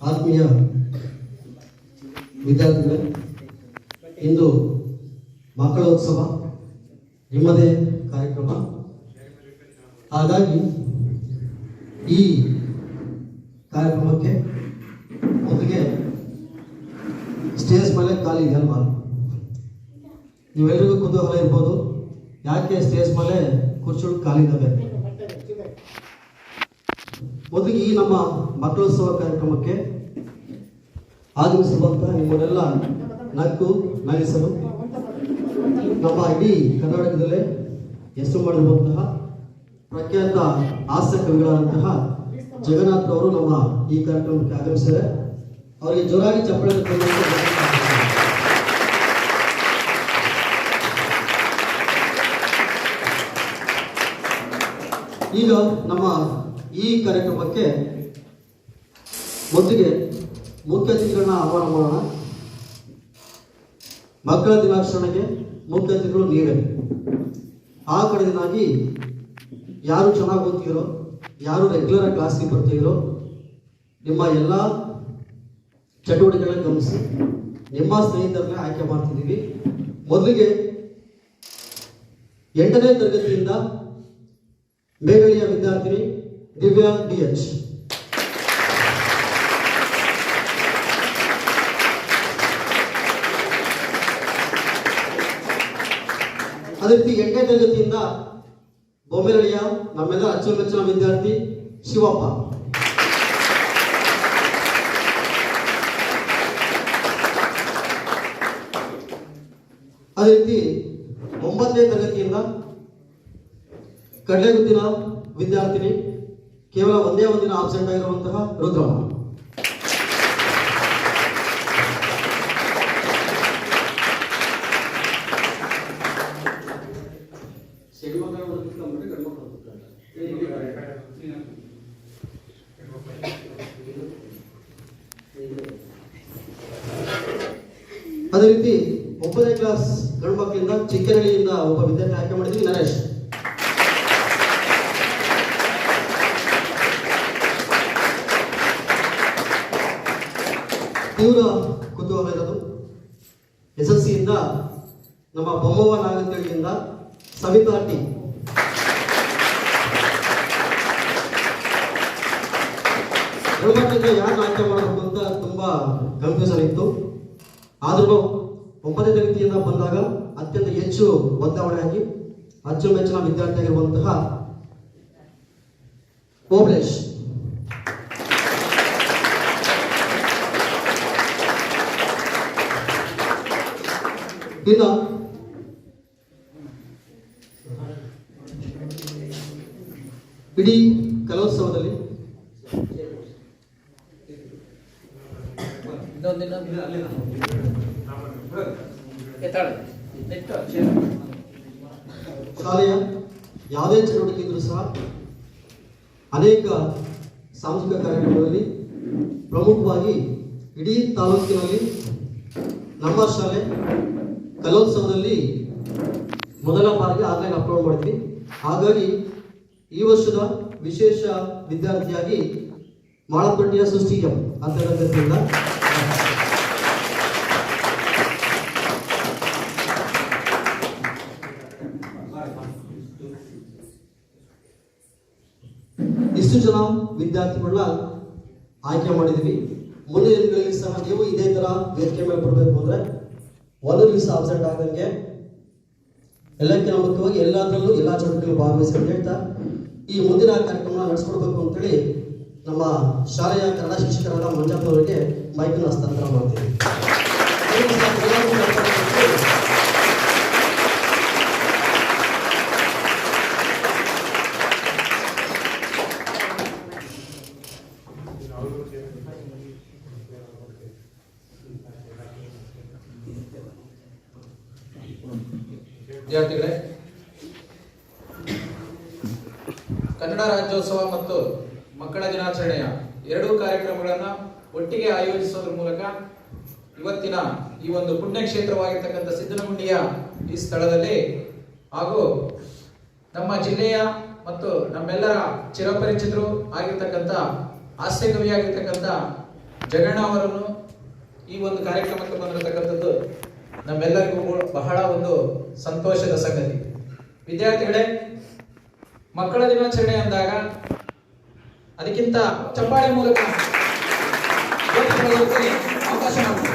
ಆತ್ಮೀಯ ವಿದ್ಯಾರ್ಥಿಗಳೇ, ಇಂದು ಮಕ್ಕಳೋತ್ಸವ ನಿಮ್ಮದೇ ಕಾರ್ಯಕ್ರಮ. ಹಾಗಾಗಿ ಈ ಕಾರ್ಯಕ್ರಮಕ್ಕೆ ಮೊದಲಿಗೆ ಸ್ಟೇಜ್ ಮೇಲೆ ಖಾಲಿ ಇದೆಯಲ್ವಾ? ನೀವೆಲ್ಲರಿಗೂ ಕುತೂಹಲ ಇರ್ಬೋದು, ಯಾಕೆ ಸ್ಟೇಜ್ ಮೇಲೆ ಕುರ್ಚಿಗಳು ಖಾಲಿ ಇದ್ದಾವೆ. ಮೊದಲಿಗೆ ಈ ನಮ್ಮ ಮಕ್ಕಳೋತ್ಸವ ಕಾರ್ಯಕ್ರಮಕ್ಕೆ ಆಗಮಿಸಿರುವಂತಹ ನಿಮ್ಮನ್ನೆಲ್ಲ ನಕ್ಕು ನಗಿಸಲು ನಮ್ಮ ಇಡೀ ಕರ್ನಾಟಕದಲ್ಲೇ ಹೆಸರು ಮಾಡಿರುವಂತಹ ಪ್ರಖ್ಯಾತ ಹಾಸ್ಯ ಕವಿಗಳಾದಂತಹ ಜಗನ್ನಾಥ್ ಅವರು ನಮ್ಮ ಈ ಕಾರ್ಯಕ್ರಮಕ್ಕೆ ಆಗಮಿಸಿದರೆ ಅವರಿಗೆ ಜೋರಾಗಿ ಚಪ್ಪಳೆ. ಈಗ ನಮ್ಮ ಈ ಕಾರ್ಯಕ್ರಮಕ್ಕೆ ಮೊದಲಿಗೆ ಮುಖ್ಯ ಅತಿಥಿಗಳನ್ನ ಆಹ್ವಾನ ಮಾಡೋಣ. ಮಕ್ಕಳ ದಿನಾಚರಣೆಗೆ ಮುಖ್ಯ ಅತಿಥಿಗಳು ನೀವೇ. ಆ ಕಡೆಯಿಂದಾಗಿ ಯಾರು ಚೆನ್ನಾಗಿ ಓದ್ತಿರೋ, ಯಾರು ರೆಗ್ಯುಲರ್ ಕ್ಲಾಸ್ಗೆ ಬರ್ತಿರೋ, ನಿಮ್ಮ ಎಲ್ಲ ಚಟುವಟಿಕೆಗಳನ್ನ ಗಮನಿಸಿ ನಿಮ್ಮ ಸ್ನೇಹಿತರನ್ನ ಆಯ್ಕೆ ಮಾಡ್ತಿದ್ದೀವಿ. ಮೊದಲಿಗೆ 8ನೇ ತರಗತಿಯಿಂದ ಮೇಘಳಿಯ ವಿದ್ಯಾರ್ಥಿನಿ ದಿವ್ಯಾ DH. ಅದೇ ರೀತಿ 8ನೇ ತರಗತಿಯಿಂದ ಬೊಮ್ಮೆರಳಿಯ ನಮ್ಮೆಲ್ಲ ಅಚ್ಚುಮೆಚ್ಚಿನ ವಿದ್ಯಾರ್ಥಿ ಶಿವಪ್ಪ. ಅದೇ ರೀತಿ 9ನೇ ತರಗತಿಯಿಂದ ಕಡ್ಲೆಗುದ್ದಿನ ವಿದ್ಯಾರ್ಥಿನಿ, ಕೇವಲ ಒಂದೇ ಒಂದಿನ ಆಬ್ಸೆಂಟ್ ಆಗಿರುವಂತಹ ರುದ್ರಮ್ಮ. ಅದೇ ರೀತಿ 9ನೇ ಕ್ಲಾಸ್ ಗಂಡು ಮಕ್ಕಳಿಂದ ಚಿಕ್ಕನಹಳ್ಳಿಯಿಂದ ಒಬ್ಬ ವಿದ್ಯಾರ್ಥಿ ಆಯ್ಕೆ ಮಾಡಿದ್ವಿ, ನರೇಶ್. ತೀವ್ರ ಕುತೂಹಲ ಇರೋದು SSLC ಇಂದ ನಮ್ಮ ಬೊಮ್ಮವ್ವ ನಾಗಂತೇಳಿಯಿಂದ ಸವಿತಾ ಟಿ. ಗಂಡು ಯಾರು ಆಯ್ಕೆ ಮಾಡಬೇಕು ಅಂತ ತುಂಬಾ ಕನ್ಫ್ಯೂಷನ್ ಇತ್ತು. ಆದ್ರೂ 9ನೇ ತರಗತಿಯಿಂದ ಬಂದಾಗ ಅತ್ಯಂತ ಹೆಚ್ಚು ಬದಲಾವಣೆ ಆಗಿ ಅಚ್ಚುಮೆಚ್ಚಿನ ವಿದ್ಯಾರ್ಥಿಯಾಗಿರುವಂತಹ ಓಬ್ಲೇಶ್. ಇನ್ನು ಇಡೀ ಕಲೋತ್ಸವದಲ್ಲಿ ಶಾಲೆಯ ಯಾವುದೇ ಚಟುವಟಿಕೆ ಇದ್ರೂ ಸಹ ಅನೇಕ ಸಾಂಸ್ಕೃತಿಕ ಕಾರ್ಯಕ್ರಮಗಳಲ್ಲಿ ಪ್ರಮುಖವಾಗಿ ಇಡೀ ತಾಲೂಕಿನಲ್ಲಿ ನಮ್ಮ ಶಾಲೆ ಕಲೋತ್ಸವದಲ್ಲಿ ಮೊದಲ ಬಾರಿಗೆ ಆನ್ಲೈನ್ ಅಪ್ಲೋಡ್ ಮಾಡಿದ್ವಿ. ಹಾಗಾಗಿ ಈ ವರ್ಷದ ವಿಶೇಷ ವಿದ್ಯಾರ್ಥಿಯಾಗಿ ಮಾಳಪಟ್ಟಿಯ ಸೃಷ್ಟಿ ಎಂ ಅಂತರ್ಗತದಿಂದ ಇಷ್ಟು ಜನ ವಿದ್ಯಾರ್ಥಿಗಳನ್ನ ಆಯ್ಕೆ ಮಾಡಿದ್ವಿ. ಮುಂದಿನ ದಿನಗಳಲ್ಲಿ ಸಹ ನೀವು ಇದೇ ತರ ವೇದಿಕೆ ಮೇಲೆ ಬರಬೇಕು ಅಂದ್ರೆ ಒಂದು ದಿವಸ ಆಬ್ಸೆಂಟ್ ಆಗದಂಗೆ ಎಲ್ಲಕ್ಕಿಂತ ಮುಖ್ಯವಾಗಿ ಎಲ್ಲದರಲ್ಲೂ ಎಲ್ಲ ಚಟುವಟಿಕೆಗಳು ಭಾಗವಹಿಸಿ ಅಂತ ಹೇಳ್ತಾ ಈ ಮುಂದಿನ ಕಾರ್ಯಕ್ರಮ ನಡೆಸ್ಕೊಡ್ಬೇಕು ಅಂತೇಳಿ ನಮ್ಮ ಶಾಲೆಯ ಕನ್ನಡ ಶಿಕ್ಷಕರಾದ ಮಂಜಪ್ಪ ಅವರಿಗೆ ಮೈಕನ್ನು ಹಸ್ತಾಂತರ ಮಾಡ್ತೀವಿ. ವಿದ್ಯಾರ್ಥಿಗಳೇ, ಕನ್ನಡ ರಾಜ್ಯೋತ್ಸವ ಮತ್ತು ಮಕ್ಕಳ ದಿನಾಚರಣೆಯ ಎರಡೂ ಕಾರ್ಯಕ್ರಮಗಳನ್ನು ಒಟ್ಟಿಗೆ ಆಯೋಜಿಸೋದ್ರ ಮೂಲಕ ಇವತ್ತಿನ ಈ ಒಂದು ಪುಣ್ಯಕ್ಷೇತ್ರವಾಗಿರ್ತಕ್ಕಂಥ ಸಿದ್ದನಗುಂಡಿಯ ಈ ಸ್ಥಳದಲ್ಲಿ ಹಾಗೂ ನಮ್ಮ ಜಿಲ್ಲೆಯ ಮತ್ತು ನಮ್ಮೆಲ್ಲರ ಚಿರಪರಿಚಿತರು ಆಗಿರ್ತಕ್ಕಂಥ ಹಾಸ್ಯ ಕವಿಯಾಗಿರ್ತಕ್ಕಂಥ ಜಗಣ್ಣ ಅವರನ್ನು ಈ ಒಂದು ಕಾರ್ಯಕ್ರಮಕ್ಕೆ ಬಂದಿರತಕ್ಕಂಥದ್ದು ನಮ್ಮೆಲ್ಲರಿಗೂ ಬಹಳ ಒಂದು ಸಂತೋಷದ ಸಂಗತಿ. ವಿದ್ಯಾರ್ಥಿಗಳೇ, ಮಕ್ಕಳ ದಿನಾಚರಣೆ ಅಂದಾಗ ಅದಕ್ಕಿಂತ ಚಪ್ಪಾಳೆ ಮೂಲಕ ಅವಕಾಶ ಮಾಡ್ತಾರೆ.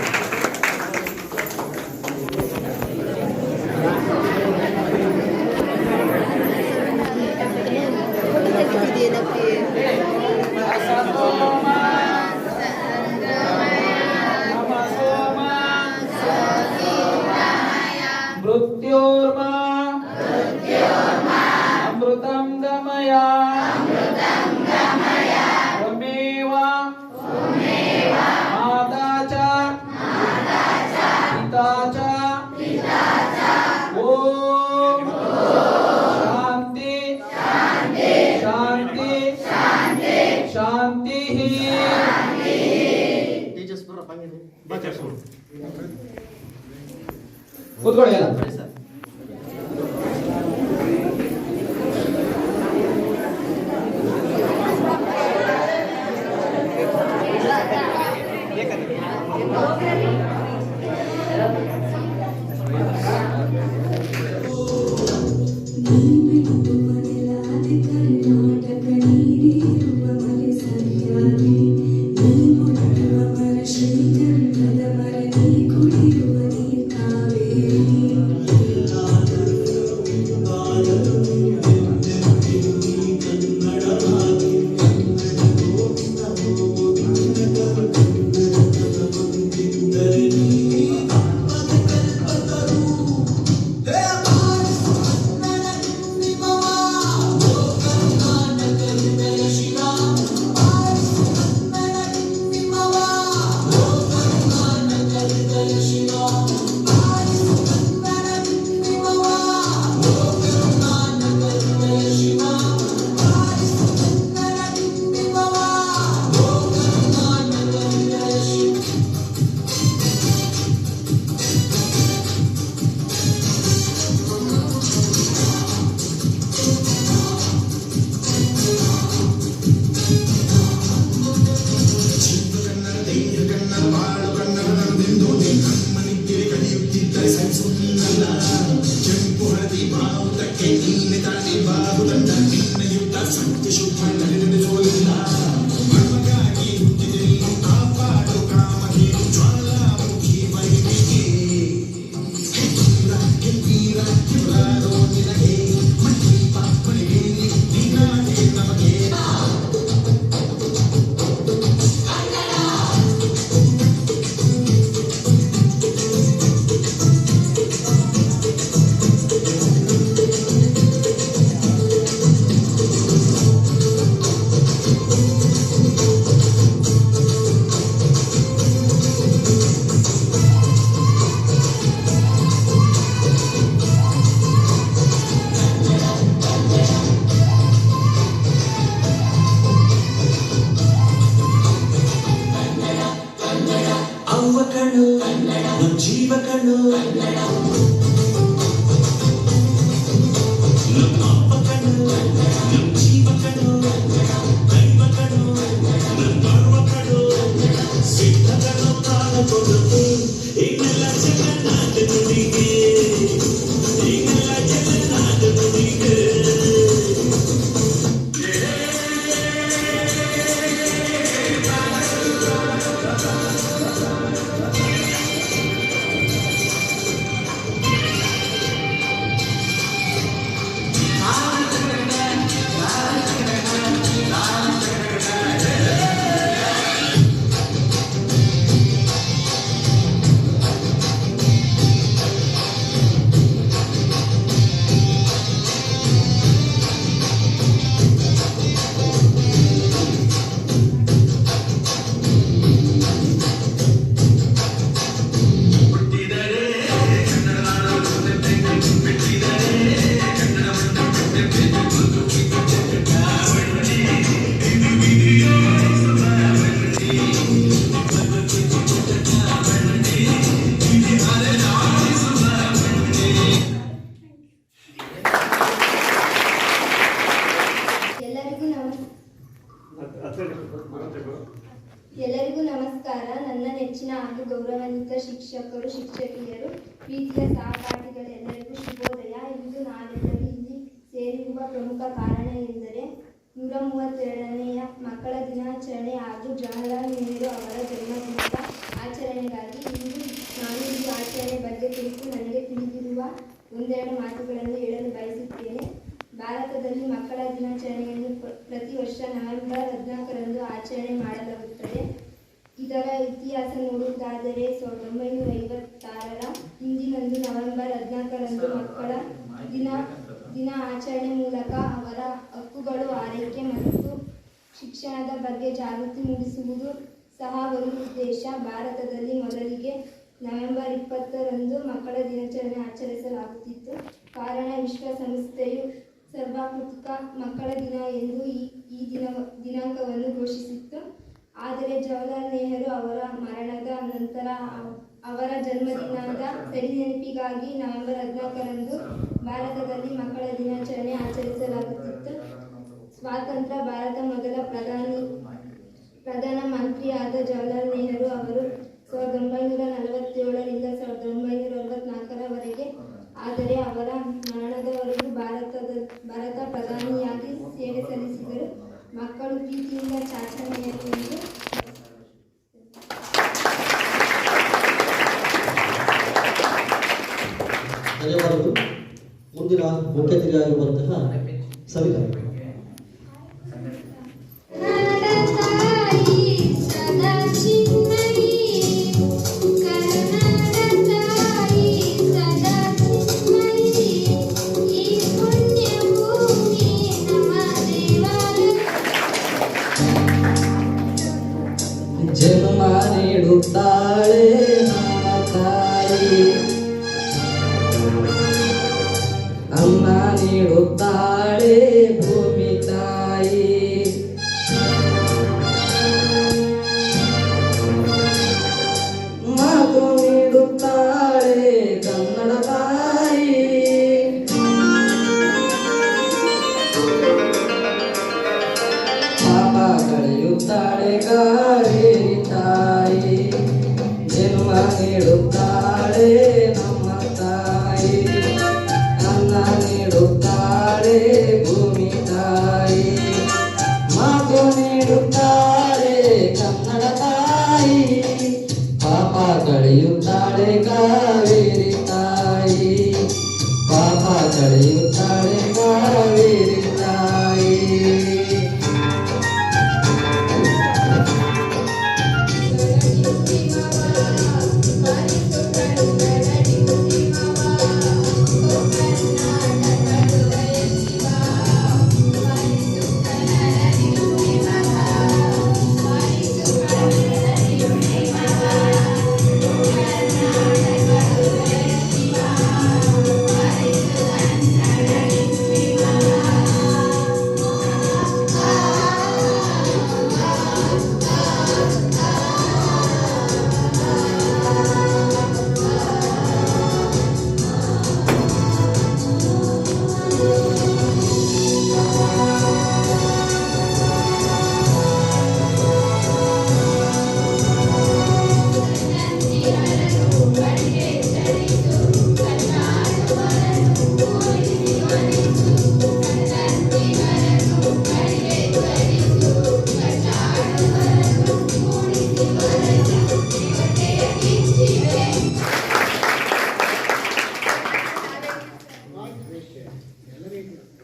ಮೃತ್ಯೋರ್ಮಾ ಅಮೃತಂ ಗಮಯ ತ್ವಮೇವ ಮಾತಾ ಚ ಪಿತಾ ಚ ಓಂ ಶಾಂತಿ ಶಾಂತಿ ಶಾಂತಿ ಕೂತ್ಕೊಳ್ಳಿ ಎಲ್ಲ. ಎಲ್ಲರಿಗೂ ನಮಸ್ಕಾರ. ನನ್ನ ನೆಚ್ಚಿನ ಹಾಗೂ ಗೌರವಾನ್ವಿತ ಶಿಕ್ಷಕರು, ಶಿಕ್ಷಕಿಯರು, ಪ್ರೀತಿಯ ಸಹಪಾಠಿಗಳೆಲ್ಲರಿಗೂ ಶುಭೋದಯ. ಇಂದು ನಾವೆಲ್ಲರೂ ಇಲ್ಲಿ ಸೇರಿರುವ ಪ್ರಮುಖ ಕಾರಣ ಎಂದರೆ 132ನೆಯ ಮಕ್ಕಳ ದಿನಾಚರಣೆ ಹಾಗೂ ಜವಾಹರಲಾಲ್ ನೆಹರು ಅವರ ಜನ್ಮದಿನದ ಆಚರಣೆಗಾಗಿ. ಇಂದು ನಾನು ಈ ಆಚರಣೆ ಬಗ್ಗೆ ಕುರಿತು ನನಗೆ ತಿಳಿದಿರುವ ಒಂದೆರಡು ಮಾತುಗಳನ್ನು ಹೇಳಲು ಬಯಸುತ್ತೇನೆ. ಭಾರತದಲ್ಲಿ ಮಕ್ಕಳ ದಿನಾಚರಣೆಯನ್ನು ಪ್ರತಿ ವರ್ಷ ನವೆಂಬರ್ 14ರಂದು ಆಚರಣೆ ಮಾಡಲಾಗುತ್ತದೆ. ಇದರ ಇತಿಹಾಸ ನೋಡುವುದಾದರೆ 1956ರ ಇಂದಿನಂದು ನವೆಂಬರ್ 14ರಂದು ಮಕ್ಕಳ ದಿನ ಆಚರಣೆ ಮೂಲಕ ಅವರ ಹಕ್ಕುಗಳು, ಆರೈಕೆ ಮತ್ತು ಶಿಕ್ಷಣದ ಬಗ್ಗೆ ಜಾಗೃತಿ ಮೂಡಿಸುವುದು ಸಹ ಒಂದು ಉದ್ದೇಶ. ಭಾರತದಲ್ಲಿ ಮೊದಲಿಗೆ ನವೆಂಬರ್ 20ರಂದು ಮಕ್ಕಳ ದಿನಾಚರಣೆ ಆಚರಿಸಲಾಗುತ್ತಿತ್ತು. ಕಾರಣ ವಿಶ್ವಸಂಸ್ಥೆಯು ಸಾರ್ವತ್ರಿಕ ಮಕ್ಕಳ ದಿನ ಎಂದು ಈ ದಿನಾಂಕವನ್ನು ಘೋಷಿಸಿತ್ತು. ಆದರೆ ಜವಾಹರಲಾಲ್ ನೆಹರು ಅವರ ಮರಣದ ನಂತರ ಅವರ ಜನ್ಮದಿನದ ಸರಿನೆನಪಿಗಾಗಿ ನವೆಂಬರ್ 14ರಂದು ಭಾರತದಲ್ಲಿ ಮಕ್ಕಳ ದಿನಾಚರಣೆ ಆಚರಿಸಲಾಗುತ್ತಿತ್ತು. ಸ್ವಾತಂತ್ರ್ಯ ಭಾರತ ಮೊದಲ ಪ್ರಧಾನ ಮಂತ್ರಿಯಾದ ಜವಾಹರಲಾಲ್ ನೆಹರು ಅವರು 1947ರಿಂದ 1964ರವರೆಗೆ, ಆದರೆ ಅವರ ಮರಣದವರೆಗೂ ಭಾರತ ಪ್ರಧಾನಿಯಾಗಿ ಸೇವೆ ಸಲ್ಲಿಸಿದರು. ಮಕ್ಕಳು ಪ್ರೀತಿಯಿಂದ ಚಾಚನೆಯರು ಎಂದು ಧನ್ಯವಾದಗಳು. ಮುಂದಿನ ಮುಖ್ಯ ಅತಿಥಿಯಾಗಿರುವಂತಹ ಸವಿತಾ. ಜನ್ಮ ನೀಡುತ್ತಾಳೆ ನಮ್ಮ ತಾಯಿ, ಅನ್ನ ನೀಡುತ್ತಾಳೆ ಭೂಮಿ ತಾಯಿ. ಮಾತು ನೀಡುತ್ತಾಳೆ ಕನ್ನಡ ತಾಯಿ. ಪಾಪ ಕಳೆಯುತ್ತಾಳೆ ಕಾವೇರಿ ತಾಯಿ. ಜನ್ಮ ನೀಡುತ್ತಾಳೆ ನಮ್ಮ ತಾಯಿ, ಅನ್ನ ನೀಡುತ್ತಾಳೆ ಭೂಮಿ ತಾಯಿ. ಮಾತು ನೀಡುತ್ತಾಳೆ ಕನ್ನಡ ತಾಯಿ. ಪಾಪ ಕಳೆಯುತ್ತಾಳೆ ಕಾವೇರಿ ತಾಯಿ. ಪಾಪ ಕಳೆಯುತ್ತಾಳೆ ಕಾವೇರಿ ತಾಯಿ.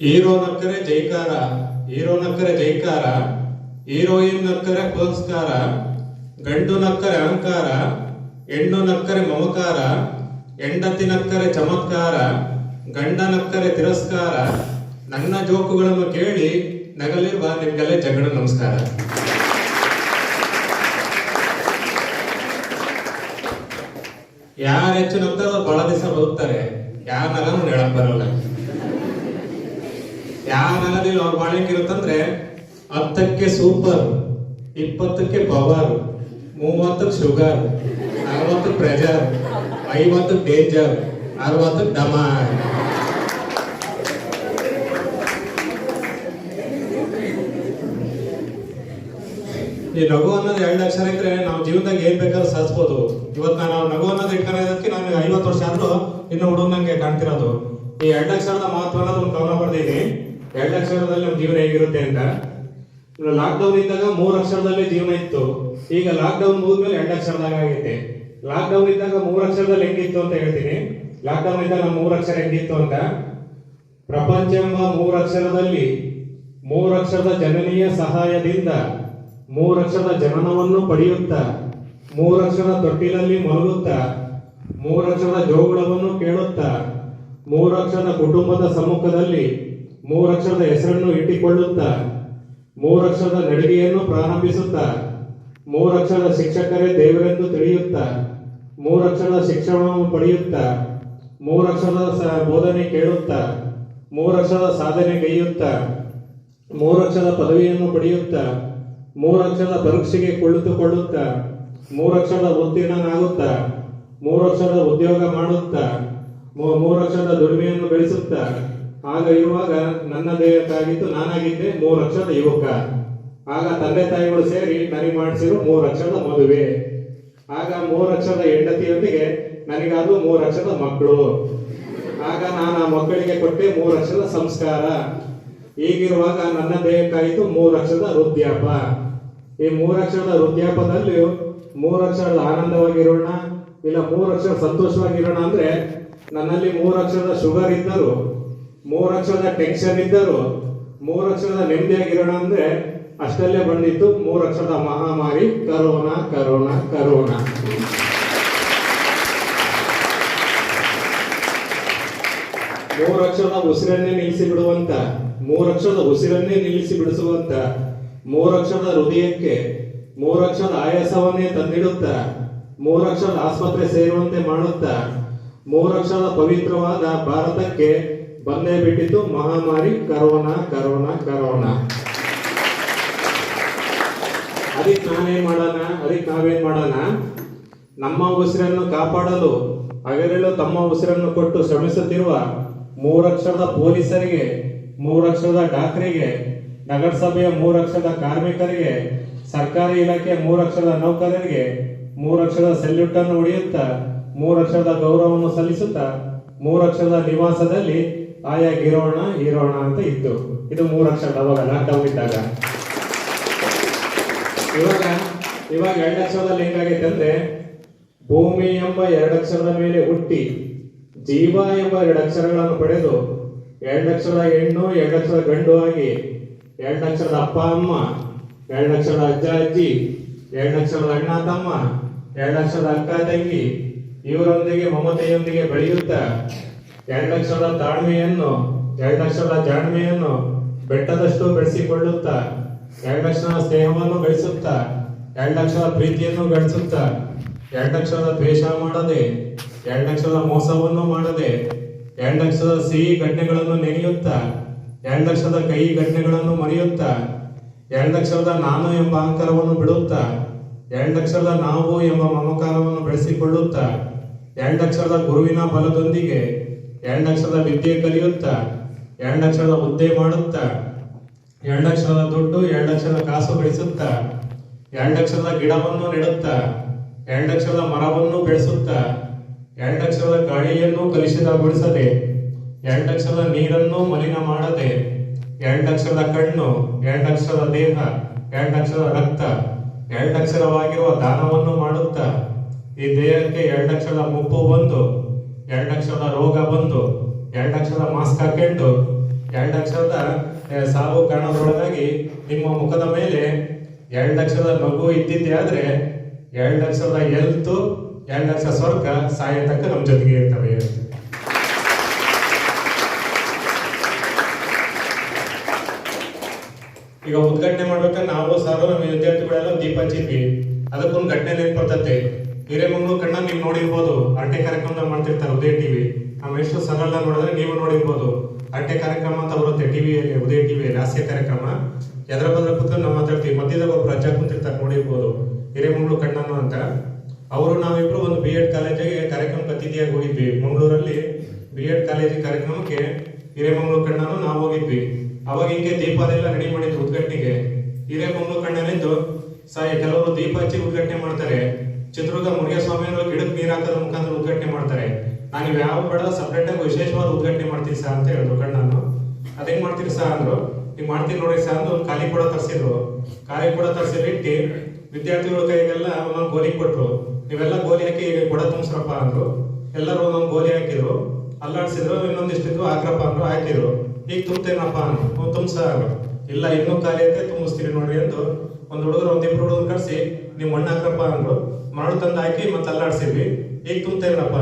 ಹೀರೋ ನಕ್ಕರೆ ಜೈಕಾರ, ಹೀರೋ ನಕ್ಕರೆ ಜೈಕಾರ, ಹೀರೋಯಿನ್ ನಕ್ಕರೆ ಪುರಸ್ಕಾರ, ಗಂಡು ನಕ್ಕರೆ ಅಹಂಕಾರ, ಹೆಣ್ಣು ನಕ್ಕರೆ ಮಮಕಾರ, ಹೆಂಡತಿ ನಕ್ಕರೆ ಚಮತ್ಕಾರ, ಗಂಡ ನಕ್ಕರೆ ತಿರಸ್ಕಾರ. ನನ್ನ ಜೋಕುಗಳನ್ನು ಕೇಳಿ ನಗಲಿರುವ ನಿಮ್ಗೆಲ್ಲ ಜಗಳ ನಮಸ್ಕಾರ. ಯಾರು ಹೆಚ್ಚು ನಗ್ತಾರೋ ಬಹಳ ದಿವಸ ಬದುಕ್ತಾರೆ, ಯಾರ ನಗನು ಹೇಳಕ್ ಬರಲ್ಲ. ಯಾವ ನಗದಲ್ಲಿ ಅವ್ರ ಬಾಳಿಂಗಿರುತ್ತಂದ್ರೆ 10ಕ್ಕೆ ಸೂಪರ್, 20ಕ್ಕೆ ಪವರ್, 30ಕ್ಕೆ ಶುಗರ್, 40ಕ್ಕೆ ಪ್ರೆಜರ್, 50ಕ್ಕೆ ಡೇಂಜರ್, 60ಕ್ಕೆ ಡಮಾರ್. ಈ ನಗು ಅನ್ನೋದು 2 ಅಕ್ಷರ ಇದ್ರೆ ನಾವು ಜೀವನದಾಗ ಏನ್ ಬೇಕಾದ್ರೂ ಸಾಧಿಸ್ಬೋದು. ಇವತ್ತು ನಾವು ನಗು ಅನ್ನೋದು ಇಟ್ಕೊಳ್ಳೋದಕ್ಕೆ ನಾನು 50 ವರ್ಷ ಆದ್ರೂ ಇನ್ನು ಹುಡುಗನಂಗೆ ಕಾಣ್ತಿರೋದು. ಈ 2 ಅಕ್ಷರದ ಮಹತ್ವ ಅನ್ನೋದು ಒಂದು ಕವನ ಬರ್ದಿದ್ದೀನಿ. 2 ಅಕ್ಷರದಲ್ಲಿ ನಮ್ಮ ಜೀವನ ಹೇಗಿರುತ್ತೆ ಅಂತ. ಲಾಕ್ಡೌನ್ ಇದ್ದಾಗ 3 ಅಕ್ಷರದಲ್ಲೇ ಜೀವನ ಇತ್ತು. ಈಗ ಲಾಕ್ಡೌನ್ ಮುಗಿದ್ಮೇಲೆ 2 ಅಕ್ಷರದಾಗ ಆಗೈತೆ. ಲಾಕ್ಡೌನ್ ಇದ್ದಾಗ 3 ಅಕ್ಷರದಲ್ಲಿ ಹೆಂಗಿತ್ತು ಅಂತ ಹೇಳ್ತೀನಿ. ಲಾಕ್ಡೌನ್ ಇದ್ದಾಗ 3 ಅಕ್ಷರ ಹೆಂಗಿತ್ತು ಅಂತ. ಪ್ರಪಂಚ ಎಂಬ 3 ಅಕ್ಷರದಲ್ಲಿ 3 ಅಕ್ಷರದ ಜನನೀಯ ಸಹಾಯದಿಂದ 3 ಅಕ್ಷರದ ಜನನವನ್ನು ಪಡೆಯುತ್ತಾ 3 ಅಕ್ಷರದ ತೊಟ್ಟಿಲಲ್ಲಿ ಮಲಗುತ್ತಾ 3 ಅಕ್ಷರದ ಜೋಗುಳವನ್ನು ಕೇಳುತ್ತಾ 3 ಅಕ್ಷರದ ಕುಟುಂಬದ ಸಮ್ಮುಖದಲ್ಲಿ 3 ಅಕ್ಷರದ ಹೆಸರನ್ನು ಇಟ್ಟುಕೊಳ್ಳುತ್ತಾ 3 ಅಕ್ಷರದ ನಡಿಗೆಯನ್ನು ಪ್ರಾರಂಭಿಸುತ್ತಾ 3 ಅಕ್ಷರದ ಶಿಕ್ಷಕರೇ ದೇವರೆಂದು ತಿಳಿಯುತ್ತಾ 3 ಅಕ್ಷರದ ಶಿಕ್ಷಣವನ್ನು ಪಡೆಯುತ್ತಾ 3 ಅಕ್ಷರದ ಬೋಧನೆ ಕೇಳುತ್ತಾ 3 ಅಕ್ಷರದ ಸಾಧನೆಗೈಯುತ್ತಾ 3 ಅಕ್ಷರದ ಪದವಿಯನ್ನು ಪಡೆಯುತ್ತಾ 3 ಅಕ್ಷರದ ಪರೀಕ್ಷೆಗೆ ಕುಳಿತುಕೊಳ್ಳುತ್ತಾ 3 ಅಕ್ಷರದ ಉತ್ತೀರ್ಣನಾಗುತ್ತಾ 3 ಅಕ್ಷರದ ಉದ್ಯೋಗ ಮಾಡುತ್ತಾ 3 ಅಕ್ಷರದ ದುಡಿಮೆಯನ್ನು ಬೆಳೆಸುತ್ತಾ ಆಗ ಇರುವಾಗ ನನ್ನ ದೇಹಕ್ಕಾಗಿದ್ದು ನಾನಾಗಿದ್ದೆ 3 ಅಕ್ಷರದ ಯುವಕ. ಆಗ ತಂದೆ ತಾಯಿಗಳು ಸೇರಿ ನನಗೆ ಮಾಡಿಸಿರು 3 ಅಕ್ಷರದ ಮದುವೆ. ಆಗ 3 ಅಕ್ಷರದ ಹೆಂಡತಿಯೊಂದಿಗೆ ನನಗಾದ್ರು 3 ಅಕ್ಷರದ ಮಕ್ಕಳು. ಆಗ ನಾನು ಆ ಮಕ್ಕಳಿಗೆ ಕೊಟ್ಟೆ 3 ಅಕ್ಷರದ ಸಂಸ್ಕಾರ. ಹೀಗಿರುವಾಗ ನನ್ನ ದೇಹಕ್ಕಾಯಿತು 3 ಅಕ್ಷರದ ವೃದ್ಧಾಪ. ಈ 3 ಅಕ್ಷರದ ವೃದ್ಧಾಪದಲ್ಲಿ 3 ಅಕ್ಷರದ ಆನಂದವಾಗಿರೋಣ, ಇಲ್ಲ 3 ಅಕ್ಷರ ಸಂತೋಷವಾಗಿರೋಣ ಅಂದ್ರೆ ನನ್ನಲ್ಲಿ 3 ಅಕ್ಷರದ ಶುಗರ್ ಇದ್ದರು, 3 ಅಕ್ಷರದ ಟೆನ್ಷನ್ ಇದ್ದರು, 3 ಅಕ್ಷರದ ನೆಮ್ಮದಿಯಾಗಿರೋಣ ಅಂದ್ರೆ ಅಷ್ಟಲ್ಲೇ ಬಂದಿತ್ತು 3 ಅಕ್ಷರದ ಮಹಾಮಾರಿ ಕರೋನಾ ಕರೋನಾ ಕರೋನಾ. ಮೂರು ಅಕ್ಷರದ ಉಸಿರನ್ನೇ ನಿಲ್ಲಿಸಿ ಬಿಡುವಂತ, 3 ಅಕ್ಷರದ ಉಸಿರನ್ನೇ ನಿಲ್ಲಿಸಿ ಬಿಡಿಸುವಂತ, 3 ಅಕ್ಷರದ ಹೃದಯಕ್ಕೆ 3 ಅಕ್ಷರದ ಆಯಾಸವನ್ನೇ ತಂದಿಡುತ್ತಾ 3 ಅಕ್ಷರದ ಆಸ್ಪತ್ರೆ ಸೇರುವಂತೆ ಮಾಡುತ್ತಾ 3 ಅಕ್ಷರದ ಪವಿತ್ರವಾದ ಭಾರತಕ್ಕೆ ಬಂದೇ ಬಿಟ್ಟಿತ್ತು ಮಹಾಮಾರಿ ಕರೋನಾ ಕರೋನಾ ಕರೋನಾ. ಅದಕ್ಕೆ ನಾವೇನ್ ಮಾಡೋಣ, ನಮ್ಮ ಉಸಿರನ್ನು ಕಾಪಾಡಲು ಹಗಲಿರುಳು ತಮ್ಮ ಉಸಿರನ್ನು ಕೊಟ್ಟು ಶ್ರಮಿಸುತ್ತಿರುವ 3 ಅಕ್ಷರದ ಪೊಲೀಸರಿಗೆ, 3 ಅಕ್ಷರದ ಡಾಕ್ಟರಿಗೆ, ನಗರಸಭೆಯ 3 ಅಕ್ಷರದ ಕಾರ್ಮಿಕರಿಗೆ, ಸರ್ಕಾರಿ ಇಲಾಖೆಯ 3 ಅಕ್ಷರದ ನೌಕರರಿಗೆ 3 ಅಕ್ಷರದ ಸೆಲ್ಯೂಟ್ ಅನ್ನು ಹೊಡೆಯುತ್ತಾ 3 ಅಕ್ಷರದ ಗೌರವವನ್ನು ಸಲ್ಲಿಸುತ್ತಾ 3 ಅಕ್ಷರದ ನಿವಾಸದಲ್ಲಿ ಇರೋಣ ಅಂತ ಇತ್ತು. ಇದು 3 ಅಕ್ಷರದ ಅವಾಗ ಲಾಕ್ಡೌನ್ ಇದ್ದಾಗ. ಇವಾಗ 2 ಅಕ್ಷರದಲ್ಲಿ ಹೆಂಗಾಗೈತೆ ಅಂದ್ರೆ, ಭೂಮಿ ಎಂಬ 2 ಅಕ್ಷರದ ಮೇಲೆ ಹುಟ್ಟಿ ಜೀವ ಎಂಬ 2 ಅಕ್ಷರಗಳನ್ನು ಪಡೆದು 2 ಅಕ್ಷರದ ಹೆಣ್ಣು 2 ಅಕ್ಷರದ ಗಂಡು ಆಗಿ 2 ಅಕ್ಷರದ ಅಪ್ಪ ಅಮ್ಮ, 2 ಅಕ್ಷರದ ಅಜ್ಜ ಅಜ್ಜಿ, 2 ಅಕ್ಷರದ ಅಣ್ಣ ತಮ್ಮ, 2 ಅಕ್ಷರದ ಅಕ್ಕ ತಂಗಿ ಇವರೊಂದಿಗೆ ಮಮತೆಯೊಂದಿಗೆ ಬೆಳೆಯುತ್ತಾ 2 ಅಕ್ಷರದ ತಾಳ್ಮೆಯನ್ನು 2 ಅಕ್ಷರದ ಜಾಣ್ಮೆಯನ್ನು ಬೆಟ್ಟದಷ್ಟು ಬೆಳೆಸಿಕೊಳ್ಳುತ್ತಾ 2 ಅಕ್ಷರದ ಸ್ನೇಹವನ್ನು ಗಳಿಸುತ್ತಾ 2 ಅಕ್ಷರದ ಪ್ರೀತಿಯನ್ನು ಗಳಿಸುತ್ತಾ 2 ಅಕ್ಷರದ ದ್ವೇಷ ಮಾಡದೆ 2 ಅಕ್ಷರದ ಮೋಸವನ್ನು ಮಾಡದೆ 2 ಅಕ್ಷರದ ಸಿಹಿ ಘಟನೆಗಳನ್ನು ನೆನೆಯುತ್ತಾ 2 ಅಕ್ಷರದ ಕಹಿ ಘಟನೆಗಳನ್ನು ಮರೆಯುತ್ತಾ 2 ಅಕ್ಷರದ ನಾನು ಎಂಬ ಅಹಂಕಾರವನ್ನು ಬಿಡುತ್ತಾ 2 ಅಕ್ಷರದ ನಾವು ಎಂಬ ಮಮಕಾರವನ್ನು ಬೆಳೆಸಿಕೊಳ್ಳುತ್ತಾ 2 ಅಕ್ಷರದ ಗುರುವಿನ ಬಲದೊಂದಿಗೆ 2 ಅಕ್ಷರದ ವಿದ್ಯೆ ಕಲಿಯುತ್ತಾ 2 ಅಕ್ಷರದ ಹುದ್ದೆ ಮಾಡುತ್ತಾ 2 ಅಕ್ಷರದ ದುಡ್ಡು 2 ಅಕ್ಷರದ ಕಾಸು ಗಳಿಸುತ್ತಾ 2 ಅಕ್ಷರದ ಗಿಡವನ್ನು ನೆಡುತ್ತಾ 2 ಅಕ್ಷರದ ಮರವನ್ನು ಬೆಳೆಸುತ್ತಾ 2 ಅಕ್ಷರದ ಗಾಳಿಯನ್ನು ಕಲುಷಿತಗೊಳಿಸದೆ 2 ಅಕ್ಷರದ ನೀರನ್ನು ಮಲಿನ ಮಾಡದೆ 2 ಅಕ್ಷರದ ಕಣ್ಣು 2 ಅಕ್ಷರದ ದೇಹ 2 ಅಕ್ಷರದ ರಕ್ತ 2 ಅಕ್ಷರವಾಗಿರುವ ದಾನವನ್ನು ಮಾಡುತ್ತಾ ಈ ದೇಹಕ್ಕೆ 2 ಅಕ್ಷರದ ಮುಪ್ಪು ಬಂದು 2 ಅಕ್ಷರದ ರೋಗ ಬಂದು 2 ಅಕ್ಷರದ ಮಾಸ್ಕ್ ಹಾಕೊಂಡು 2 ಅಕ್ಷರದ ಸಾವು ಕಾರಣದೊಳಗಾಗಿ ನಿಮ್ಮ ಮುಖದ ಮೇಲೆ 2 ಅಕ್ಷರದ ನಗು ಇದ್ದಿದ್ದೆ ಆದ್ರೆ 2 ಅಕ್ಷರದ ಹೆಲ್ತ್ 2 ಅಕ್ಷರ ಸ್ವರ್ಗ ಸಾಯ ತಕ್ಕ ನಮ್ಮ ಜೊತೆಗೆ ಇರ್ತವೆ. ಈಗ ಉದ್ಘಾಟನೆ ಮಾಡ್ಬೇಕಾದ್ರೆ ನಾವು ಸಾರು ನಮ್ಮ ವಿದ್ಯಾರ್ಥಿಗಳೆಲ್ಲ ದೀಪ ಹಚ್ಚಿದ್ವಿ. ಅದಕ್ಕೊಂದು ಘಟನೆ ನೆನಪು ಬರ್ತೈತೆ. ಹಿರೇಮಂಗ್ಳೂರು ಕಣ್ಣ ನೀವು ನೋಡಿರ್ಬೋದು, ಅರಟೆ ಕಾರ್ಯಕ್ರಮ ಮಾಡ್ತಿರ್ತಾರೆ ಉದಯ ಟಿವಿ. ನಮ್ಮ ಎಷ್ಟು ಸರಳ ನೋಡಿದ್ರೆ ನೀವು ನೋಡಿರ್ಬೋದು. ಅರಟೆ ಕಾರ್ಯಕ್ರಮ ಅಂತ ಬರುತ್ತೆ ಟಿವಿಯಲ್ಲಿ, ಉದಯ ಟಿವಿಯಲ್ಲಿ ಹಾಸ್ಯ ಕಾರ್ಯಕ್ರಮ. ಎದ್ರ ಬದ್ರ ಕೂತ್ಕೊಂಡು ನಾವು ಮಾತಾಡ್ತೀವಿ. ಮಧ್ಯದಾಗ ಒಬ್ರು ಅಜ್ಜ ಕುಂತಿರ್ತಾರೆ, ನೋಡಿರ್ಬೋದು, ಹಿರೇಮಂಗ್ಳೂರು ಕಣ್ಣನು ಅಂತ. ಅವರು ನಾವಿಬ್ರು ಒಂದು BEd ಕಾಲೇಜಿಗೆ ಕಾರ್ಯಕ್ರಮಕ್ಕೆ ಅತಿಥಿಯಾಗಿ ಹೋಗಿದ್ವಿ. ಮಂಗಳೂರಲ್ಲಿ BEd ಕಾಲೇಜಿಗೆ ಕಾರ್ಯಕ್ರಮಕ್ಕೆ ಹಿರೇಮಂಗ್ಳೂರು ಕಣ್ಣನು ನಾವು ಹೋಗಿದ್ವಿ. ಅವಾಗ ಹಿಂಗೆ ದೀಪ ಅದೆಲ್ಲ ರೆಡಿ ಮಾಡಿದ್ರು ಉದ್ಘಾಟನೆಗೆ. ಹಿರೇಮಂಗ್ಳೂರು ಕಣ್ಣನಿಂದು ದೀಪ ಹಚ್ಚಿ ಉದ್ಘಾಟನೆ ಮಾಡ್ತಾರೆ. ಚಿತ್ರದುರ್ಗ ಮುರುಘೇಸ್ವಾಮಿ ಅವರು ಗಿಡಕ್ಕೆ ನೀರು ಹಾಕೋದ್ರ ಮುಖಾಂತರ ಉದ್ಘಾಟನೆ ಮಾಡ್ತಾರೆ. ನಾನು ಯಾವ ಬೇಡ ಸಪ್ರೇಟ್ ಆಗಿ ವಿಶೇಷವಾದ ಉದ್ಘಾಟನೆ ಮಾಡ್ತೀನಿ ಸಾ ಅಂತ ಹೇಳಿದ್ರು ಕಣ್ಣನ್ನು. ಅದೇನ್ ಮಾಡ್ತೀರಿ ಸಾ ಅಂದ್ರು. ಈಗ ಮಾಡ್ತೀನಿ ನೋಡಿ ಸಾ ಅಂದ್ರು. ಖಾಲಿ ಕೂಡ ತರಿಸಿದ್ರು. ಖಾಲಿ ಕೂಡ ತರಿಸಿ ಇಟ್ಟು ವಿದ್ಯಾರ್ಥಿಗಳ ಕೈಗೆಲ್ಲ ಒಂದೊಂದು ಗೋಲಿ ಕೊಟ್ರು. ನೀವೆಲ್ಲ ಗೋಲಿ ಹಾಕಿ ಕೊಡ ತುಂಬಿಸ್ರಪ್ಪ ಅಂದ್ರು. ಎಲ್ಲರೂ ಒಂದೊಂದು ಗೋಲಿ ಹಾಕಿದ್ರು, ಅಲ್ಲಾಡ್ಸಿದ್ರು. ಇನ್ನೊಂದಿಷ್ಟಿದ್ರು ಹಾಕ್ರಪ್ಪ ಅಂದ್ರು, ಹಾಕಿದ್ರು. ಈಗ ತುಂಬ್ತೇನಪ್ಪ ಅಂದ್ರು. ತುಂಬ್ಸ ಅಂದ್ರು. ಇಲ್ಲ ಇನ್ನೂ ಖಾಲಿ ಐತೆ ತುಂಬಿಸ್ತೀರಿ ನೋಡ್ರಿ ಎಂದು ಒಂದ್ ಹುಡುಗರು ಒಂದಿಬ್ರು ಹುಡುಗರು ಕರ್ಸಿ ನೀವು ಮಣ್ಣು ಹಾಕ್ರಪ್ಪ ಅಂದ್ರು. ಮರಳು ತಂದು ಹಾಕಿ ಮತ್ತೆ ಅಲ್ಲಾಡ್ಸಿದ್ವಿ. ಈಗ ತುಂಬ್ತೇನಪ್ಪ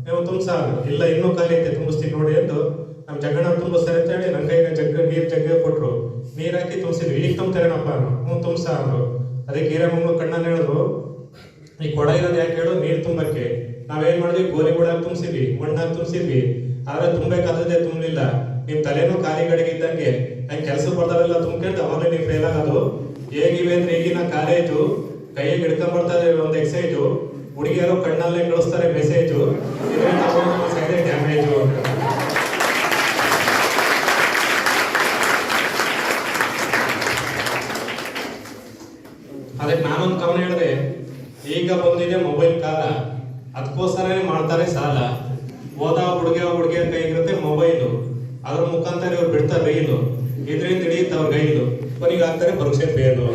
ನೀವು ತುಂಬ್ಸ ಅಂದ್ರು. ಇಲ್ಲ ಇನ್ನೂ ಖಾಲಿ ಐತೆ ತುಂಬಿಸ್ತೀವಿ ನೋಡಿ ಎಂದು ನಮ್ ಜಗಣ ತುಂಬಿಸ್ತಾರೆ ಅಂತ ಹೇಳಿ ನನ್ನ ಕೈಗೆ ನೀರ್ ಜಗ್ಗ ಕೊಟ್ರು. ನೀರ್ ಹಾಕಿ ತುಂಬಿಸಿದ್ವಿ. ಈಗ ತುಂಬ್ತೇನಪ್ಪ ಅಂದ್ರು. ತುಂಬ್ಸ ಅಂದ್ರು. ಅದಕ್ಕೆ ಹಿರೇಮಂಗ್ಳು ಕಣ್ಣಲ್ಲಿ ಹೇಳಿದ್ರು, ಈ ಕೊಡ ಇರೋದು ಯಾಕೆ ಹೇಳು, ನೀರ್ ತುಂಬಕ್ಕೆ. ನಾವೇನ್ ಮಾಡಿದ್ವಿ, ಗೋಲಿ ಕೂಡ ತುಂಬಿಸಿದ್ವಿ, ಮಣ್ಣಾಗಿ ತುಂಬಿಸಿದ್ವಿ. ಆದ್ರೆ ತುಂಬಬೇಕಾದದ್ದೇ ತುಂಬಲಿಲ್ಲ. ನಿಮ್ ತಲೆನೂ ಖಾಲಿ ಗಡಿಗೆ ಇದ್ದಂಗೆ ಹಂಗೆ ಕೆಲಸ ಬರ್ತಾವೆಲ್ಲ ತುಂಬ್ಕೊಂಡು ಅವಾಗಲೇ ನೀವು ಫೇಲ್ ಆಗೋದು. ಹೇಗಿವೆ ಅಂದ್ರೆ ಈಗಿನ ಕಾಲೇಜು ಕೈಗೆ ಹಿಡ್ಕೊಂಡ್ ಬರ್ತಾರೆ ಒಂದು ಎಕ್ಸೈಜು, ಹುಡುಗಿಯರು ಕಣ್ಣಲ್ಲೇ ಕಳಿಸ್ತಾರೆ ಮೆಸೇಜು, ಇದರಿಂದ ಡ್ಯಾಮೇಜು. ಅದಕ್ಕೆ ನಾನೊಂದು ಗಮನ ಹೇಳಿದೆ, ಈಗ ಬಂದಿದೆ ಮೊಬೈಲ್ ಕಾಲ, ಅದಕ್ಕೋಸ್ಕರನೇ ಮಾಡ್ತಾರೆ ಸಾಲ. ಹೋದ ಹುಡುಗಿಯರ ಕೈಗಿರುತ್ತೆ ಮೊಬೈಲು, ಅದ್ರ ಮುಖಾಂತರ ಇವ್ರು ಬಿಡ್ತಾರೆ ರೈಲು, ಇದರಿಂದ ಹಿಡಿಯುತ್ತೆ ಅವ್ರ ಗೈಲು, ಕೊನೆಗೆ ಆಗ್ತಾರೆ ಪರೀಕ್ಷೆ ಫೇಲು.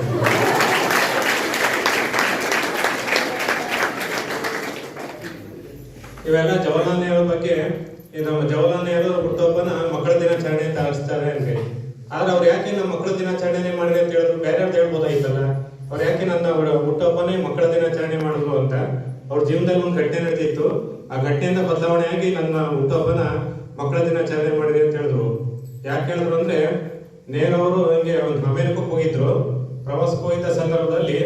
ಇವೆಲ್ಲ ಜವಾಹರ್ಲಾಲ್ ನೆಹರು ಬಗ್ಗೆ. ನಮ್ಮ ಜವಾಹರ್ಲಾಲ್ ನೆಹರು ಹುಟ್ಟುಹಬ್ಬನ ಮಕ್ಕಳ ದಿನಾಚರಣೆ ಅಂತ ಆಚರಿಸ್ತಾರೆ ಅಂದ್ರೆ, ಆದ್ರೆ ಅವ್ರು ಯಾಕೆ ನಮ್ಮ ಮಕ್ಕಳ ದಿನಾಚರಣೆ ಮಾಡಿರಿ ಅಂತ ಹೇಳಿದ್ರು, ಬೇರೆ ಅಂತ ಹೇಳ್ಬೋದಾಯ್ತಲ್ಲ. ಅವ್ರು ಯಾಕೆ ನನ್ನ ಹುಟ್ಟುಹಬ್ಬನೇ ಮಕ್ಕಳ ದಿನಾಚರಣೆ ಮಾಡಿದ್ರು ಅಂತ. ಅವ್ರ ಜೀವನದಲ್ಲಿ ಒಂದು ಘಟನೆ ನಡೆದಿತ್ತು. ಆ ಘಟನೆಯಿಂದ ಬದಲಾವಣೆ ಆಗಿ ನನ್ನ ಹುಟ್ಟುಹಬ್ಬನ ಮಕ್ಕಳ ದಿನಾಚರಣೆ ಮಾಡಿರಿ ಅಂತ ಹೇಳಿದ್ರು. ಯಾಕೆ ಹೇಳಿದ್ರು ಅಂದ್ರೆ, ನೆಹರು ಅವರು ಹಿಂಗೆ ಒಂದು ಅಮೆರಿಕಕ್ಕೆ ಹೋಗಿದ್ರು. ಪ್ರವಾಸಕ್ಕೆ ಹೋಗಿದ್ದ ಸಂದರ್ಭದಲ್ಲಿ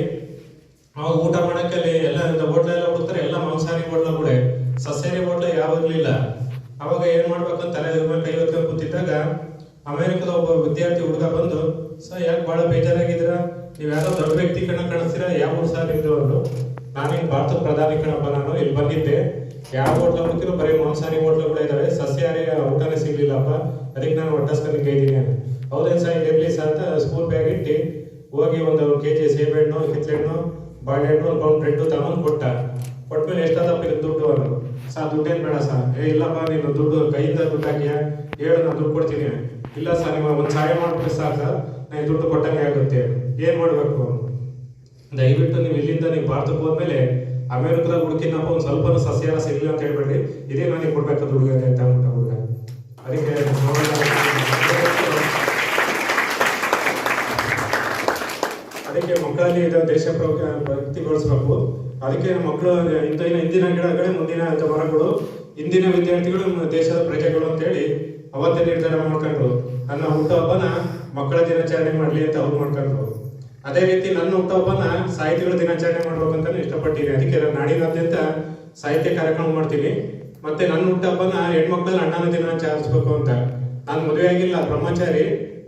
ಅವಾಗ ಊಟ ಮಾಡಕ್ಕೆ ಅಲ್ಲಿ ಎಲ್ಲ ಹೋಟ್ಲೆಲ್ಲ ಹುಡುಕ್ತಾರೆ, ಎಲ್ಲ ಮಾಂಸಾಹಾರಿ ಹೋಟ್ಲಗಳೇ, ಸಸ್ಯಾಹಾರಿ ಹೋಟ್ಲ ಯಾವ ಇರ್ಲಿಲ್ಲ. ಅವಾಗ ಏನ್ ಮಾಡ್ಬೇಕಂತ ತಲೆ ಕೈ ಹೊತ್ಕೊಂಡು ಕೂತಿದ್ದಾಗ ಅಮೆರಿಕದ ಒಬ್ಬ ವಿದ್ಯಾರ್ಥಿ ಹುಡುಗ ಬಂದು, ಸರ್ ಯಾಕೆ ಬಹಳ ಬೇಜಾರಾಗಿದ್ದೀರಾ, ನೀವ್ ಯಾರೋ ದೊಡ್ಡ ವ್ಯಕ್ತಿ ಕಾಣಿಸ್ತೀರಾ, ಯಾವ ಊರು ಸರ್ ಇದು ಅಂದ್ರು. ನಾನು ಹಿಂಗ್ ಭಾರತದ ಪ್ರಧಾನಿ ಕಣಪ್ಪ, ನಾನು ಇಲ್ಲಿ ಬಂದಿದ್ದೆ, ಯಾವ ಹೋಟ್ಲ ಹುಡುಕಿರೋ ಬರೀ ಮಾಂಸಾಹಾರಿ ಹೋಟ್ಲುಗಳು ಇದಾವೆ, ಸಸ್ಯಾಹಾರಿ ಊಟನೇ ಸಿಗ್ಲಿಲ್ಲಪ್ಪ, ಅದಕ್ಕೆ ನಾನು ಹೊಟ್ಟಸ್ಕೊಂಡು ಇದ್ದೀನಿ. ಹೌದೇನ್ ಸರ್ ಇರ್ಲಿ ಸರ್ ಅಂತ ಸ್ಕೂಲ್ ಬ್ಯಾಗ್ ಇಟ್ಟು ಹೋಗಿ ಒಂದು KG ಸೇಬೆಹಣ್ಣು, ಕಿತ್ತಳೆಹಣ್ಣು, ಬಾಳೆಹಣ್ಣು, ಒಂದು ಪೌಂಡ್ ಬ್ರೆಡ್ ತಗೊಂಡು ಕೊಟ್ಮೇಲೆ ಎಷ್ಟಾದಪ್ಪ ಇದು ದುಡ್ಡು ಅಂದ್ರು. ಸರ್ ದುಡ್ಡೇನು ಬೇಡ ಸರ್. ಇಲ್ಲಪ್ಪ ನೀನು ದುಡ್ಡು ಕೈಯಿಂದ ದುಡ್ಡು ಹಾಕಿಯಾ, ಹೇಳು ನಾನು ದುಡ್ಡು ಕೊಡ್ತೀನಿ. ಇಲ್ಲ ಸರ್ ನೀವು ಒಂದು ಸಹಾಯ ಮಾಡ್ಬಿಟ್ಟು ಸಾಕು ಸರ್, ನಾನು ದುಡ್ಡು ಕೊಟ್ಟಂಗೆ ಆಗುತ್ತೆ. ಏನ್ ಮಾಡ್ಬೇಕು, ದಯವಿಟ್ಟು ನೀವು ಇಲ್ಲಿಂದ ನೀವು ಭಾರತಕ್ಕೆ ಹೋದ್ಮೇಲೆ ಅಮೆರಿಕದಾಗ ಹುಡುಕಿನಪ್ಪ ಒಂದು ಸ್ವಲ್ಪ ಸಸ್ಯಾಹಾರ ಸಿಗ್ಲಿ ಅಂತ ಹೇಳ್ಬೇಡ್ರಿ, ಇದೇ ನನಗೆ ಕೊಡ್ಬೇಕು ದುಡ್ಡು ಅಂತ ಅಂದ್ಬಿಟ್ಟ ಹುಡುಗ. ಅದಕ್ಕೆ ಮಕ್ಕಳಲ್ಲಿ ಇದು ದೇಶ ಭಕ್ತಿಗೊಳಿಸ್ಬೇಕು. ಅದಕ್ಕೆ ಮಕ್ಕಳು ಇಂದಿನ ಗಿಡಗಳೇ ಮುಂದಿನ ಮರಗಳು, ಇಂದಿನ ವಿದ್ಯಾರ್ಥಿಗಳು ದೇಶದ ಪ್ರಜೆಗಳು ಅಂತ ಹೇಳಿ ಅವತ್ತೇ ನಿರ್ಧಾರ ಮಾಡ್ಕೊಂಡ್ರು. ನನ್ನ ಹುಟ್ಟುಹಬ್ಬನ ಮಕ್ಕಳ ದಿನಾಚರಣೆ ಮಾಡ್ಲಿ ಅಂತ ಅವ್ರು ಮಾಡ್ಕೊಂಡ್ರು. ಅದೇ ರೀತಿ ನನ್ನ ಹುಟ್ಟುಹಬ್ಬನ ಸಾಹಿತಿಗಳ ದಿನಾಚರಣೆ ಮಾಡ್ಬೇಕಂತ ಇಷ್ಟಪಟ್ಟಿನಿ. ಅದಕ್ಕೆ ನಾನು ನಾಡಿನಾದ್ಯಂತ ಸಾಹಿತ್ಯ ಕಾರ್ಯಕ್ರಮ ಮಾಡ್ತೀನಿ. ಮತ್ತೆ ನನ್ನ ಹುಟ್ಟುಹಬ್ಬನ ಹೆಣ್ಮಕ್ಳಲ್ಲಿ ಅಣ್ಣನ ದಿನಾಚರಿಸಬೇಕು ಅಂತ. ನಾನು ಮದುವೆ ಆಗಿಲ್ಲ, ಬ್ರಹ್ಮಚಾರಿ.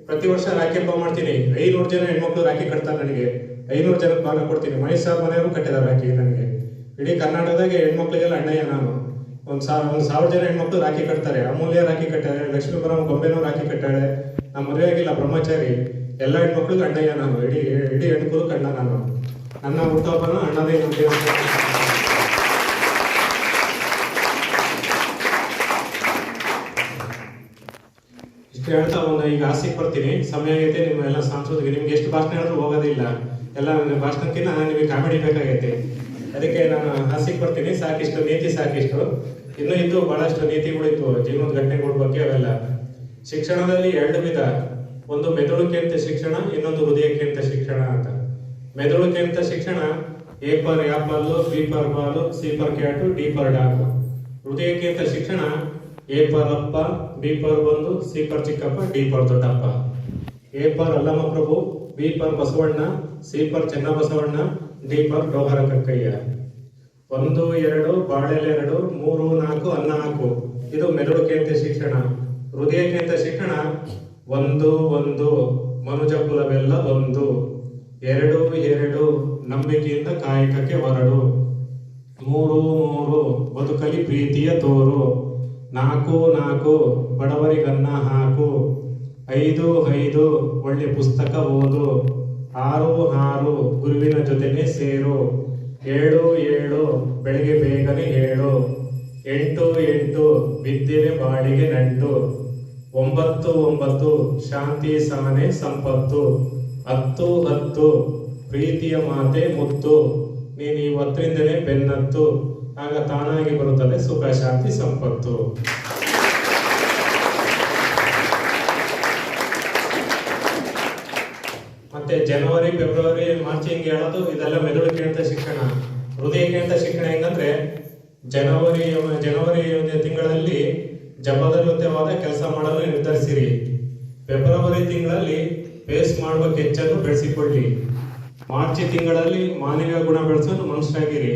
ಪ್ರತಿ ವರ್ಷ ರಾಖಿ ಹಬ್ಬ ಮಾಡ್ತೀನಿ. 500 ಜನ ಹೆಣ್ಮಕ್ಳು ರಾಖಿ ಕಟ್ತಾರೆ ನನಗೆ. 500 ಜನಕ್ಕೆ ಭಾಗ ಕೊಡ್ತೀನಿ. ಮಹೇಶ್ ಸಾಬ್ ಮನೆಯವರು ಕಟ್ಟಿದ್ದಾರೆ ರಾಖಿ ನನಗೆ. ಇಡೀ ಕರ್ನಾಟಕದಾಗ ಹೆಣ್ಮಕ್ಳಿಗೆಲ್ಲ ಅಣ್ಣಯ್ಯ ನಾನು. ಒಂದು 1000 ಜನ ಹೆಣ್ಮಕ್ಳು ರಾಖಿ ಕಟ್ತಾರೆ. ಅಮೂಲ್ಯ ರಾಖಿ ಕಟ್ಟಾರೆ, ಲಕ್ಷ್ಮೀಪುರಂ ಗೊಂಬೆನೂ ರಾಖಿ ಕಟ್ಟಾಳೆ. ನಾನು ಮದುವೆ ಆಗಿಲ್ಲ, ಬ್ರಹ್ಮಚಾರಿ. ಎಲ್ಲ ಹೆಣ್ಮಕ್ಳಿಗೆ ಅಣ್ಣಯ್ಯ ನಾನು. ಇಡೀ ಹೆಣ್ಮಕ್ಳಿಗೆ ಅಣ್ಣ ನಾನು. ನನ್ನ ಹುಟ್ಟುಹಬ್ಬನ ಅಣ್ಣದೇ ನಮಗೆ ಇಷ್ಟು ಹೇಳ್ತಾ ಒಂದು ಈಗ ಆಸೆಗೆ ಬರ್ತೀನಿ. ಸಮಯ ಆಗೈತೆ. ನಿಮ್ಮೆಲ್ಲ ಸಾಂಸ್ಕೃತಿಕ ನಿಮ್ಗೆ ಎಷ್ಟು ಭಾಷಣ ಹೇಳಿದ್ರು ಹೋಗೋದಿಲ್ಲ. ಎಲ್ಲ ನನ್ನ ಭಾಷಣಕ್ಕಿಂತ ನಿಮಗೆ ಕಾಮಿಡಿ ಬೇಕಾಗೈತೆ. ಅದಕ್ಕೆ ನಾನು ಆಸೆಗೆ ಬರ್ತೀನಿ. ಸಾಕಿಷ್ಟು ನೀತಿ, ಸಾಕಿಷ್ಟು ಇನ್ನೂ ಇದ್ದು ಬಹಳಷ್ಟು ನೀತಿಗಳಿತ್ತು, ಜೀವನದ ಘಟನೆಗಳ ಬಗ್ಗೆ ಅವೆಲ್ಲ. ಶಿಕ್ಷಣದಲ್ಲಿ 2 ವಿಧ, ಒಂದು ಮೆದುಳು ಕೇಂದ್ರ ಶಿಕ್ಷಣ, ಇನ್ನೊಂದು ಹೃದಯ ಕೇಂದ್ರ ಶಿಕ್ಷಣ ಅಂತ. ಮೆದುಳು ಕೇಂದ್ರ ಶಿಕ್ಷಣ A for apple, B for ball, C for cat, D for dog. ಹೃದಯ ಕೇಂದ್ರ ಶಿಕ್ಷಣ A ಫಾರ್ ಅಪ್ಪ, B ಫಾರ್ ಬಂಧು, C ಫಾರ್ ಚಿಕ್ಕಪ್ಪ, D ಫಾರ್ ದೊಡ್ಡಪ್ಪ. A for Allama Prabhu, B for Basavanna, C for Channabasavanna, D for Dohara Kakkayya. 1 2 ಬಾಳೆಲೆ 2 3 4 ಅನ್ನ ಹಾಕು. ಇದು ಮೆದುಳು ಕೇಂದ್ರ ಶಿಕ್ಷಣ. ಹೃದಯ ಕೇಂದ್ರ ಶಿಕ್ಷಣ 1 1 ಮನುಜ ಕುಲವೆಲ್ಲ 1, 2 2 ನಂಬಿಕೆಯಿಂದ ಕಾಯಕಕ್ಕೆ ಹೊರಡು, 3 3 ಬದುಕಲಿ ಪ್ರೀತಿಯ ತೋರು, 4 4 ಬಡವರಿಗನ್ನ ಹಾಕು, 5 5 ಒಳ್ಳೆ ಪುಸ್ತಕ ಓದು, 6 6 ಗುರುವಿನ ಜೊತೆನೆ ಸೇರು, 7 7 ಬೆಳಿಗ್ಗೆ ಬೇಗನೆ ಹೇಳು, 8 8 ವಿದ್ಯೆನೆ ಬಾಳಿಗೆ ನಂಟು, 9 9 ಶಾಂತಿ ಸಹನೆ ಸಂಪತ್ತು, 10 10 ಪ್ರೀತಿಯ ಮಾತೆ ಮುತ್ತು, ನೀನು ಇವತ್ತಿಂದಲೇ ಬೆನ್ನತ್ತು, ಆಗ ತಾನಾಗಿ ಬರುತ್ತದೆ ಸುಖ ಶಾಂತಿ ಸಂಪತ್ತು. ಮತ್ತೆ ಜನವರಿ ಫೆಬ್ರವರಿ ಮಾರ್ಚ್ ಹಿಂಗೆ ಹೇಳೋದು ಇದೆಲ್ಲ ಮೆದುಳು ಕೇಂದ್ರ ಶಿಕ್ಷಣ, ಹೃದಯ ಕೇಂದ್ರ ಶಿಕ್ಷಣ ಹೆಂಗಂದ್ರೆ ಜನವರಿ ತಿಂಗಳಲ್ಲಿ ಜವಾಬ್ದಾರಿಯುತವಾದ ಕೆಲಸ ಮಾಡಲು ನಿರ್ಧರಿಸಿರಿ, ಫೆಬ್ರವರಿ ತಿಂಗಳಲ್ಲಿ ಬೇಸ್ ಮಾಡುವ ಕೆಚ್ಚನ್ನು ಬೆಳೆಸಿಕೊಳ್ಳಿ, ಮಾರ್ಚ್ ತಿಂಗಳಲ್ಲಿ ಮಾನವೀಯ ಗುಣ ಬೆಳೆಸಲು ಮನುಷ್ಯರಾಗಿರಿ,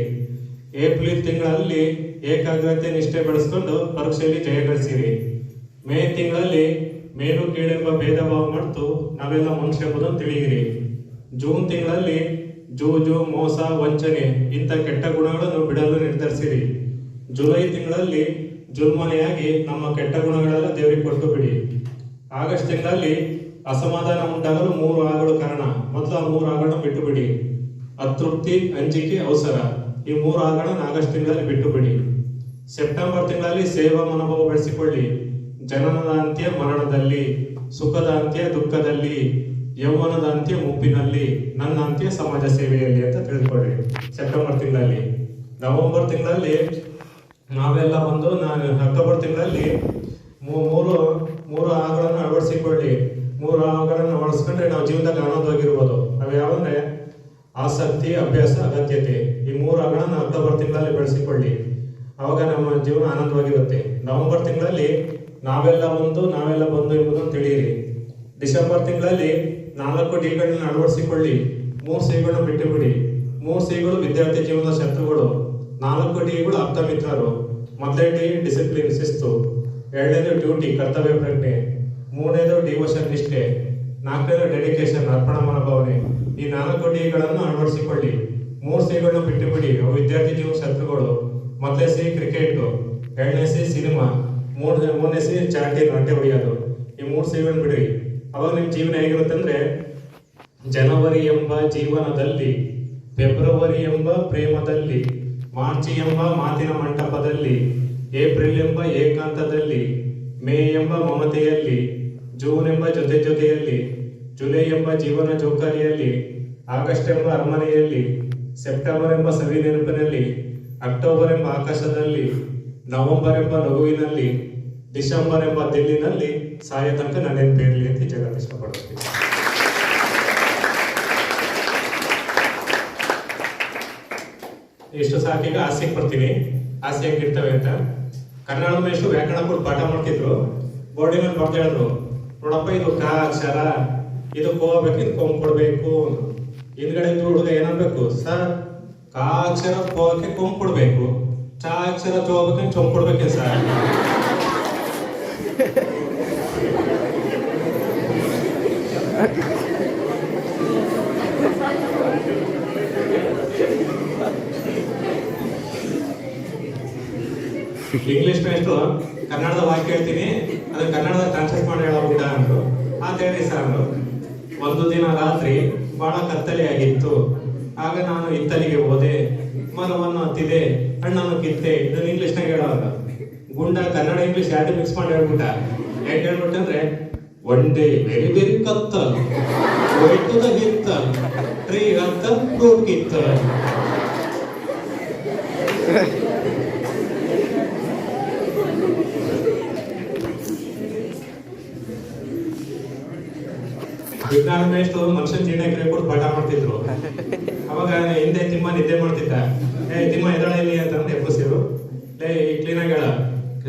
ಏಪ್ರಿಲ್ ತಿಂಗಳಲ್ಲಿ ಏಕಾಗ್ರತೆ ನಿಷ್ಠೆ ಬೆಳೆಸ್ಕೊಂಡು ಪರೀಕ್ಷೆಯಲ್ಲಿ ಜಯ ಗಳಿಸಿರಿ, ಮೇ ತಿಂಗಳಲ್ಲಿ ಮೇಲು ಕೀಳೆಂಬ ಭೇದ ಭಾವ ಮಾಡ್ತು ನಾವೆಲ್ಲ ಮನುಷ್ಯ ಎಂಬುದನ್ನು ತಿಳಿಯಿರಿ, ಜೂನ್ ತಿಂಗಳಲ್ಲಿ ಜೂಜು ಮೋಸ ವಂಚನೆ ಇಂಥ ಕೆಟ್ಟ ಗುಣಗಳನ್ನು ಬಿಡಲು ನಿರ್ಧರಿಸಿರಿ, ಜುಲೈ ತಿಂಗಳಲ್ಲಿ ಜುಲ್ಮನೆಯಾಗಿ ನಮ್ಮ ಕೆಟ್ಟ ಗುಣಗಳೆಲ್ಲ ದೇವರಿಗೆ ಕೊಟ್ಟು ಬಿಡಿ, ಆಗಸ್ಟ್ ತಿಂಗಳಲ್ಲಿ ಅಸಮಾಧಾನ ಉಂಟಾಗಲು 3 ಆಗಳು ಕಾರಣ, ಮೊದಲು ಆ 3 ಆಗಳನ್ನು ಬಿಟ್ಟು ಬಿಡಿ, ಅತೃಪ್ತಿ ಅಂಜಿಕೆ ಅವಸರ ಈ 3 ಆಗಳನ್ನು ಆಗಸ್ಟ್ ತಿಂಗಳಲ್ಲಿ ಬಿಟ್ಟು ಬಿಡಿ, ಸೆಪ್ಟೆಂಬರ್ ತಿಂಗಳಲ್ಲಿ ಸೇವಾ ಮನೋಭಾವ ಬೆಳೆಸಿಕೊಳ್ಳಿ, ಜನನದ ಅಂತ್ಯ ಮರಣದಲ್ಲಿ, ಸುಖದ ಅಂತ್ಯ ದುಃಖದಲ್ಲಿ, ಯೌವನದ ಅಂತ್ಯ ಮುಪ್ಪಿನಲ್ಲಿ, ನನ್ನ ಅಂತ್ಯ ಸಮಾಜ ಸೇವೆಯಲ್ಲಿ ಅಂತ ತಿಳ್ಕೊಳ್ಳಿ ಸೆಪ್ಟೆಂಬರ್ ತಿಂಗಳಲ್ಲಿ. ನವೆಂಬರ್ ತಿಂಗಳಲ್ಲಿ ನಾವೆಲ್ಲ ಬಂದು ಅಕ್ಟೋಬರ್ ತಿಂಗಳಲ್ಲಿ ಮೂರು ಆಗಳನ್ನು ಅಳವಡಿಸಿಕೊಳ್ಳಿ, 3 ಆಗಳನ್ನು ಅಳವಡಿಸ್ಕೊಂಡ್ರೆ ನಾವು ಜೀವನದಲ್ಲಿ ಆನಂದವಾಗಿರ್ಬೋದು. ಅವು ಯಾವಂದ್ರೆ ಆಸಕ್ತಿ, ಅಭ್ಯಾಸ, ಅಗತ್ಯತೆ, ಈ 3 ಆಗಳನ್ನು ಅಕ್ಟೋಬರ್ ತಿಂಗಳಲ್ಲಿ ಬೆಳೆಸಿಕೊಳ್ಳಿ, ಅವಾಗ ನಮ್ಮ ಜೀವನ ಆನಂದವಾಗಿರುತ್ತೆ. ನವೆಂಬರ್ ತಿಂಗಳಲ್ಲಿ ನಾವೆಲ್ಲ ಬಂದು ಎಂಬುದನ್ನು ತಿಳಿಯಿರಿ. ಡಿಸೆಂಬರ್ ತಿಂಗಳಲ್ಲಿ 4 ಡಿಗಳನ್ನು ಅಳವಡಿಸಿಕೊಳ್ಳಿ, 3 ಸಿಗಳನ್ನು ಬಿಟ್ಟು ಬಿಡಿ. 3 ಸಿಗಳು ವಿದ್ಯಾರ್ಥಿ ಜೀವನದ ಶತ್ರುಗಳು, 4 ಡಿಗಳು ಆಪ್ತ ಮಿತ್ರರು. ಮೊದಲನೇ ಡಿ ಡಿಸಿಪ್ಲಿನ್ ಶಿಸ್ತು, 2ನೇದು ಡ್ಯೂಟಿ ಕರ್ತವ್ಯ ಪ್ರಜ್ಞೆ, 3ನೇದು ಡಿವೋಷನ್ ನಿಷ್ಠೆ, 4ನೇದು ಡೆಡಿಕೇಶನ್ ಅರ್ಪಣಾ ಮನೋಭಾವನೆ. ಈ 4 ಡಿಗಳನ್ನು ಅಳವಡಿಸಿಕೊಳ್ಳಿ, 3 ಸಿಗಳನ್ನು ಬಿಟ್ಟು ಬಿಡಿ, ಅವು ವಿದ್ಯಾರ್ಥಿ ಜೀವನ ಶತ್ರುಗಳು. ಮೊದಲನೇ ಸಿ ಕ್ರಿಕೆಟ್, 2ನೇ ಸಿ ಸಿನಿಮಾ, 3ನೇ ಸಿ ಚಾಟಿ ನಾಟ್ಯ ಹೊಡೆಯೋದು. ಈ 3 ಸಿಗಳನ್ನು ಬಿಡ್ರಿ, ಅವಾಗ ನಿಮ್ಮ ಜೀವನ ಹೇಗಿರುತ್ತೆ ಅಂದ್ರೆ ಜನವರಿ ಎಂಬ ಜೀವನದಲ್ಲಿ, ಫೆಬ್ರವರಿ ಎಂಬ ಪ್ರೇಮದಲ್ಲಿ, ಮಾರ್ಚ್ ಎಂಬ ಮಾತಿನ ಮಂಟಪದಲ್ಲಿ, ಏಪ್ರಿಲ್ ಎಂಬ ಏಕಾಂತದಲ್ಲಿ, ಮೇ ಎಂಬ ಮಮತೆಯಲ್ಲಿ, ಜೂನ್ ಎಂಬ ಜೊತೆಯಲ್ಲಿ, ಜುಲೈ ಎಂಬ ಜೀವನ ಜೋಕಾಲಿಯಲ್ಲಿ, ಆಗಸ್ಟ್ ಎಂಬ ಅರಮನೆಯಲ್ಲಿ, ಸೆಪ್ಟೆಂಬರ್ ಎಂಬ ಸವಿ ನೆನಪಿನಲ್ಲಿ, ಅಕ್ಟೋಬರ್ ಎಂಬ ಆಕಾಶದಲ್ಲಿ, ನವೆಂಬರ್ ಎಂಬ ನಗುವಿನಲ್ಲಿ, ಡಿಸೆಂಬರ್ ಎಂಬ ದಿಲ್ಲಿನಲ್ಲಿ ಸಾಯ ತನಕ ನನ್ನ ನೆನಪಿರಲಿ ಅಂತ ಜಗತ್ತು ಇಷ್ಟಪಡ್ತೀನಿ. ಇಷ್ಟು ಸಾಕೀಗ ಹಾಸ್ಯಕ್ಕೆ ಬರ್ತೀನಿ. ಹಾಸ್ಯ ಇರ್ತವೆ ಅಂತ ಕನ್ನಡದ ಮೇಷ್ಟು ವ್ಯಾಕರಣ ಕೊಟ್ಟು ಪಾಠ ಮಾಡ್ತಿದ್ರು. ಬೋರ್ಡಿನ ಮೇಲೆ ಬರ್ತಾ ಹೇಳಿದ್ರು, ನೋಡಪ್ಪ ಇದು ಕ ಅಕ್ಷರ, ಇದು ಕೋಬೇಕು, ಇದು ಕೊಂಬ್ ಕೊಡ್ಬೇಕು. ಹಿಂದ್ಗಡೆ ಹುಡುಗ ಏನನ್ಬೇಕು, ಸರ್ ಕ ಅಕ್ಷರ ಕೋಕ್ಕೆ ಕೊಂಬ್ ಕೊಡ್ಬೇಕು, ಚ ಅಕ್ಷರ ಚೋಬೇಕಂತ ಚೊಂಬ್ ಕೊಡ್ಬೇಕೆ ಸರ್. ಇಂಗ್ಲಿಷ್ ಮೇಷ್ಟು ಕನ್ನಡದ ವಾಕ್ಯ ಹೇಳ್ತೀನಿ, ಅದನ್ನ ಕನ್ನಡದ ಟ್ರಾನ್ಸ್ಲೇಟ್ ಮಾಡಿ ಹೇಳೋಬಿಟ್ಟ ಅಂದ್ರು. ಅಂತ ಹೇಳಿ ಸರ್ ಅಂದ್ರು. ಒಂದು ದಿನ ರಾತ್ರಿ ಬಹಳ ಕತ್ತಲೆಯಾಗಿತ್ತು. ಆಗ ನಾನು ಇತ್ತಲಿಗೆ ಹೋದೆ, ಮರವನ್ನು ಹತ್ತಿದೆ, ಹಣ್ಣನ್ನು ಕಿತ್ತೆ. ಇದನ್ನ ಇಂಗ್ಲಿಷ್ನಾಗ ಹೇಳೋವಾಗ ಗುಂಡ ಕನ್ನಡ ಇಂಗ್ಲಿಷ್ ಎರಡು ಮಿಕ್ಸ್ ಮಾಡಿ ಹೇಳ್ಬಿಟ್ಟ. ಹೇಗೆ ಹೇಳ್ಬಿಟ್ಟಂದ್ರೆ, ಒನ್ ಡೇ ವೆರಿ ವೆರಿ ಕತ್ತಲ್, ವೈಟ್ ದ ಹಿತ್ತಲ್, ಟ್ರೀ ಹತ್ತಲ್, ಫ್ರೂಟ್ ಕಿತ್ತಲ್. ವಿಜ್ಞಾನ ಮೇಷ್ಟು ಮನುಷ್ಯನ ಜೀರ್ಣಕ್ರಿಯೆ ಕೊಟ್ಟು ಪಾಠ ಮಾಡ್ತಿದ್ರು. ಅವಾಗ ಹಿಂದೆ ತಿಮ್ಮ ನಿದ್ದೆ ಮಾಡ್ತಿದ್ದ. ತಿಮ್ಮ ಎದಳ ಇಲ್ಲಿ ಅಂತಂದ್ರೆ ಎಬ್ಬಸಿರು, ಲೇ ಕ್ಲೀನ್ ಆಗಿ ಹೇಳ,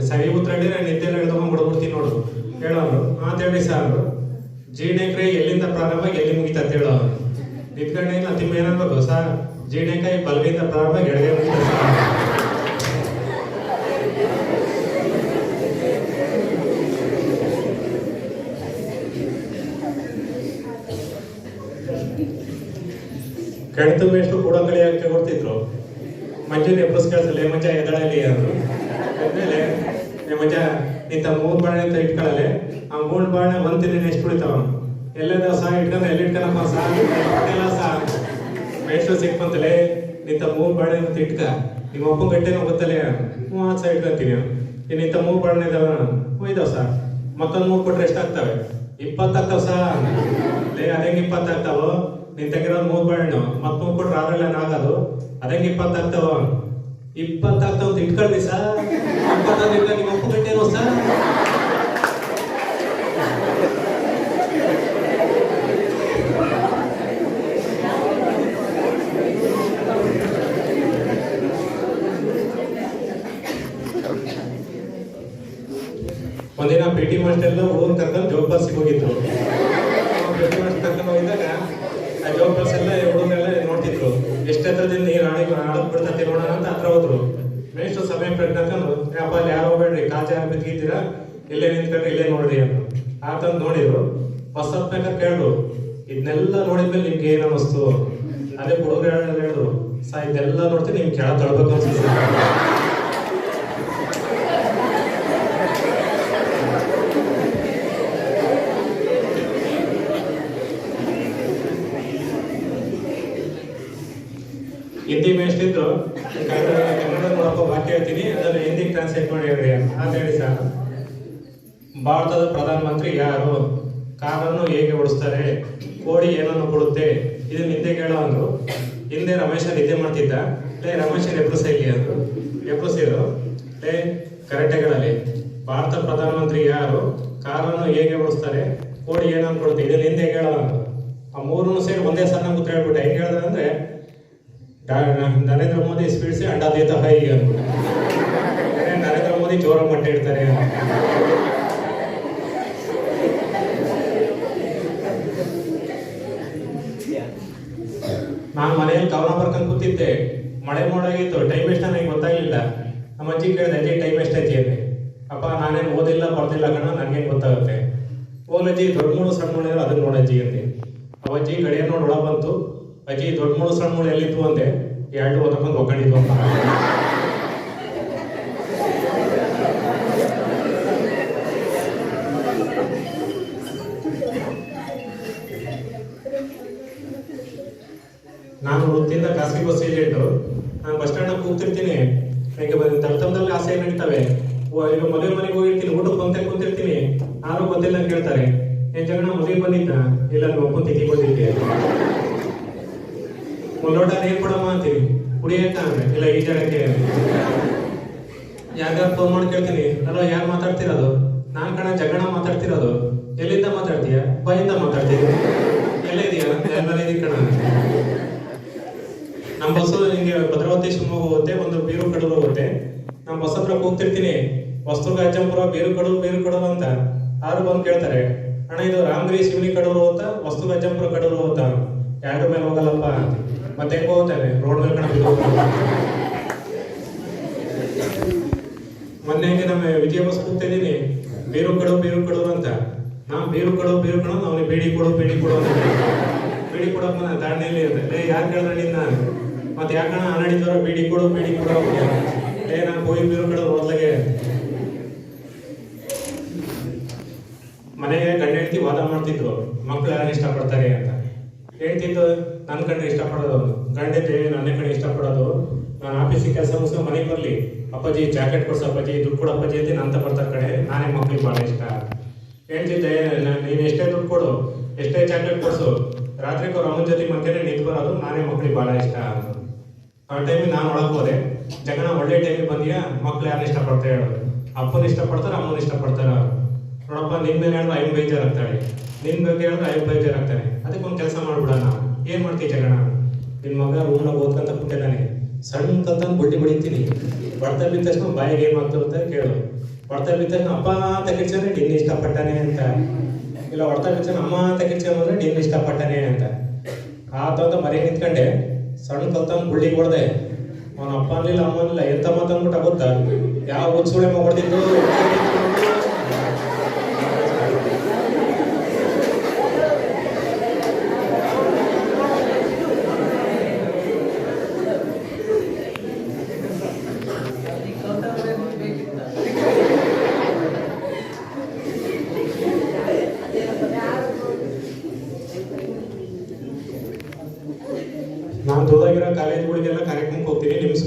ಸರಿ ಉತ್ತರ ಹೇಳಿದ್ರೆ ನಿದ್ದೆ ಹೇಳ್ದವ ಬಿಡ್ಬಿಡ್ತೀನಿ ನೋಡು ಹೇಳೋರು. ಅಂತ ಹೇಳಿ ಸರ್ ಜೀರ್ಣಕ್ರಿಯೆ ಎಲ್ಲಿಂದ ಪ್ರಾರಂಭ ಎಲ್ಲಿ ಮುಗಿತ ಅಂತ ಹೇಳೋ. ನಿಂತ್ಕೊಂಡೇನ ತಿಮ್ಮ ಏನನ್ಬೇಕು, ಸರ್ ಜೀರ್ಣಕಾಯಿ ಬಲಗೈಯಿಂದ ಪ್ರಾರಂಭ ಎಡಗೈ ಮುಗಿತ ಸರ್. ಕೆಣತು ಮೇಷ್ಟು ಕೂಡ ಕಳಿ ಹಾಕಿ ಕೊಡ್ತಿದ್ರು. ಮಂಜುನ ಎಬ್ಬಸ್ ಕೇಳಿಸಲ್ಲ, ಮಂಜ ಎದಳಲಿ ಅಂದ್ರು. ಆದ್ಮೇಲೆ ಮಂಜ ನಿಂತ 3 ಬಾಳೆ ಅಂತ ಇಟ್ಕೊಳ್ಳಲೆ, ಆ 3 ಬಾಳೆ ಒಂದ್ ದಿನ ಎಷ್ಟು ಉಳಿತಾವ, ಎಲ್ಲದ ಸಹ ಇಟ್ಕೊಂಡು ಎಲ್ಲಿ ಇಟ್ಕೊಳಪ್ಪ ಸಹ ಹೊಟ್ಟೆಲ್ಲ ಸಹ ಮೇಷ್ಟ್ರು ಸಿಕ್ಬಂತಲೇ ನಿಂತ 3 ಬಾಳೆ ಅಂತ ಇಟ್ಕ ನಿಮ್ಮ ಅಪ್ಪ ಗಟ್ಟೆನೋ ಗೊತ್ತಲೇ 3 ಸಹ ಇಟ್ಕೊಂತೀನಿ ನಿಂತ 3 ಬಾಳೆ ಇದಾವ ಒಯ್ದಾವ ಸಹ ಮತ್ತೊಂದು 3 ಕೊಟ್ರೆ ಎಷ್ಟಾಗ್ತವೆ 20 ಆಗ್ತಾವ ಸಹ ಲೇ ಅದಂಗೆ 20 ಆಗ್ತಾವ ನಿನ್ ತೆಗಿರೋದು 3 ಬಾಳೆಹಣ್ಣು ಮತ್ 3 ಕೊಟ್ರೆ ಆದ್ರಲ್ಲ ಆಗೋದು ಅದಂಗೆ 20 ಆಗ್ತಾವ 20 ಆಗ್ತಾವ ಅಂತ ಇಟ್ಕೊಳ್ರಿ ಸಹ 20 ಇಟ್ಕ ನಿಮ್ಮ ಅಪ್ಪ ಗಟ್ಟೆನೋ ಸಹ ಒಂದಿನ PT ಮಾಸ್ಟರ್ ಎಲ್ಲ ಹುಡುಗನ್ ಕರ್ಕೊಂಡು ಜೋಗ್ ಬಸ್ಸಿಗೆ ಹೋಗಿದ್ರು PT ಮಾಸ್ಟರ್ ಕರ್ಕೊಂಡು ಹೋಗಿದ್ದಾಗ ಆ ಜೋಗ್ ಬಸ್ ಎಲ್ಲ ಹುಡುಗರೆಲ್ಲ ನೋಡ್ತಿದ್ರು ಎಷ್ಟೆತ್ತರದಿಂದ ನೀರು ಆಳಕ್ ಬಿಡ್ತತಿ ನೋಡೋಣ ಅಂತ ಹತ್ರ ಹೋದ್ರು ಮೇಷ್ಟ್ರು ಸಮಯ ಕಟ್ಕೊಂಡು ಅಪ್ಪ ಅಲ್ಲಿ ಯಾರು ಹೋಗ್ಬೇಡ್ರಿ ಕಾಚೆ ಯಾರು ಬಿದ್ದಿದ್ದೀರಾ ಇಲ್ಲೇ ನಿಂತ್ಕೊಂಡ್ರೆ ಇಲ್ಲೇ ನೋಡ್ರಿ ಅಂತ ಆತಂದು ನೋಡಿದ್ರು ಬಸ್ ಹತ್ಬೇಕಾದ್ರೆ ಕೇಳಿದ್ರು ಇದನ್ನೆಲ್ಲ ನೋಡಿದ್ಮೇಲೆ ನಿಮ್ಗೆ ಏನು ಅನ್ನಿಸ್ತು ಅದೇ ಹುಡುಗರು ಹೇಳಿದ್ರು ಸಾ ಇದೆಲ್ಲ ನೋಡ್ತೀನಿ ನಿಮ್ಗೆ ಕೆಳ ತಳ್ಬೇಕು ಅನ್ಸುತ್ತೆ ಹಿಂದಿ ಮೇಷ್ಟ್ರು ಇದ್ರು ಕನ್ನಡ ನೋಡಪ್ಪ ವಾಕ್ಯ ಹೇಳ್ತೀನಿ ಅದನ್ನು ಹಿಂದಿಗೆ ಟ್ರಾನ್ಸ್ಲೇಟ್ ಮಾಡಿ ಹೇಳ್ರಿ ಅಂತ ಹೇಳಿ ಸರ್ ಭಾರತದ ಪ್ರಧಾನಮಂತ್ರಿ ಯಾರು ಕಾರನ್ನು ಹೇಗೆ ಓಡಿಸ್ತಾರೆ ಕೋಡಿ ಏನನ್ನು ಕೊಡುತ್ತೆ ಇದನ್ನ ಹಿಂದೆ ಕೇಳೋ ಅಂದ್ರು ಹಿಂದೆ ರಮೇಶ ನಿದ್ದೆ ಮಾಡ್ತಿದ್ದ ಲೇ ರಮೇಶನ್ ಎಬ್ರಸ ಇಲ್ಲಿ ಅಂದ್ರು ಎಬ್ರಸಿದ್ರು ಲೇ ಕರೆಕ್ಟಾಗಿ ಭಾರತ ಪ್ರಧಾನಮಂತ್ರಿ ಯಾರು ಕಾರನ್ನು ಹೇಗೆ ಓಡಿಸ್ತಾರೆ ಕೋಡಿ ಏನನ್ನು ಕೊಡುತ್ತೆ ಇದನ್ನ ಹಿಂದೆ ಕೇಳೋ ಅಂದ್ರು ಆ 3 ಸೇರಿ ಒಂದೇ ಸಣ್ಣ ಕೂತ್ ಹೇಳ್ಬಿಟ್ಟೆ ಹೆಂಗೆ ಹೇಳ್ದ ಅಂದ್ರೆ ನರೇಂದ್ರ ಮೋದಿ ಸ್ಪೀಡ್ से अंडा देता है ನರೇಂದ್ರ ಮೋದಿ ಜೋರ ಮೊಟ್ಟೆ ಇಡ್ತಾರೆ ನಾನು ಮನೆಯಲ್ಲಿ ಕವನ ಬರ್ಕೊಂಡು ಕೂತಿದ್ದೆ ಮಳೆ ಮೋಡಾಗಿತ್ತು ಟೈಮ್ ಎಷ್ಟು ನನಗೆ ಗೊತ್ತಾಗ್ಲಿಲ್ಲ ನಮ್ಮ ಅಜ್ಜಿ ಕೇಳಿದೆ ಅಜ್ಜಿ ಟೈಮ್ ಎಷ್ಟೈತಿ ಅಂದೆ ಅಪ್ಪ ನಾನೇನು ಓದಿಲ್ಲ ಬರ್ದಿಲ್ಲ ಕಣ ನನಗೇನು ಗೊತ್ತಾಗುತ್ತೆ ಓಲಜ್ಜಿ ದೊಡ್ಡ ಮೂಳು ಸಣ್ಣ ಮೂಳು ಅದನ್ನ ನೋಡಜ್ಜಿ ಅಂದೆ ಅವಜ್ಜಿ ಗಡಿಯ ನೋಡಿ ಒಳ ಬಂತು ಅಜ್ಜಿ ದೊಡ್ಡ ಮೂಳು ಸಣ್ಣ ಮೂಳು ಎಲ್ಲಿತ್ತು ಅಂದೆ 2 ಓದಕೊಂಡು ಒಗ್ಗಣಿದ್ವು ಅಪ್ಪ ನಾನು ವೃತ್ತಿಯಿಂದ ಖಾಸಗಿ ಬಸ್ ಏಜೆಂಟು ನಾನು ಬಸ್ ಸ್ಟ್ಯಾಂಡ್ ಕೂಗ್ತಿರ್ತೀನಿ ನನಗೆ ತರ್ತಮದಲ್ಲಿ ಆಸೆ ನಡೀತವೆ ಈಗ ಮದುವೆ ಮನೆಗೆ ಹೋಗಿರ್ತೀನಿ ಊಟಕ್ಕೆ ಬಂತೆ ಕೂತಿರ್ತೀನಿ ಯಾರು ಗೊತ್ತಿಲ್ಲ ಕೇಳ್ತಾರೆ ಏನ್ ಜಗಣ ಮದುವೆ ಬಂದಿದ್ದ ಇಲ್ಲ ನೀವು ಒಪ್ಪನ್ ತಿಥಿ ಬಂದಿದ್ದೆ ಒಂದು ಲೋಟ ನೀರು ಕೊಡಮ್ಮ ಅಂತೀನಿ ಕುಡಿಯಕ್ಕ ಅಂದ್ರೆ ಇಲ್ಲ ಈಜಾಡಕ್ಕೆ ಯಾರ್ಯಾರು ಫೋನ್ ಮಾಡಿ ಕೇಳ್ತೀನಿ ಅಲ್ವಾ ಯಾರು ಮಾತಾಡ್ತಿರೋದು ನಾನ್ ಕಣ ಜಗಣ ಮಾತಾಡ್ತಿರೋದು ಎಲ್ಲಿಂದ ಮಾತಾಡ್ತೀಯ ಬಾಯಿಂದ ಮಾತಾಡ್ತೀಯ ಎಲ್ಲ ಇದೆಯಾ ಎಲ್ಲ ಇದೀನಿ ಕಣ ನಮ್ಮ ಬಸ್ಸು ನಿಂಗೆ ಭದ್ರಾವತಿ ಶಿವಮೊಗ್ಗ ಹೋಗುತ್ತೆ ಒಂದು ಬೀರು ಕಡೂರು ಹೋಗುತ್ತೆ ನಮ್ಮ ಬಸ್ ಹತ್ರ ಹೋಗ್ತಿರ್ತೀನಿ ವಸ್ತುರ್ಗ ಅಜ್ಜಂಪುರ ಬೀರು ಕಡೂರು ಅಂತ ಯಾರು ಬಂದು ಕೇಳ್ತಾರೆ ಅಣ್ಣ ಇದು ರಾಮಗಿರಿ ಶಿವನಿ ಕಡೂರು ಹೋಗ್ತಾ ವಸ್ತುರ್ಗ ಅಜ್ಜಂಪುರ ಕಡೂರು ಹೋಗ್ತಾ 2 ಮೇಲೆ ಹೋಗಲ್ಲಪ್ಪ ಮತ್ತೆ ಹೆಂಗ ಹೋಗ್ತೇವೆ ರೋಡ್ ಮೇಲೆ ಕಣ ಮೊನ್ನೆ ಹೆಂಗೆ ನಮ್ಮ ವಿಜಯ ಬಸ್ ಕೂಗ್ತಿದ್ದೀನಿ ಬೀರು ಕಡೂರು ಅಂತ ನಾವು ಬೀರು ಕಡು ನಾವು ಬೇಡಿ ಕೊಡು ಅಂತ ಬೀಡಿ ಕೊಡಪ್ಪ ದಾಂಡೇಲಿ ಅಂತ ಯಾರು ಕೇಳಿದ್ರೆ ನಿನ್ನ ಮತ್ತೆ ಯಾಕಣ ಅನಾಡಿದವ್ರ ಬೀಡಿ ಕೊಡು ನಾನು ಹೋಗಿ ಬೀರು ಕಡೂರು ಮೊದ್ಲಾಗೆ ಮನೆಗೆ ಗಂಡ ಹೆಂಡತಿ ವಾದ ಮಾಡ್ತಿದ್ರು ಮಕ್ಳು ಯಾರು ಇಷ್ಟಪಡ್ತಾರೆ ಅಂತ ಹೇಳ್ತಿದ್ದು ನನ್ನ ಕಂಡ್ರೆ ಇಷ್ಟಪಡೋದು ಗಂಡ ನನ್ನ ಕಡೆ ಇಷ್ಟಪಡೋದು ನಾನು ಆಫೀಸಿಗೆ ಕೆಲಸ ಮುಗಿಸ್ಕೊಂಡು ಮನೆಗೆ ಬರಲಿ ಅಪ್ಪಾಜಿ ಜಾಕೆಟ್ ಕೊಡ್ಸ ಅಪ್ಪಾಜಿ ದುಡ್ಡು ಕೊಡು ಅಪ್ಪಾಜಿ ಅಂತ ನಂತ ಬರ್ತಾರೆ ಕಡೆ ನಾನೇ ಮಕ್ಳಿಗೆ ಭಾಳ ಇಷ್ಟ ಹೇಳ್ತಿದ್ದೆ ನೀನು ಎಷ್ಟೇ ದುಡ್ಡು ಕೊಡು ಎಷ್ಟೇ ಚಾಕ್ಲೇಟ್ ಕೊಡ್ಸು ರಾತ್ರಿ ಅಮ್ಮನ ಜೊತೆ ಮಧ್ಯಾಹ್ನ ನಿಂತು ಬರೋದು ನಾನೇ ಮಕ್ಳಿಗೆ ಭಾಳ ಇಷ್ಟ ಆ ಟೈಮಿಗೆ ನಾನು ಒಳಗೆ ಹೋದೆ ಜಗಣ ಒಳ್ಳೆ ಟೈಮಿಗೆ ಬಂದಿಯಾ ಮಕ್ಳು ಯಾರು ಇಷ್ಟಪಡ್ತಾರೆ ಹೇಳೋದು ಅಪ್ಪನ ಇಷ್ಟಪಡ್ತಾರೆ ಅಮ್ಮನ ಇಷ್ಟಪಡ್ತಾರ ನೋಡಪ್ಪ ನಿನ್ ಮೇಲೆ ಹೇಳಿದ್ರೆ 5 ಬೇಜಾರಾಗ್ತಾಳೆ ನಿನ್ ಬಗ್ಗೆ ಹೇಳಿದ್ರೆ 5 ಬೇಜಾರಾಗ್ತಾನೆ ಅದಕ್ಕೆ ಒಂದು ಕೆಲಸ ಮಾಡ್ಬಿಡೋಣ ಏನ್ ಮಾಡ್ತೀವಿ ಜಗಣ ನಿನ್ ಮಗ ರೂಮ್ನಾಗ ಓದ್ಕೊಂತ ಕೂತಿದ್ದಾನೆ ಸಣ್ಣ ಕಲ್ತಾನ ಬುಡ್ಡಿ ಬಡಿತೀನಿ ಬಡ್ತಾ ಬಿದ್ದ ತಕ್ಷಣ ಬಾಯಿಗೆ ಏನ್ ಮಾಡ್ತಿರುತ್ತೆ ಕೇಳು ಹೊಡ್ತಾ ಬಿದ್ದ ತಕ್ಷಣ ಅಪ್ಪ ಅಂತ ಕಿರ್ಚಾನೆ ನಿನ್ನ ಇಷ್ಟಪಟ್ಟಾನೆ ಅಂತ ಇಲ್ಲ ಹೊಡ್ತಾ ಬಿದ್ದ ಅಮ್ಮ ಅಂತ ಕಿರ್ಚಾನೆ ನಿನ್ನ ಇಷ್ಟಪಟ್ಟಾನೆ ಅಂತ ಆತ ಮನೆ ನಿಂತ್ಕೊಂಡೆ ಸಣ್ಣ ಕಲ್ತಾನ ಬುಳ್ಳಿಗೆ ಹೊಡೆದೆ ಅವನ ಅಪ್ಪ ಅನ್ಲಿಲ್ಲ ಅಮ್ಮ ಅನ್ಲಿಲ್ಲ ಎಂತ ಮಾತಂದ್ಬಿಟ್ಟ ಗೊತ್ತಾ ಯಾವ ಉತ್ಸುಳೆ ಹೊಡೆದಿದ್ದು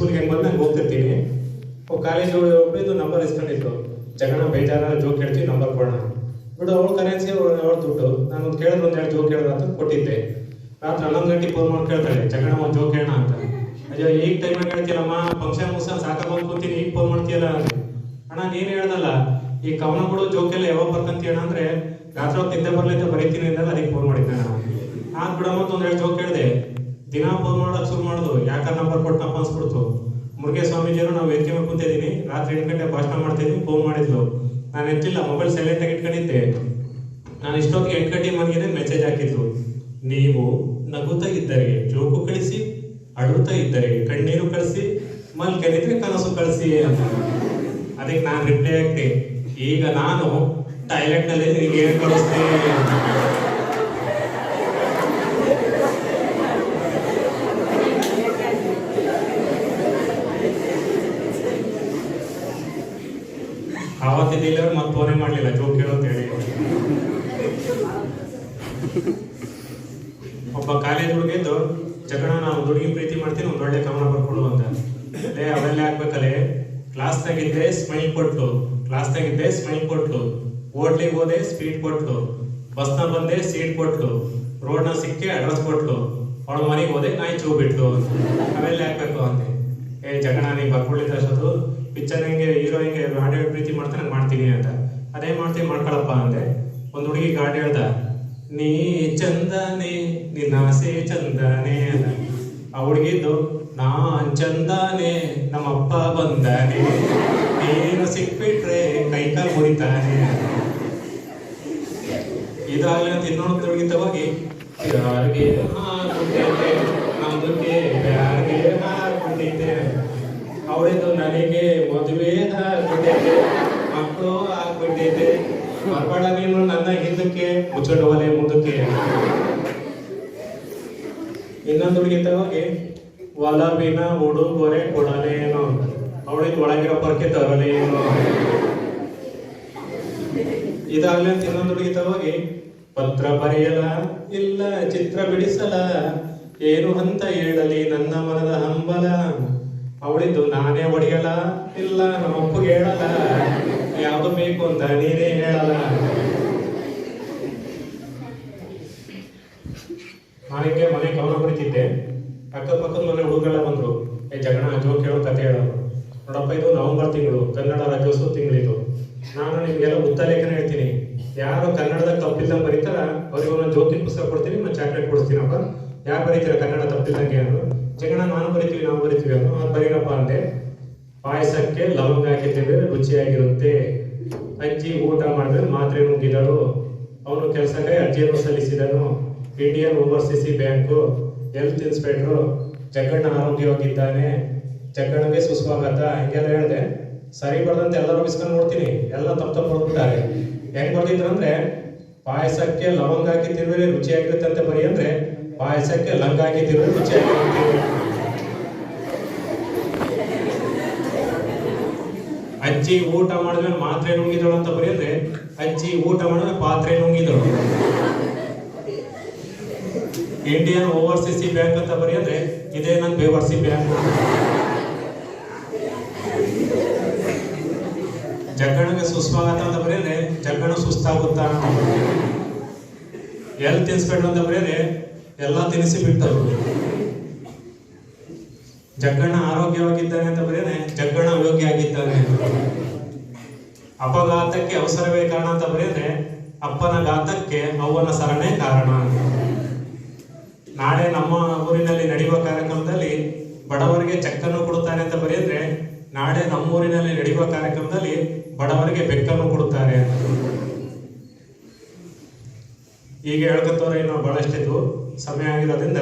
ಸ್ಕೂಲ್ಗೆ ಹೆಂಗೆ ಬಂದು ನಂಗೆ ಹೋಗ್ತಿರ್ತೀನಿ. ಕಾಲೇಜ್ ಒಬ್ಬರು ನಂಬರ್ ಇಸ್ಕೊಂಡಿದ್ರು, ಜಗಣ ಬೇಜಾರ ಜೋಕ್ ಹೇಳ್ತೀವಿ ನಂಬರ್ ಕೊಡೋಣ ಬಿಡು, ಅವಳು ಕರೆನ್ಸಿ ಅವಳು ದುಡ್ಡು. ನಾನು ಕೇಳಿದ್ರು ಒಂದು 2 ಜೋಕ್ ಹೇಳಿದ್ರು ಅಂತ ಕೊಟ್ಟಿದ್ದೆ. ರಾತ್ರಿ 11 ಗಂಟೆಗೆ ಫೋನ್ ಮಾಡಿ ಕೇಳ್ತಾಳೆ, ಜಗಣ ಒಂದು ಜೋಕ್ ಹೇಳೋಣ ಅಂತ. ಅಯ್ಯೋ ಈಗ ಟೈಮಾಗಿ ಹೇಳ್ತೀಯಲ್ಲಮ್ಮ, ಫಂಕ್ಷನ್ ಮುಗಿಸ ಸಾಕಾಗಿ ಕೂತೀನಿ, ಈಗ ಫೋನ್ ಮಾಡ್ತೀಯಲ್ಲ. ಅಣ್ಣ ನೀನು ಹೇಳ್ದಲ್ಲ ಈ ಕವನಗಳು ಜೋಕೆಲ್ಲ ಯಾವಾಗ ಬರ್ಕಂತೀಯಣ್ಣ ಅಂದರೆ, ರಾತ್ರಿ ಹೊತ್ತು ನಿದ್ದೆ ಬರ್ಲಿಂದ ಬರೀತೀನಿ ಅಂದಲ್ಲ, ಅದಕ್ಕೆ ಫೋನ್ ಮಾಡಿದ್ದೆ ನಾನು. ಆಗ ಬಿಡಮ್ಮ ಅಂತ ಒಂದು 2 ಜೋಕ್ ಹೇಳಿದೆ. ದಿನ ಫೋನ್ ಮಾಡೋಕೆ ಶುರು ಮಾಡೋದು, ಯಾಕೆ ನಂಬರ್ ಕೊಟ್ಟನಪ್ಪ ಅನ್ಸ್ಬಿಡ್ತು. ಮುರುಘೇ ಸ್ವಾಮೀಜಿಯವರು ನಾವು ವೇದಿಕೆ ಮೇಲೆ ಕೂತಿದ್ದೀನಿ, ರಾತ್ರಿ 8 ಗಂಟೆ ಭಾಷಣ ಮಾಡ್ತಿದ್ದೀನಿ, ಫೋನ್ ಮಾಡಿದ್ಲು. ನಾನು ಎತ್ತಿಲ್ಲ, ಮೊಬೈಲ್ ಸೈಲೆಂಟಾಗಿ ಇಟ್ಕೊಂಡಿದ್ದೆ. ನಾನು ಇಷ್ಟೊತ್ತಿಗೆ 8 ಗಂಟೆ ಮನೆಗೆ ಮೆಸೇಜ್ ಹಾಕಿದ್ರು, ನೀವು ನಗುತ್ತಾ ಇದ್ದರೆ ಜೋಕು ಕಳಿಸಿ, ಅಳುತ್ತಾ ಇದ್ದರೆ ಕಣ್ಣೀರು ಕಳಿಸಿ, ಮಲ್ಕನಿದ್ರೆ ಕನಸು ಕಳಿಸಿ ಅಂತ. ಅದಕ್ಕೆ ನಾನು ರಿಪ್ಲೈ ಆಗ್ತೆ, ಈಗ ನಾನು ಟಾಯ್ಲೆಟ್ನಲ್ಲಿ ನಿನಗೆ ಏನು ಕಳಿಸ್ತೇನೆ. ಆವತ್ತಿದ್ದಿಲ್ಲ ಮತ್ತೆ ಫೋನೇ ಮಾಡಲಿಲ್ಲ ಜೋಕ್ ಹೇಳೋ ಅಂತ ಹೇಳಿ. ಒಬ್ಬ ಕಾಲೇಜ್ ಹುಡುಗಿದ್ದು, ಜಗಣ ನಾವು ಹುಡುಗಿ ಪ್ರೀತಿ ಮಾಡ್ತೀನಿ, ಒಂದು ಒಳ್ಳೆ ಕವನ ಬರ್ಕೊಡು ಅಂತ. ಅವೆಲ್ಲ ಹಾಕ್ಬೇಕಲ್ಲೇ, ಕ್ಲಾಸ್ನಾಗಿದ್ದೆ ಸ್ಮೈಲ್ ಕೊಟ್ಲು, ಕ್ಲಾಸ್ನಾಗಿದ್ದೆ ಸ್ಮೈಲ್ ಕೊಟ್ಲು, ಹೋಟ್ಲಿಗೆ ಹೋದೆ ಸ್ವೀಟ್ ಕೊಟ್ಲು, ಬಸ್ನ ಬಂದೆ ಸೀಟ್ ಕೊಟ್ಲು, ರೋಡ್ನ ಸಿಕ್ಕಿ ಅಡ್ರೆಸ್ ಕೊಟ್ಲು, ಅವಳ ಮನೆಗೆ ಹೋದೆ ನಾಯಿ ಚೂ ಬಿಟ್ಲು. ಅವೆಲ್ಲ ಹಾಕ್ಬೇಕು ಅಂತೆ. ಜಗಣ ನೀವು ಬರ್ಕೊಳ್ಳಿದ್ದ ಅಷ್ಟೊತ್ತು ಪಿಕ್ಚರ್ ಹಿಂಗೆ ಹೀರೋ ಹಿಂಗೆ ಹಾಡು ಪ್ರೀತಿ ಮಾಡ್ತಾನೆ ಮಾಡ್ತೀನಿ ಅಂತ. ಅದೇ ಮಾಡ್ತೀನಿ ಮಾಡ್ಕೊಳಪ್ಪ ಅಂದೆ. ಒಂದು ಹುಡುಗಿ ಗಾಡಿ ಹೇಳ್ದ, ನೀ ಚಂದನೆ ನಿನ್ನ ಆಸೆ ಚಂದನೆ ಅಂತ. ಆ ಹುಡುಗಿದ್ದು, ನಾನ್ ಚಂದಾನೆ ನಮ್ಮಪ್ಪ ಬಂದಾನೆ, ನೀನು ಸಿಕ್ಬಿಟ್ರೆ ಕೈಕಾಲು ಮುರಿತಾನೆ. ಇದಾಗಲಿ ಅಂತ ಇನ್ನೊಂದು ಹುಡುಗಿತ ಹೋಗಿ, ಯಾರಿಗೆ ಹಾಕೊಂಡಿದ್ದೆ ನಮ್ದಕ್ಕೆ ಯಾರಿಗೆ ಹಾಕೊಂಡಿದ್ದೆ, ಅವಳಿದ್ದು ನನಗೆ ಮದುವೆ ಹಾಕೊಂಡಿದ್ದೆ, ಮಕ್ಕಳು ಹಾಕ್ಬಿಟ್ಟಿದ್ದೆ, ಬರ್ಬೇಡ ನೀನು ನನ್ನ ಹಿಂದಕ್ಕೆ ಮುಚ್ಚೋಟ ಒಲೆ ಮುಂದಕ್ಕೆ. ಇನ್ನೊಂದು ಹುಡುಗಿತ ಹೋಗಿ, ಒಲವಿನ ಉಡುಗೊರೆ ಕೊಡಲೇನು, ಅವಳಿಗೆ ಒಳಗಿರೋ ಪರ್ಕೆ ತರಲೇನು. ಇದಾಗಲಿ ಅಂತ ಇನ್ನೊಂದು ಹುಡುಗಿತ ಹೋಗಿ, ಪತ್ರ ಬರೆಯಲ ಇಲ್ಲ ಚಿತ್ರ ಬಿಡಿಸಲ, ಏನು ಅಂತ ಹೇಳಲಿ ನನ್ನ ಮನದ ಹಂಬಲ, ಅವಳಿದ್ದು ನಾನೇ ಹೊಡೆಯಲ ಇಲ್ಲ ನಮ್ಮ ಅಪ್ಪಗೆ ಹೇಳಲ್ಲ, ಯಾವುದು ಬೇಕು ಅಂತ ನೀನೇ ಹೇಳಲ್ಲ. ನಾನಿಗೆ ಮನೆ ಕವನ ಬರೀತಿದ್ದೆ, ಅಕ್ಕಪಕ್ಕದ ಮನೆ ಹುಡುಗರೆಲ್ಲ ಬಂದ್ರು, ಜಗಣ ಜೋಕ್ ಹೇಳೋ ಕತೆ ಹೇಳೋರು. ನೋಡಪ್ಪ, ಇದು ನವೆಂಬರ್ ತಿಂಗಳು, ಕನ್ನಡ ರಾಜ್ಯೋತ್ಸವ ತಿಂಗಳಿದು. ನಾನು ನಿಮ್ಗೆಲ್ಲ ಉತ್ತರ ಲೇಖನ ಹೇಳ್ತೀನಿ, ಯಾರು ಕನ್ನಡದಾಗ ತಪ್ಪಿಲ್ದಂಗೆ ಬರೀತಾರ ಅವ್ರಿಗೆ ಒಂದು ಜೋಕಿನ ಪುಸ್ತಕ ಕೊಡ್ತೀನಿ, ಮತ್ತೆ ಚಾಕ್ಲೇಟ್ ಕೊಡಿಸ್ತೀನಪ್ಪ. ಯಾರು ಬರೀತೀರ ಕನ್ನಡ ತಪ್ಪಿಲ್ದಂಗೆ ಅಂದ್ರು. ಜಗಣ ನಾನು ಬರಿತೀವಿ ನಾವು ಬರಿತೀವಿ ಅಂದ್ರು. ಅದು ಬರೀನಪ್ಪ ಅಂದೆ. ಪಾಯಸಕ್ಕೆ ಲವಂಗ ಹಾಕಿದ್ರೆ ರುಚಿಯಾಗಿರುತ್ತೆ, ಅಜ್ಜಿ ಊಟ ಮಾಡಿದ್ರೆ ಮಾತ್ರೆ ನುಂಗಿದಳು, ಅವನು ಕೆಲಸಕ್ಕೆ ಅರ್ಜಿಯನ್ನು ಸಲ್ಲಿಸಿದನು, Indian overseas bank health inspector, Jaganna ಆರೋಗ್ಯವಾಗಿದ್ದಾನೆ, ಜಗಣ್ಣಿಗೆ ಸುಸ್ವಾಗತ. ಹಿಂಗೆಲ್ಲ ಹೇಳಿದೆ. ಸರಿ ಬರ್ದಂತೆ ಎಲ್ಲರೂ ಬಿಸ್ಕೊಂಡು ನೋಡ್ತೀನಿ, ಎಲ್ಲ ತಪ್ಪು ಬರ್ಬಿಟ್ಟಾರೆ. ಹೆಂಗ್ ಬರ್ದಿದ್ರು ಅಂದ್ರೆ, ಪಾಯಸಕ್ಕೆ ಲವಂಗ ಹಾಕಿ ತಿರುವಿದ್ರೆ ರುಚಿಯಾಗಿರುತ್ತೆ ಅಂತ ಬರೀ ಅಂದ್ರೆ, ಪಾಯಸಕ್ಕೆ ಲಂಗ ಹಾಕಿ ತಿರುವಿದ್ರೆ ರುಚಿಯಾಗಿರುತ್ತೆ. ಅಜ್ಜಿ ಊಟ ಮಾಡಿದ್ಮೇಲೆ ಮಾತ್ರೆ ನುಂಗಿದಳು ಅಂತ ಬರೀ ಅಂದ್ರೆ, ಅಜ್ಜಿ ಊಟ ಮಾಡಿದ್ರೆ ಪಾತ್ರೆ ನುಂಗಿದಳು. ಇಂಡಿಯನ್ ಓವರ್ಸೀಸ್ ಬ್ಯಾಂಕ್ ಅಂತ ಬರೀ ಅಂದ್ರೆ, ಇದೇ ನನ್ನ ಬೇವರ್ಸಿ ಬ್ಯಾಂಕ್. ಜಗ್ಗಣಿಗೆ ಸುಸ್ವಾಗತ ಅಂತ ಬರೀದ್ರೆ, ಜಗ್ಗಣ ಸುಸ್ತಾಗುತ್ತಾ ಅಂತ. ಹೆಲ್ತ್ ಇನ್ಸ್ಪೆಕ್ಟರ್ ಅಂತ ಬರೀದ್ರೆ, ಎಲ್ಲ ತಿನಿಸಿ ಬಿಟ್ಟರು. ಜಗ್ಗಣ ಆರೋಗ್ಯವಾಗಿದ್ದಾನೆ ಅಂತ ಬರೀದ್ರೆ, ಜಗ್ಗಣ ಅಯೋಗ್ಯ ಆಗಿದ್ದಾನೆ. ಅಪಘಾತಕ್ಕೆ ಅವಸರವೇ ಕಾರಣ ಅಂತ ಬರೀದ್ರೆ, ಅಪ್ಪನ ಘಾತಕ್ಕೆ ಅವ್ವನ ಸರಣೆ ಕಾರಣ. ನಾಳೆ ನಮ್ಮ ಊರಿನಲ್ಲಿ ನಡೆಯುವ ಕಾರ್ಯಕ್ರಮದಲ್ಲಿ ಬಡವರಿಗೆ ಚೆಕ್ಕನ್ನು ಕೊಡುತ್ತಾರೆ ಅಂತ ಬರೆಯಿದ್ರೆ, ನಾಳೆ ನಮ್ಮೂರಿನಲ್ಲಿ ನಡೆಯುವ ಕಾರ್ಯಕ್ರಮದಲ್ಲಿ ಬಡವರಿಗೆ ಬೆಕ್ಕನ್ನು ಕೊಡುತ್ತಾರೆ. ಈಗ ಹೇಳ್ಕೊತವ್ರೆ ಇನ್ನೂ ಬಹಳಷ್ಟಿದ್ದು ಸಮಯ ಆಗಿರೋದ್ರಿಂದ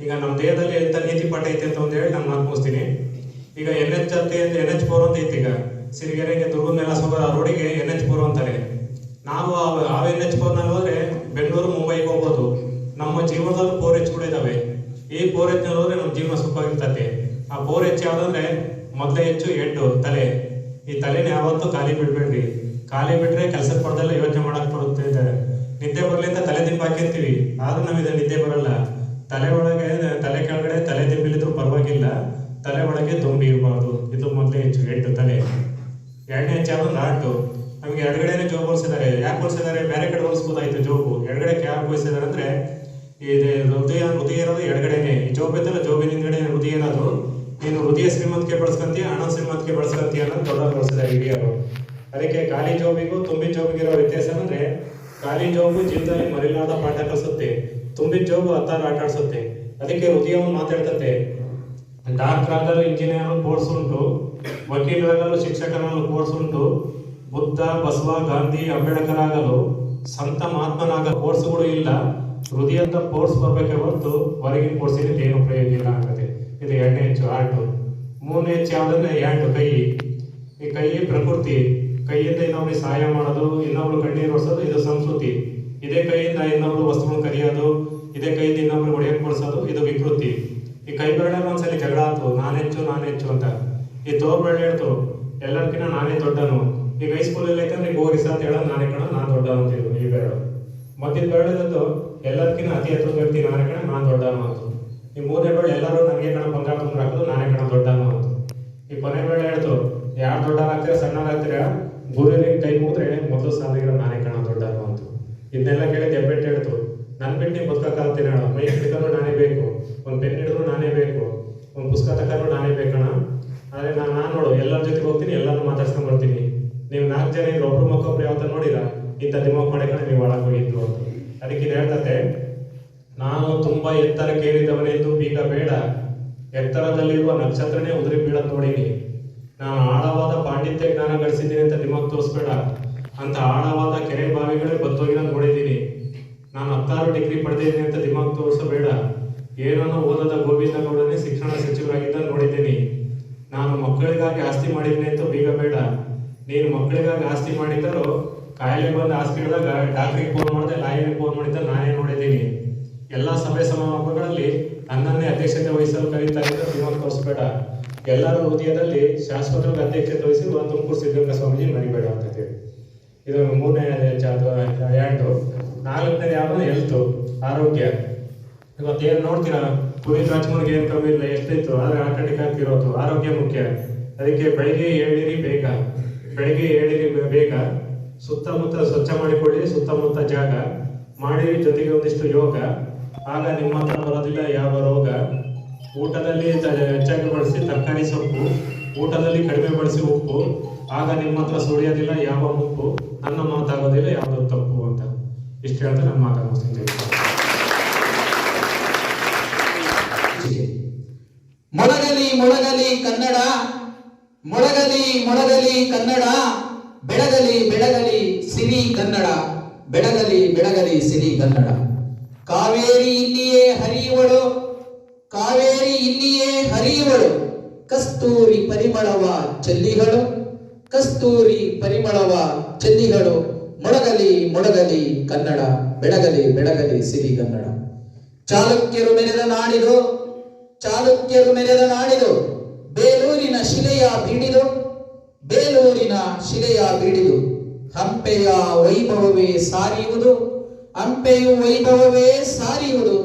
ಈಗ ನಮ್ಮ ದೇಹದಲ್ಲಿ ಎಂತ ನೀತಿ ಪಾಠ ಐತೆ ಅಂತ ಒಂದು ಹೇಳಿ ನಾನು ಮುಗಿಸ್ತೀನಿ. ಈಗ NH ಅಂತ NH4 ಅಂತ ಐತಿ. ಈಗ ಸಿರಿಗೆರೆಗೆ ದುರ್ಗದ ಮೇಲೆ ಹೋಗೋ ರೋಡಿಗೆ NH4 ಅಂತಾರೆ. ನಾವು ಆ NH4 ನಲ್ಲಿ ಹೋದ್ರೆ ಬೆಂಗಳೂರು ಮುಂಬೈಗೆ ಹೋಗ್ಬೋದು. ನಮ್ಮ ಜೀವನದಲ್ಲಿ 4H ಕೂಡ ಇದಾವೆ. ಈ 4H ನಲ್ಲಿ ಹೋದ್ರೆ ನಮ್ಮ ಜೀವನ ಸುಖವಾಗಿರ್ತದೆ. ಆ 4H ಯಾವ್ದಂದ್ರೆ, ಮೊದಲೇ ಹೆಚ್ಚು ಹೆಡ್ ತಲೆ. ಈ ತಲೆನ ಯಾವತ್ತೂ ಖಾಲಿ ಬಿಡ್ಬೇಡ್ರಿ. ಖಾಲಿ ಬಿಟ್ರೆ ಕೆಲಸಕ್ಕೆ ಪಡೆದಲ್ಲ ಯೋಚನೆ ಮಾಡಕ್ ಬರುತ್ತೆ. ನಿದ್ದೆ ಬರ್ಲಿ ಅಂತ ತಲೆ ದಿಂಬು ಹಾಕಿರ್ತೀವಿ, ಆದ್ರೂ ನಮಗೆ ನಿದ್ದೆ ಬರಲ್ಲ. ತಲೆ ಒಳಗೆ ತಲೆ ಕೆಳಗಡೆ ತಲೆ ದಿಂಬಿಲಿದ್ರು ಪರವಾಗಿಲ್ಲ, ತಲೆ ಒಳಗೆ ತುಂಬಿ ಇರಬಾರ್ದು. ಇದು ಮೊದಲೇ ಹೆಚ್ಚು 8 ತಲೆ. ಎರಡನೇ ಹೆಚ್ಚು ಯಾವುದು ನಾಟು. ನಮಗೆ ಎಡಗಡೆನೆ ಜೋಬ್ ಹೊಲಿಸಿದ್ದಾರೆ. ಯಾಕೆ ಹೊಲಿಸಿದ್ದಾರೆ? ಬೇರೆ ಕಡೆ ಹೊಲಿಸ್ಬೋದಾಯ್ತು ಜೋಬು. ಎಡಗಡೆ ಯಾಕೆ ಹೊಲಿಸಿದ್ದಾರೆ ಅಂದ್ರೆ ಇದು ಹೃದಯ ಇರೋದು ಎಡಗಡೆನೆ. ಈ ಜೋಬ್ ಇದ್ದಲ್ಲ, ಜೋಬಿನ ಹಿಂದ್ಗಡೆ ಹೃದಯ ಇರೋದು. ನೀನು ಹೃದಯ ಶ್ರೀಮಂತಿಕೆ ಬಳಸ್ಕೊಂತೀಯ, ಹಣ ಶ್ರೀಮಂತಿಕೆ ಬಳಸ್ಕೊಂತೀಯ ಅನ್ನೋದು ದೊಡ್ಡವರು ಬಳಸಿದ್ದಾರೆ ಹಿರಿಯರು. ಅದಕ್ಕೆ ಖಾಲಿ ಜೋಬಿಗೂ ತುಂಬಿದ ಜೋಬಿಗಿರೋ ವ್ಯತ್ಯಾಸ ಅಂದ್ರೆ ಖಾಲಿ ಜೋಬು ಜೀವನದಲ್ಲಿ ಮರಿಲಾದ ಪಾಠ ಕಲಿಸುತ್ತೆ, ತುಂಬಿದ ಜೋಬು ಹತ್ತಾರು ಆಟ ಆಡಿಸುತ್ತೆ. ಅದಕ್ಕೆ ಹೃದಯವನ್ನು ಮಾತಾಡ್ತತೆ. ಡಾಕ್ಟರ್ ಆಗಲು ಇಂಜಿನಿಯರ್ ಕೋರ್ಸ್ ಉಂಟು, ವಕೀಲರಾಗಲು ಶಿಕ್ಷಕನಾಗಲು ಕೋರ್ಸ್ ಉಂಟು, ಬುದ್ಧ, ಬಸವ, ಗಾಂಧಿ, ಅಂಬೇಡ್ಕರ್ ಆಗಲು ಸಂತ ಮಹಾತ್ಮನಾಗ ಕೋರ್ಸ್ಗಳು ಇಲ್ಲ. ಹೃದಯದ ಕೋರ್ಸ್ ಬರ್ಬೇಕೆ ಹೊರತು ಹೊರಗಿನ ಕೋರ್ಸಿನಿಂದ ಏನು ಪ್ರಯೋಜನ ಇಲ್ಲ ಆಗ್ತದೆ. ಇದು ಎರಡನೇ ಹೆಚ್ಚು ಆರ್ಟು. ಮೂರನೇ ಹೆಚ್ಚು ಯಾವುದಂದ್ರೆ ಹ್ಯಾಂಡು, ಕೈ. ಈ ಕೈ ಪ್ರಕೃತಿ. ಕೈಯಿಂದ ಇನ್ನೊಬ್ರಿಗೆ ಸಹಾಯ ಮಾಡೋದು, ಇನ್ನೊಬ್ರು ಕಣ್ಣೀರು ಒರೆಸೋದು, ಇದು ಸಂಸ್ಕೃತಿ. ಇದೇ ಕೈಯಿಂದ ಇನ್ನೊಬ್ರು ವಸ್ತುಗಳನ್ನು ಕರಿಯೋದು, ಇದೇ ಕೈಯಿಂದ ಇನ್ನೊಬ್ರು ಒಡೆಯಕ್ಕೆ ಕೊಡಿಸೋದು, ಇದು ವಿಕೃತಿ. ಈ ಕೈ ಬೆರಳಲ್ಲಿ ಒಂದ್ಸಲಿ ಜಗಳ ಆಯ್ತು, ನಾನೆಚ್ಚು ಅಂತ. ಈ ತೋರ್ ಬೆರಳು ಹೇಳ್ತು ಎಲ್ಲರಿಗಿನ್ನ ನಾನೇ ದೊಡ್ಡನು. ಈಗ ಹೈಸ್ಕೂಲಲ್ಲಿ ಐತಂದ್ರೆ ಈಗ ಹೋಗಿಸ ಅಂತ ಹೇಳೋದು ನಾನೇ ಕಣ, ನಾನು ದೊಡ್ಡನು ಅಂತಿದ್ರು. ಈ ಬೆರಳು ಮತ್ತಿನ ಬೆರಳಿದ್ದು ಎಲ್ಲದಕ್ಕಿಂತ ಅತಿ ಹತ್ತಿರ ವ್ಯಕ್ತಿ ನಾನೇ ಕಣ, ನಾನು ದೊಡ್ಡನು ಅಂತ. ಈ ಮೂರನೇ ಬೆರಳು ಎಲ್ಲರೂ ನನಗೆ ಕಣ ಬಂಗಾರ ತುಂಬ್ರು ಹಾಕೋದು, ನಾನೇ ಕಣ ದೊಡ್ಡನು ಅಂತ. ಈ ಕೊನೆ ಬೆರಳು ಹೇಳ್ತು ಯಾರು ದೊಡ್ಡರಾಗ್ತೀರ ಸಣ್ಣರಾಗ್ತೀರ, ಗುರುವಿಗೆ ಕೈ ಮುಗಿದ್ರೆ ಮೊದಲು ಸಾಧಿಗಿರೋ ನಾನೇ ಕಣ ದೊಡ್ಡನು ಅಂತ. ಇದನ್ನೆಲ್ಲ ಕೇಳಿ ದೆಬ್ಬೆಟ್ಟು ಹೇಳ್ತು ನನ್ನ ಬಿಟ್ಟು ನೀವು ಬದುಕಕ್ಕಾಗ್ತೀನಿ ಹೇಳ. ಮೈ ಹಿಡಿದ್ರು ನಾನೇ ಬೇಕು, ಒಂದು ಪೆನ್ ಹಿಡಿದ್ರು ನಾನೇ ಬೇಕು, ಒಂದು ಪುಸ್ತಕ ತಗೊಂಡ್ರು ನಾನೇ ಬೇಕಣ. ಆದರೆ ನಾನು ನೋಡು ಎಲ್ಲರ ಜೊತೆಗೆ ಹೋಗ್ತೀನಿ, ಎಲ್ಲರೂ ಮಾತಾಡ್ಸ್ಕೊಂಡ್ ಬರ್ತೀನಿ. ನೀವು 4 ಜನ ಇದ್ರೆ ಒಬ್ರು ಮಕ್ಕೊಬ್ರು ಯಾವತ್ತ ನೋಡಿರ ಇಂಥ ದಿಮಾಕ್ ಮಾಡಿಕೊಂಡು ನೀವು ಒಳಗೆ ಹೋಗಿದ್ರು ಅಂತ. ಅದಕ್ಕೆ ಇದು ಹೇಳ್ತತೆ, ನಾನು ತುಂಬಾ ಎತ್ತರಕ್ಕೇರಿದವನೆಂದು ಬೀಗ ಬೇಡ, ಎತ್ತರದಲ್ಲಿರುವ ನಕ್ಷತ್ರನೇ ಉದುರಿ ಬೀಳತ್ ನೋಡೀನಿ. ನಾನು ಆಳವಾದ ಪಾಂಡಿತ್ಯ ಜ್ಞಾನ ಗಳಿಸಿದ್ದೀನಿ ಅಂತ ದಿಮಾಕ್ ತೋರಿಸ್ಬೇಡ. ಅಂತ ಆಳವಾದ ಕೆರೆ ಬಾವಿಗಳೇ ಬತ್ತೋಗಿರೋದು ನೋಡಿದ್ದೀನಿ. ನಾನು 16 ಡಿಗ್ರಿ ಪಡೆದಿದ್ದೀನಿ ಅಂತ ದಿಮಾಕ್ ತೋರಿಸಬೇಡ. ಏನನ್ನು ಓದದ ಗೋವಿಂದ ಗೌಡನೇ ಶಿಕ್ಷಣ ಸಚಿವರಾಗಿದ್ದ ನೋಡಿದ್ದೀನಿ. ನಾನು ಮಕ್ಕಳಿಗಾಗಿ ಆಸ್ತಿ ಮಾಡಿದ್ದೀನಿ ಅಂತ ಬೀಗ ಬೇಡ. ನೀನು ಮಕ್ಕಳಿಗಾಗಿ ಆಸ್ತಿ ಮಾಡಿದ್ದರೂ ಕಾಯಿಲೆ ಬಂದು ಹಾಸ್ಪಿಟಲ್ದಾಗ ಡಾಕ್ಟ್ರಿಗೆ ಫೋನ್ ಮಾಡಿದೆ, ಲಾಯರಿಗೆ ಫೋನ್ ಮಾಡಿದ್ದ ನಾನೇ ನೋಡಿದ್ದೀನಿ. ಎಲ್ಲ ಸಭೆ ಸಮಾರಂಭಗಳಲ್ಲಿ ನನ್ನನ್ನೇ ಅಧ್ಯಕ್ಷತೆ ವಹಿಸಲು ಕರೀತಾರೆ ಅಂತ ದಿಮಾಕ್ ತೋರಿಸ್ಬೇಡ. ಎಲ್ಲರ ಹೃದಯದಲ್ಲಿ ಶಾಶ್ವತವಾಗಿ ಅಧ್ಯಕ್ಷತೆ ವಹಿಸಿರುವ ತುಮಕೂರು ಸಿದ್ಧಗಂಗಾ ಸ್ವಾಮೀಜಿ ಮರಿಬೇಡ ಅಂತ ಹೇಳಿ. ಇದು 3ನೇ ಹ್ಯಾಂಡು. 4ನೇ ಯಾವುದು ಹೆಲ್ತು, ಆರೋಗ್ಯ. ಇವತ್ತೇನು ನೋಡ್ತೀರಾ, ಪುನೀತ್ ರಾಜ್ಕುಮಾರ್ಗೆ ಏನು ಕಮ್ಮಿ ಇಲ್ಲ, ಎಷ್ಟಿತ್ತು, ಆದರೆ ಆಟೋಟಿಕ್ ಆಗ್ತಿರೋದು. ಆರೋಗ್ಯ ಮುಖ್ಯ. ಅದಕ್ಕೆ ಬೆಳಿಗ್ಗೆ ಏಳಿರಿ ಬೇಗ, ಸುತ್ತಮುತ್ತ ಸ್ವಚ್ಛ ಮಾಡಿಕೊಳ್ಳಿ, ಸುತ್ತಮುತ್ತ ಜಾಗ ಮಾಡಿರಿ, ಜೊತೆಗೆ ಒಂದಿಷ್ಟು ಯೋಗ. ಆಗ ನಿಮ್ಮ ಹತ್ರ ಬರೋದಿಲ್ಲ ಯಾವ ರೋಗ. ಊಟದಲ್ಲಿ ಹೆಚ್ಚಾಗಿ ಬಳಸಿ ತರಕಾರಿ ಸೊಪ್ಪು, ಊಟದಲ್ಲಿ ಕಡಿಮೆ ಬಳಸಿ ಉಪ್ಪು. ಆಗ ನಿಮ್ಮ ಹತ್ರ ಸುಳಿಯೋದಿಲ್ಲ ಯಾವ ಮುಪ್ಪು, ನನ್ನ ಮಾತಾಗೋದಿಲ್ಲ ಯಾವುದೋ ತಪ್ಪು ಅಂತ. ಇಷ್ಟು ಹೇಳ್ತಾ ನಾನು ಮಾತಾಡ್ತೀನಿ. ಮೊಳಗಲಿ ಕನ್ನಡ, ಮೊಳಗಲಿ ಕನ್ನಡ, ಬೆಳಗಲಿ ಸಿರಿ ಕನ್ನಡ, ಬೆಳಗಲಿ ಸಿರಿ ಕನ್ನಡ. ಕಾವೇರಿ ಇಲ್ಲಿಯೇ ಹರಿಯುವಳು, ಕಸ್ತೂರಿ ಪರಿಮಳವ ಚೆಲ್ಲಿಗಳು, ಮೊಳಗಲಿ ಕನ್ನಡ, ಬೆಳಗಲಿ ಸಿರಿ ಕನ್ನಡ. ಚಾಲುಕ್ಯರು ಮೆರೆದ ನಾಡಿದು, ಬೇಲೂರಿನ ಶಿಲೆಯ ಬೀಡಿದು, ಹಂಪೆಯ ವೈಭವವೇ ಸಾರಿಯುವುದು,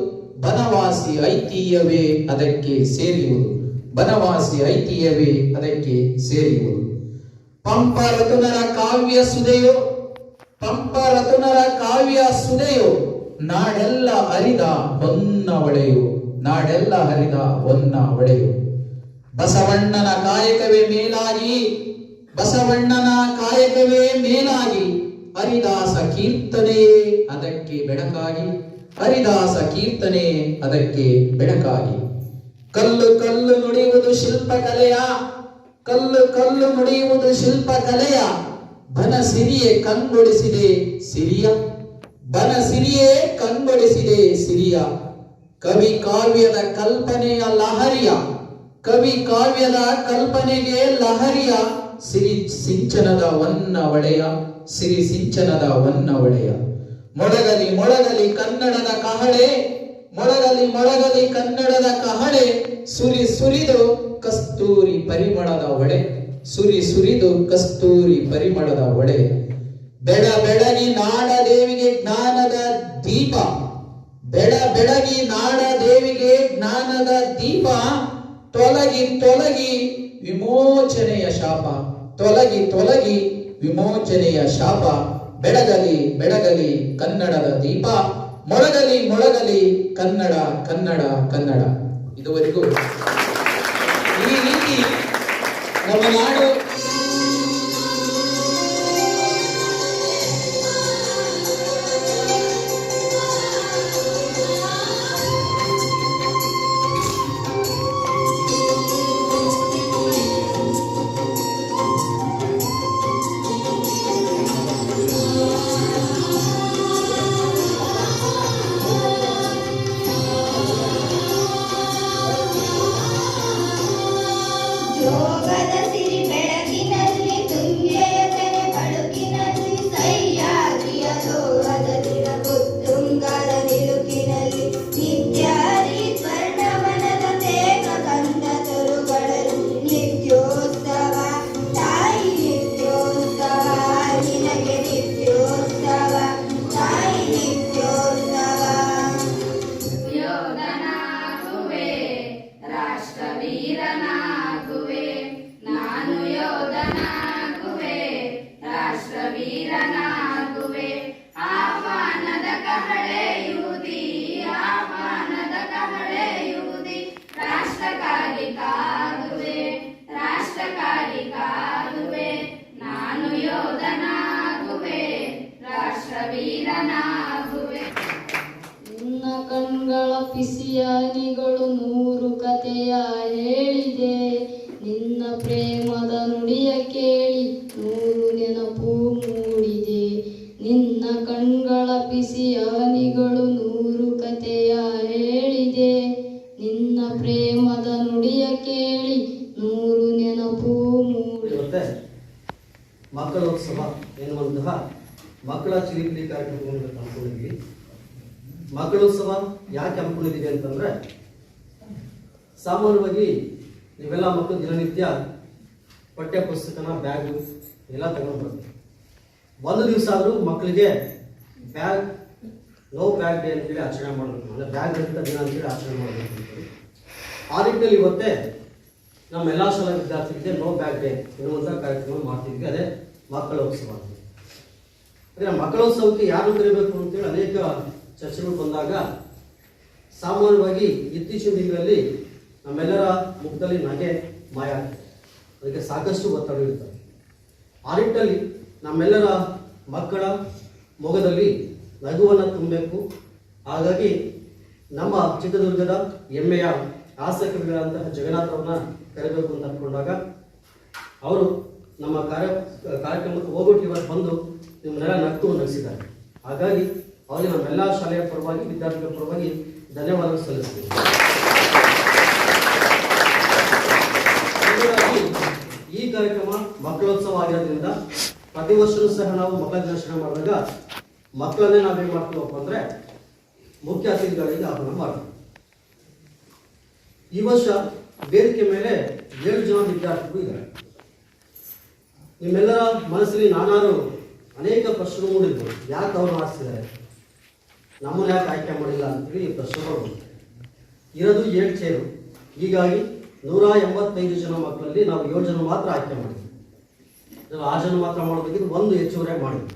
ಬನವಾಸಿ ಐತಿಹ್ಯವೇ ಅದಕ್ಕೆ ಸೇರಿಯುವುದು. ಪಂಪರತುನರ ಕಾವ್ಯ ಸುದೆಯೋ, ನಾಡೆಲ್ಲ ಹರಿದ ಹೊನ್ನವಳೆಯು. ಬಸವಣ್ಣನ ಕಾಯಕವೇ ಮೇಲಾಗಿ, ಹರಿದಾಸ ಕೀರ್ತನೆಯೇ ಅದಕ್ಕೆ ಬೆಳಕಾಗಿ. ಕಲ್ಲು ನುಡಿಯುವುದು ಶಿಲ್ಪಕಲೆಯ, ಬನಸಿರಿಯೇ ಕಂಗೊಳಿಸಿದೆ ಸಿರಿಯ. ಕವಿ ಕಾವ್ಯದ ಕಲ್ಪನೆಗೆ ಲಹರಿಯ, ಸಿರಿ ಸಿಂಚನದ ಹೊನ್ನವಳೆಯ. ಮೊಳಗಲಿ ಕನ್ನಡದ ಕಹಳೆ, ಸುರಿದು ಕಸ್ತೂರಿ ಪರಿಮಳದ ಒಡೆ. ಬೆಳಗಿ ನಾಡದೇವಿಗೆ ಜ್ಞಾನದ ದೀಪ, ತೊಲಗಿ ತೊಲಗಿ ವಿಮೋಚನೆಯ ಶಾಪ, ತೊಲಗಿ ತೊಲಗಿ ವಿಮೋಚನೆಯ ಶಾಪ, ಬೆಳಗಲಿ ಬೆಳಗಲಿ ಕನ್ನಡದ ದೀಪ, ಮೊಳಗಲಿ ಮೊಳಗಲಿ ಕನ್ನಡ ಕನ್ನಡ ಕನ್ನಡ. ಇದುವರೆಗೂ ಈ ರೀತಿ ನಮ್ಮ ನಾಡು ಯೋಗದ ಸಿರಿ ಬೆಳಕಿನಲ್ಲಿ ತುಂಗೆಯ ತೆನೆ ಬಳುಕಿನಲ್ಲಿ ಸಹ್ಯಾದ್ರಿಯ ಲೋಹದ ತಿರಗುತ್ತುಂಗದ ನಿಲುಕಿನಲ್ಲಿ ನಿತ್ಯಾರಿ ಸ್ವರ್ಣವನದ ತೇಗ ಕಂದ ತರುಗಳಲ್ಲಿ ನಿತ್ಯೋತ್ಸವ ತಾಯಿ ನಿತ್ಯೋತ್ಸವ, ನಿನಗೆ ನಿತ್ಯೋತ್ಸವ ತಾಯಿ ನಿತ್ಯೋತ್ಸವ. ಯೋಧನಾಗುವೆ ರಾಷ್ಟ್ರವೀರನಾಗುವೆ, ನಾನು ಯೋಧನಾಗುವೆ ರಾಷ್ಟ್ರವೀರನಾಗುವೆ. ಆಹ್ವಾನದ ಕಹಳೆಯೂದಿ, ಆಹ್ವಾನದ ಕಹಳೆಯೂದಿ, ರಾಷ್ಟ್ರಕ್ಕಾಗಿ ಕಾದುವೆ, ರಾಷ್ಟ್ರಕ್ಕಾಗಿ ಕಾದುವೆ. ನಾನು ಯೋಧನಾಗುವೆ ರಾಷ್ಟ್ರವೀರನಾಗುವೆ. ನಿನ್ನ ಕಣ್ಗಳ ಪಿಸಿಯಾನಿಗಳು 100 ಕಥೆಯ ಹೇಳಿದೆ, ನಿನ್ನ ಪ್ರೇಮದ ನುಡಿಯ ಕೇಳಿ 100 ನೆನಪು ಮೂಡಿದೆ. ನಿನ್ನ ಕಣ್ಗಳ ಪಿಸಿಯಾನಿಗಳು 100 ಕಥೆಯ ಹೇಳಿದೆ, ನಿನ್ನ ಪ್ರೇಮದ ನುಡಿಯ ಕೇಳಿ 100 ನೆನಪು ಮೂಡಿದೆ. ಇವತ್ತೆ ಮಕ್ಕಳೋತ್ಸವ ಎನ್ನುವಂತಹ ಮಕ್ಕಳ ಚಿಲಿಪಿಲಿ ಕಾರ್ಯಕ್ರಮವನ್ನು ಹಮ್ಮಿಕೊಂಡಿದ್ವಿ. ಮಕ್ಕಳೋತ್ಸವ ಯಾಕೆ ಹಮ್ಮಿಕೊಂಡಿದ್ದೀವಿ ಅಂತಂದ್ರೆ, ಸಾಮಾನ್ಯವಾಗಿ ನೀವೆಲ್ಲ ಮಕ್ಕಳು ದಿನನಿತ್ಯ ಪಠ್ಯ ಪುಸ್ತಕನ, ಬ್ಯಾಗು ಎಲ್ಲ ತಗೊಂಡು ಬರ್ತೀವಿ. ಒಂದು ದಿವಸ ಆದರೂ ಮಕ್ಕಳಿಗೆ ಬ್ಯಾಗ್ ನೋ ಬ್ಯಾಗ್ ಡೇ ಅಂತೇಳಿ ಆಚರಣೆ ಮಾಡಬೇಕು, ಅಂದರೆ ಬ್ಯಾಗ್ ರಹಿತ ದಿನ ಅಂತೇಳಿ ಆಚರಣೆ ಮಾಡಬೇಕು ಅಂತೇಳಿ. ಆ ನಿಟ್ಟಿನಲ್ಲಿ ಇವತ್ತೇ ನಮ್ಮ ಎಲ್ಲ ಶಾಲಾ ವಿದ್ಯಾರ್ಥಿಗಳಿಗೆ ನೋ ಬ್ಯಾಗ್ ಡೇ ಎನ್ನುವಂಥ ಕಾರ್ಯಕ್ರಮ ಮಾಡ್ತಿದ್ವಿ. ಅದೇ ಮಕ್ಕಳೋತ್ಸವ ಅಂತ. ಅಂದರೆ ಮಕ್ಕಳೋತ್ಸವಕ್ಕೆ ಯಾರು ಕರಿಬೇಕು ಅಂತೇಳಿ ಅನೇಕ ಚರ್ಚೆಗಳು ಬಂದಾಗ ಸಾಮಾನ್ಯವಾಗಿ ಇತ್ತೀಚಿನ ದಿನಗಳಲ್ಲಿ ನಮ್ಮೆಲ್ಲರ ಮುಖದಲ್ಲಿ ನಗೆ ಮಾಯ ಆಗ್ತದೆ. ಅದಕ್ಕೆ ಸಾಕಷ್ಟು ಒತ್ತಡ ಇರ್ತದೆ. ಆ ನಿಟ್ಟಿನಲ್ಲಿ ನಮ್ಮೆಲ್ಲರ ಮಕ್ಕಳ ಮೊಗದಲ್ಲಿ ನಗುವನ್ನು ತುಂಬಬೇಕು. ಹಾಗಾಗಿ ನಮ್ಮ ಚಿತ್ರದುರ್ಗದ ಹೆಮ್ಮೆಯ ಆಸಕ್ತಿಗಳಂತಹ ಜಗನ್ನಾಥರನ್ನ ಕರೆಯಬೇಕು ಅಂತ ಅಂದ್ಕೊಂಡಾಗ ಅವರು ನಮ್ಮ ಕಾರ್ಯಕ್ರಮಕ್ಕೆ ಹೋಗ್ಬಿಟ್ಟು ಇವತ್ತು ಬಂದು ನಿಮ್ಮನ್ನೆಲ್ಲ ನಕ್ಕು ನಗಿಸಿದ್ದಾರೆ. ಹಾಗಾಗಿ ಅವರಿಗೆ ನಮ್ಮೆಲ್ಲ ಶಾಲೆಯ ಪರವಾಗಿ, ವಿದ್ಯಾರ್ಥಿಗಳ ಪರವಾಗಿ ಧನ್ಯವಾದ ಸಲ್ಲಿಸ್ತೀವಿ. ಈ ಕಾರ್ಯಕ್ರಮ ಮಕ್ಕಳೋತ್ಸವ ಆಗಿರೋದ್ರಿಂದ ಪ್ರತಿ ವರ್ಷವೂ ಸಹ ನಾವು ಮಕ್ಕಳ ದಿನಾಚರಣೆ ಮಾಡಿದಾಗ ಮಕ್ಕಳನ್ನೇ ನಾವೇನು ಮಾಡ್ತೀವಪ್ಪ ಅಂದರೆ ಮುಖ್ಯ ಅತಿಥಿಗಳಿಗೆ ಆಹ್ವಾನ ಮಾಡ್ತೀವಿ. ಈ ವರ್ಷ ವೇದಿಕೆ ಮೇಲೆ 7 ಜನ ವಿದ್ಯಾರ್ಥಿಗಳು ಇದ್ದಾರೆ. ನಿಮ್ಮೆಲ್ಲರ ಮನಸ್ಸಲ್ಲಿ ನಾನಾರು ಅನೇಕ ಪ್ರಶ್ನೆ ಮೂಡಿದ್ರು. ಯಾಕೆ ಅವರು ಆರಿಸಿದ್ದಾರೆ, ನಮ್ಮನ್ನು ಯಾಕೆ ಆಯ್ಕೆ ಮಾಡಿಲ್ಲ ಅಂತೇಳಿ ಪ್ರಶ್ನೆಗಳು ಬಂತು. ಇರೋದು 7 ಚೇರು. ಹೀಗಾಗಿ 185 ಜನ ಮಕ್ಕಳಲ್ಲಿ ನಾವು 7 ಜನ ಮಾತ್ರ ಆಯ್ಕೆ ಮಾಡಿದ್ವಿ. ನಾವು 6 ಜನ ಮಾತ್ರ ಮಾಡಬೇಕಿದ್ದು, ಒಂದು ಹೆಚ್ಚುವರಿಯಾಗಿ ಮಾಡಿದ್ವಿ.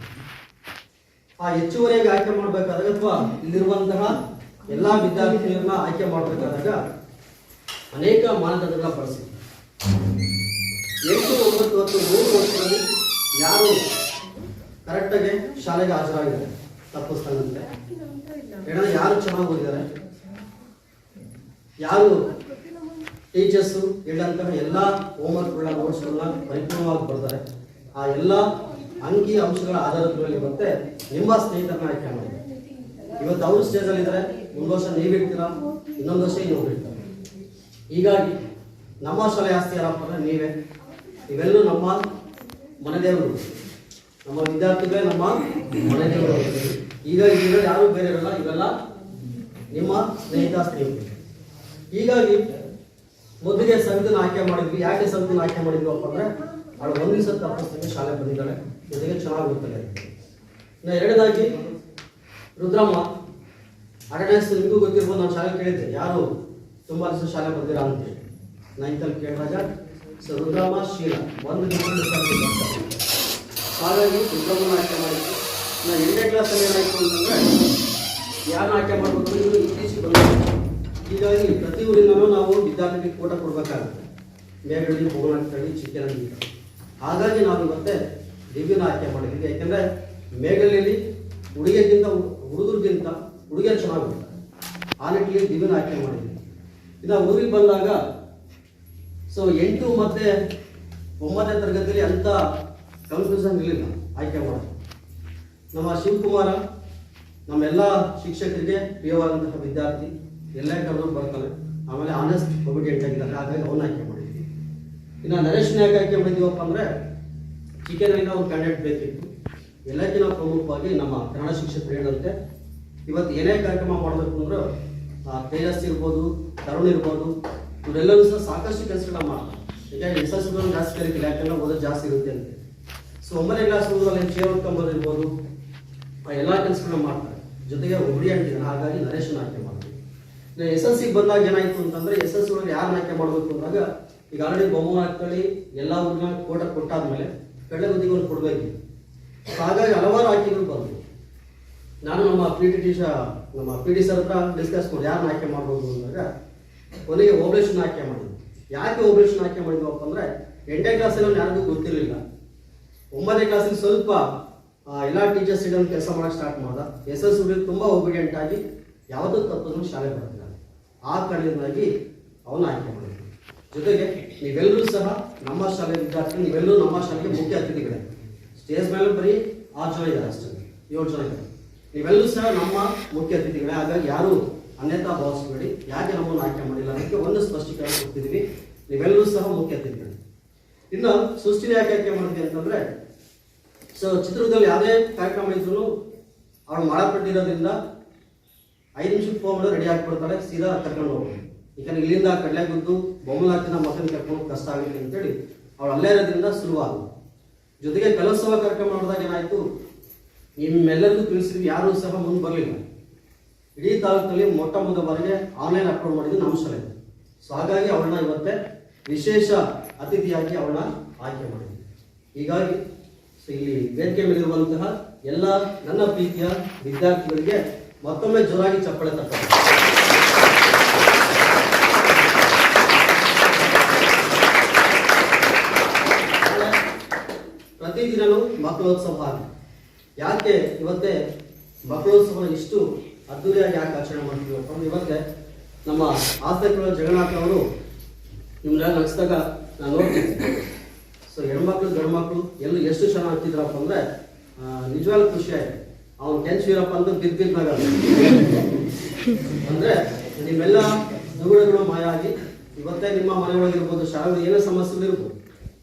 ಆ ಹೆಚ್ಚುವರಿಯಾಗಿ ಆಯ್ಕೆ ಮಾಡಬೇಕಾದಾಗ ಅಥವಾ ಇಲ್ಲಿರುವಂತಹ ಎಲ್ಲ ವಿದ್ಯಾರ್ಥಿಗಳನ್ನ ಆಯ್ಕೆ ಮಾಡಬೇಕಾದಾಗ ಅನೇಕ ಮಾನದಂಡಗಳನ್ನ ಬಳಸಿದ್ವಿ. 8, 9, 10, 3 ವರ್ಷಗಳಲ್ಲಿ ಯಾರು ಕರೆಕ್ಟಾಗಿ ಶಾಲೆಗೆ ಹಾಜರಾಗಿದ್ದಾರೆ ತಪ್ಪಿಸ್ತಂತೆ, ಯಾರು ಚೆನ್ನಾಗಿ ಓದಿದ್ದಾರೆ, ಯಾರು ಟೀಚರ್ಸು ಹೇಳಂತಹ ಎಲ್ಲ ಹೋಮ್ವರ್ಕ್ಗಳನ್ನ, ನೋಟ್ಸ್ಗಳನ್ನ ಪರಿಪೂರ್ಣವಾಗಿ ಬರ್ತಾರೆ, ಆ ಎಲ್ಲ ಅಂಕಿ ಅಂಶಗಳ ಆಧಾರದ ಮೇಲೆ ಮತ್ತೆ ನಿಮ್ಮ ಸ್ನೇಹಿತರನ್ನ ಆಯ್ಕೆ ಮಾಡಿ. ಇವತ್ತು ಅವರು ಸ್ಟೇಜಲ್ಲಿ ಇದ್ದಾರೆ, ಒಂದು ವರ್ಷ ನೀವು ಇರ್ತೀರಾ, ಇನ್ನೊಂದು ವರ್ಷ ಇನ್ನೊಬ್ರು ಇರ್ತಾರೆ. ಹೀಗಾಗಿ ನಮ್ಮ ಶಾಲೆ ಆಸ್ತಿ ಯಾರಪ್ಪ ಅಂದರೆ ನೀವೇ. ಇವೆಲ್ಲರೂ ನಮ್ಮ ಮನೆದೇವರು, ನಮ್ಮ ವಿದ್ಯಾರ್ಥಿಗಳೇ ನಮ್ಮ ಮನೆದೇವರು. ಹೀಗಾಗಿ ಇವೆಲ್ಲ ಯಾರು ಬೇರೆ ಇರಲ್ಲ, ಇವೆಲ್ಲ ನಿಮ್ಮ ಸ್ನೇಹಿತರು. ಹೀಗಾಗಿ ಮೊದಲಿಗೆ ಸಮಿತಿನ ಆಯ್ಕೆ ಮಾಡಿದ್ವಿ. ಯಾಕೆ ಸಮಿತಿನ ಆಯ್ಕೆ ಮಾಡಿದ್ವಪ್ಪ ಅಂದರೆ ಅವಳು 1 ದಿವಸ ತಪ್ಪಿಸ್ತಂಗೆ ಶಾಲೆ ಬಂದಿದ್ದಾಳೆ, ಜೊತೆಗೆ ಚೆನ್ನಾಗಿ ಓದ್ತಾಳೆ. ಇನ್ನು ಎರಡನೇದಾಗಿ ರುದ್ರಮ್ಮ ಅಟೆಂಡೆನ್ಸ್ ನಿಮಗೂ ಗೊತ್ತಿರ್ಬೋದು. ನಾನು ಶಾಲೆ ಕೇಳಿದ್ದೆ, ಯಾರು ತುಂಬ ದಿವಸ ಶಾಲೆ ಬಂದಿರಾ ಅಂತೇಳಿ. 9th ಕೇಳಿದಾಗ ಸೊ ರುದ್ರಮ್ಮ ಶೀಲಾ ಒಂದು ಡಿಫ್ರೆಂಟ್. ಹಾಗಾಗಿ ರುದ್ರಮ್ಮನ ಆಯ್ಕೆ ಮಾಡಿದ್ವಿ. ನಾನು 8ನೇ ಕ್ಲಾಸಲ್ಲಿ ಏನಾಯಿತು ಅಂತಂದರೆ ಯಾರನ್ನ ಆಯ್ಕೆ ಮಾಡಬೇಕು ಇವರು ಇತ್ತೀಚೆಗೆ ಬಂದಿದೆ. ಹೀಗಾಗಿ ಪ್ರತಿ ಊರಿನಲ್ಲೂ ನಾವು ವಿದ್ಯಾರ್ಥಿಗಳಿಗೆ ಕೋಟ ಕೊಡಬೇಕಾಗುತ್ತೆ. ಮೇಘಳ್ಳಿ, ಬೋಗನಹಳ್ಳಿ, ಚಿಕ್ಕನಹಳ್ಳಿ. ಹಾಗಾಗಿ ನಾವು ಇವತ್ತೇ ದಿವ್ಯನ ಆಯ್ಕೆ ಮಾಡಿದ್ವಿ. ಯಾಕೆಂದರೆ ಮೇಘಳ್ಳಿಯಲ್ಲಿ ಹುಡುಗಿಗಿಂತ ಹುಡುಗರಿಗಿಂತ ಹುಡುಗಿಯರು ಚೆನ್ನಾಗಿರ್ತಾರೆ. ಆ ನಿಟ್ಟಿನಲ್ಲಿ ದಿವ್ಯನ ಆಯ್ಕೆ ಮಾಡಿದ್ವಿ. ಇನ್ನು ಊರಿಗೆ ಬಂದಾಗ ಸೊ 8 ಮತ್ತು 9ನೇ ತರಗತಿಯಲ್ಲಿ ಅಂತ ಕನ್ಫ್ಯೂಷನ್ ಇರಲಿಲ್ಲ ಆಯ್ಕೆ ಮಾಡೋದು. ನಮ್ಮ ಶಿವಕುಮಾರ ನಮ್ಮೆಲ್ಲ ಶಿಕ್ಷಕರಿಗೆ ಪ್ರಿಯವಾದಂತಹ ವಿದ್ಯಾರ್ಥಿ, ಎಲ್ಲ ಕಡೆಗೂ ಬರ್ತಾರೆ. ಆಮೇಲೆ ಆನೆಸ್ಟ್ ಒಬಿಡಿಯಂಟ್ ಆಗಿದ್ದಾರೆ. ಹಾಗಾಗಿ ಅವನ್ನ ಆಯ್ಕೆ ಮಾಡಿದ್ವಿ. ಇನ್ನು ನರೇಶ್ನ ಯಾಕೆ ಆಯ್ಕೆ ಮಾಡಿದೀವಪ್ಪ ಅಂದರೆ ಚಿಕ್ಕನಿಂದ ಒಂದು ಕ್ಯಾಂಡಿಡೇಟ್ ಬೇಕಿತ್ತು. ಎಲ್ಲಕ್ಕಿಂತ ಪ್ರಮುಖವಾಗಿ ನಮ್ಮ ಕನ್ನಡ ಶಿಕ್ಷಕರು ಹೇಳಂತೆ ಇವತ್ತು ಏನೇ ಕಾರ್ಯಕ್ರಮ ಮಾಡಬೇಕು ಅಂದ್ರೆ ತೇಜಸ್ ಇರ್ಬೋದು, ತರುಣ್ ಇರ್ಬೋದು, ಇವರೆಲ್ಲರೂ ಸಹ ಸಾಕಷ್ಟು ಕೆಲಸಗಳನ್ನ ಮಾಡ್ತಾರೆ. ಯಾಕಂದ್ರೆ ಎಸ್ಎಸ್ಎಲ್ ಜಾಸ್ತಿ ಕಲಿತಿಲ್ಲ, ಯಾಕಂದ್ರೆ ಓದೋದು ಜಾಸ್ತಿ ಇರುತ್ತೆ ಅಂತ. ಸೊ 9ನೇ ಕ್ಲಾಸ್ ಓದುವಲ್ಲಿ ಚೇರ್ ಹೊತ್ಕೊಂಬೋದು ಇರ್ಬೋದು, ಎಲ್ಲ ಕೆಲಸಗಳನ್ನ ಮಾಡ್ತಾರೆ. ಜೊತೆಗೆ ಒಬ್ಬಡಿ ಅಂಟಿದ್ದಾರೆ. ಹಾಗಾಗಿ ನರೇಶನ್ ಆಯ್ಕೆ ಮಾಡ್ತೀವಿ. ಇನ್ನು SSLC ಬಂದಾಗ ಏನಾಯ್ತು ಅಂತಂದ್ರೆ SSLC ಒಳಗೆ ಯಾರನ್ನ ಆಯ್ಕೆ ಮಾಡಬೇಕು ಅಂದಾಗ ಈಗ ಆಲ್ರೆಡಿ ಬೊಮ್ಮನಹಳ್ಳಿ ಎಲ್ಲ ಊರಿನ ಕೋಟ ಕೊಟ್ಟಾದ್ಮೇಲೆ ಕಡಲೆ ಬುದ್ಧಿಗೆ ಒಂದು ಕೊಡಬೇಕು. ಹಾಗಾಗಿ ಹಲವಾರು ಆಯ್ಕೆಗಳು ಬಂದವು. ನಾನು ನಮ್ಮ ಪಿ ಟಿ ಸರ್ ಹತ್ರ ಡಿಸ್ಕಸ್ ಮಾಡಿ ಯಾರನ್ನ ಆಯ್ಕೆ ಮಾಡ್ಬೋದು ಅಂದಾಗ ಕೊನೆಗೆ ಓಬಲೇಷನ್ ಆಯ್ಕೆ ಮಾಡಿದ್ವಿ. ಯಾಕೆ ಓಬಲೇಷನ್ ಆಯ್ಕೆ ಮಾಡಿದ್ವಪ್ಪ ಅಂದರೆ 8ನೇ ಕ್ಲಾಸಲ್ಲಿ ಯಾರಿಗೂ ಗೊತ್ತಿರಲಿಲ್ಲ. 9ನೇ ಕ್ಲಾಸಲ್ಲಿ ಸ್ವಲ್ಪ ಎಲ್ಲ ಟೀಚರ್ಸ್ ಇಡೋದು ಕೆಲಸ ಮಾಡೋಕ್ಕೆ ಸ್ಟಾರ್ಟ್ ಮಾಡ್ದ. SSLC ತುಂಬ ಒಬಿಡಿಯಂಟ್ ಆಗಿ ಯಾವುದೋ ತಪ್ಪನ್ನು ಶಾಲೆ ಬರ್ತಿದ್ದಾರೆ. ಆ ಕಾರಣದಿಂದಾಗಿ ಅವನ್ನ ಆಯ್ಕೆ ಮಾಡಿದ್ವಿ. ಜೊತೆಗೆ ನೀವೆಲ್ಲರೂ ಸಹ ನಮ್ಮ ಶಾಲೆ ವಿದ್ಯಾರ್ಥಿ, ನೀವೆಲ್ಲರೂ ನಮ್ಮ ಶಾಲೆಗೆ ಮುಖ್ಯ ಅತಿಥಿಗಳೇ. ಸ್ಟೇಜ್ ಮೇಲೆ ಬರೀ 6 ಜನ ಇದ್ದಾರೆ ಅಷ್ಟೇ, 7 ಜನ ಇದ್ದಾರೆ. ನೀವೆಲ್ಲರೂ ಸಹ ನಮ್ಮ ಮುಖ್ಯ ಅತಿಥಿಗಳೇ. ಹಾಗಾಗಿ ಯಾರು ಅನ್ಯತಾ ಭಾವಿಸಬೇಡಿ. ಯಾಕೆ ನಮ್ಮನ್ನು ಆಯ್ಕೆ ಮಾಡಿಲ್ಲ ಅದಕ್ಕೆ ಒಂದು ಸ್ಪಷ್ಟೀಕರಣ ಕೊಡ್ತಿದ್ದೀವಿ. ನೀವೆಲ್ಲರೂ ಸಹ ಮುಖ್ಯ ಅತಿಥಿಗಳು. ಇನ್ನು ಸೃಷ್ಟಿನ ಯಾಕೆ ಆಯ್ಕೆ ಮಾಡಿದ್ವಿ ಅಂತಂದ್ರೆ ಸೊ ಚಿತ್ರದುರ್ಗದಲ್ಲಿ ಯಾವುದೇ ಕಾರ್ಯಕ್ರಮ ಇದ್ರು ಅವಳು ಮಾಡಲ್ಪಟ್ಟಿರೋದ್ರಿಂದ 5 ನಿಮಿಷಕ್ಕೆ ಫೋನ್ ಮಾಡಿ ರೆಡಿ ಆಗಿಬಿಡ್ತಾರೆ, ಸೀದಾ ಕರ್ಕೊಂಡು ಹೋಗ್ಬೋದು. ಯಾಕಂದ್ರೆ ಇಲ್ಲಿಂದ ಕಡಲೆಗುದ್ದು ಬೊಮ್ಮಲಾಗ್ತಿನ ಮಕ್ಕಳನ್ನ ಕರ್ಕೊಂಡು ಕಷ್ಟ ಆಗುತ್ತೆ ಅಂತೇಳಿ ಅವಳು ಅಲ್ಲೇ ಇರೋದ್ರಿಂದ ಸುಲಭವಾಗುತ್ತೆ. ಜೊತೆಗೆ ಕಲೋತ್ಸವ ಕಾರ್ಯಕ್ರಮ ನೋಡಿದಾಗ ಏನಾಯಿತು, ನಿಮ್ಮೆಲ್ಲರಿಗೂ ತಿಳಿಸಿದ್ವಿ, ಯಾರೂ ಸಹ ಮುಂದೆ ಬರಲಿಲ್ಲ. ಇಡೀ ತಾಲೂಕಿನಲ್ಲಿ ಮೊಟ್ಟ ಮೊದಲ ಬಾರಿಗೆ ಆನ್ಲೈನ್ ಅಪ್ಲೋಡ್ ಮಾಡಿದ್ದು ನಮ್ಮ ಶಾಲೆ. ಸೊ ಹಾಗಾಗಿ ಅವಳನ್ನ ಇವತ್ತೇ ವಿಶೇಷ ಅತಿಥಿಯಾಗಿ ಅವಳನ್ನ ಆಯ್ಕೆ ಮಾಡಿದ್ವಿ. ಹೀಗಾಗಿ ಸೊ ಇಲ್ಲಿ ವೇದಿಕೆ ಮೇಲಿರುವಂತಹ ಎಲ್ಲ ನನ್ನ ಪ್ರೀತಿಯ ವಿದ್ಯಾರ್ಥಿಗಳಿಗೆ ಮತ್ತೊಮ್ಮೆ ಜೋರಾಗಿ ಚಪ್ಪಾಳೆ ತಟ್ಟಾರೆ. ಪ್ರತಿದಿನವೂ ಮಕ್ಕಳೋತ್ಸವ ಆಗಿದೆ. ಯಾಕೆ ಇವತ್ತೇ ಮಕ್ಕಳೋತ್ಸವ ಇಷ್ಟು ಅದ್ದೂರಿಯಾಗಿ ಯಾಕೆ ಆಚರಣೆ ಮಾಡ್ತೀವಿ ಅಂತಂದ್ರೆ ಇವತ್ತೇ ನಮ್ಮ ಆಸಕ್ತಿಗಳ ಜಗನ್ನಾಥ ಅವರು ನಿಮ್ಮೆಲ್ಲ ನಡೆಸಿದಾಗ ನಾನು ನೋಡ್ತಿದ್ದೆ. ಸೊ ಹೆಣ್ಮಕ್ಳು ಗಂಡು ಮಕ್ಕಳು ಎಲ್ಲ ಎಷ್ಟು ಚೆನ್ನಾಗಿ ಆಗ್ತಿದ್ರಪ್ಪ ಅಂದರೆ ನಿಜವಾಗ್ಲೂ ಖುಷಿ ಆಯ್ತು. ಅವ್ನು ಕೆಂಚೀರಪ್ಪ ಅಂತ ಬಿದ್ದಾಗ ಅಂದರೆ ನಿಮ್ಮೆಲ್ಲ ದುಗುಡಗಳು ಮಾಯ ಆಗಿ ಇವತ್ತೇ ನಿಮ್ಮ ಮನೆಯೊಳಗಿರ್ಬೋದು, ಶಾಲೆ ಏನೋ ಸಮಸ್ಯೆಗಳಿರ್ಬೋದು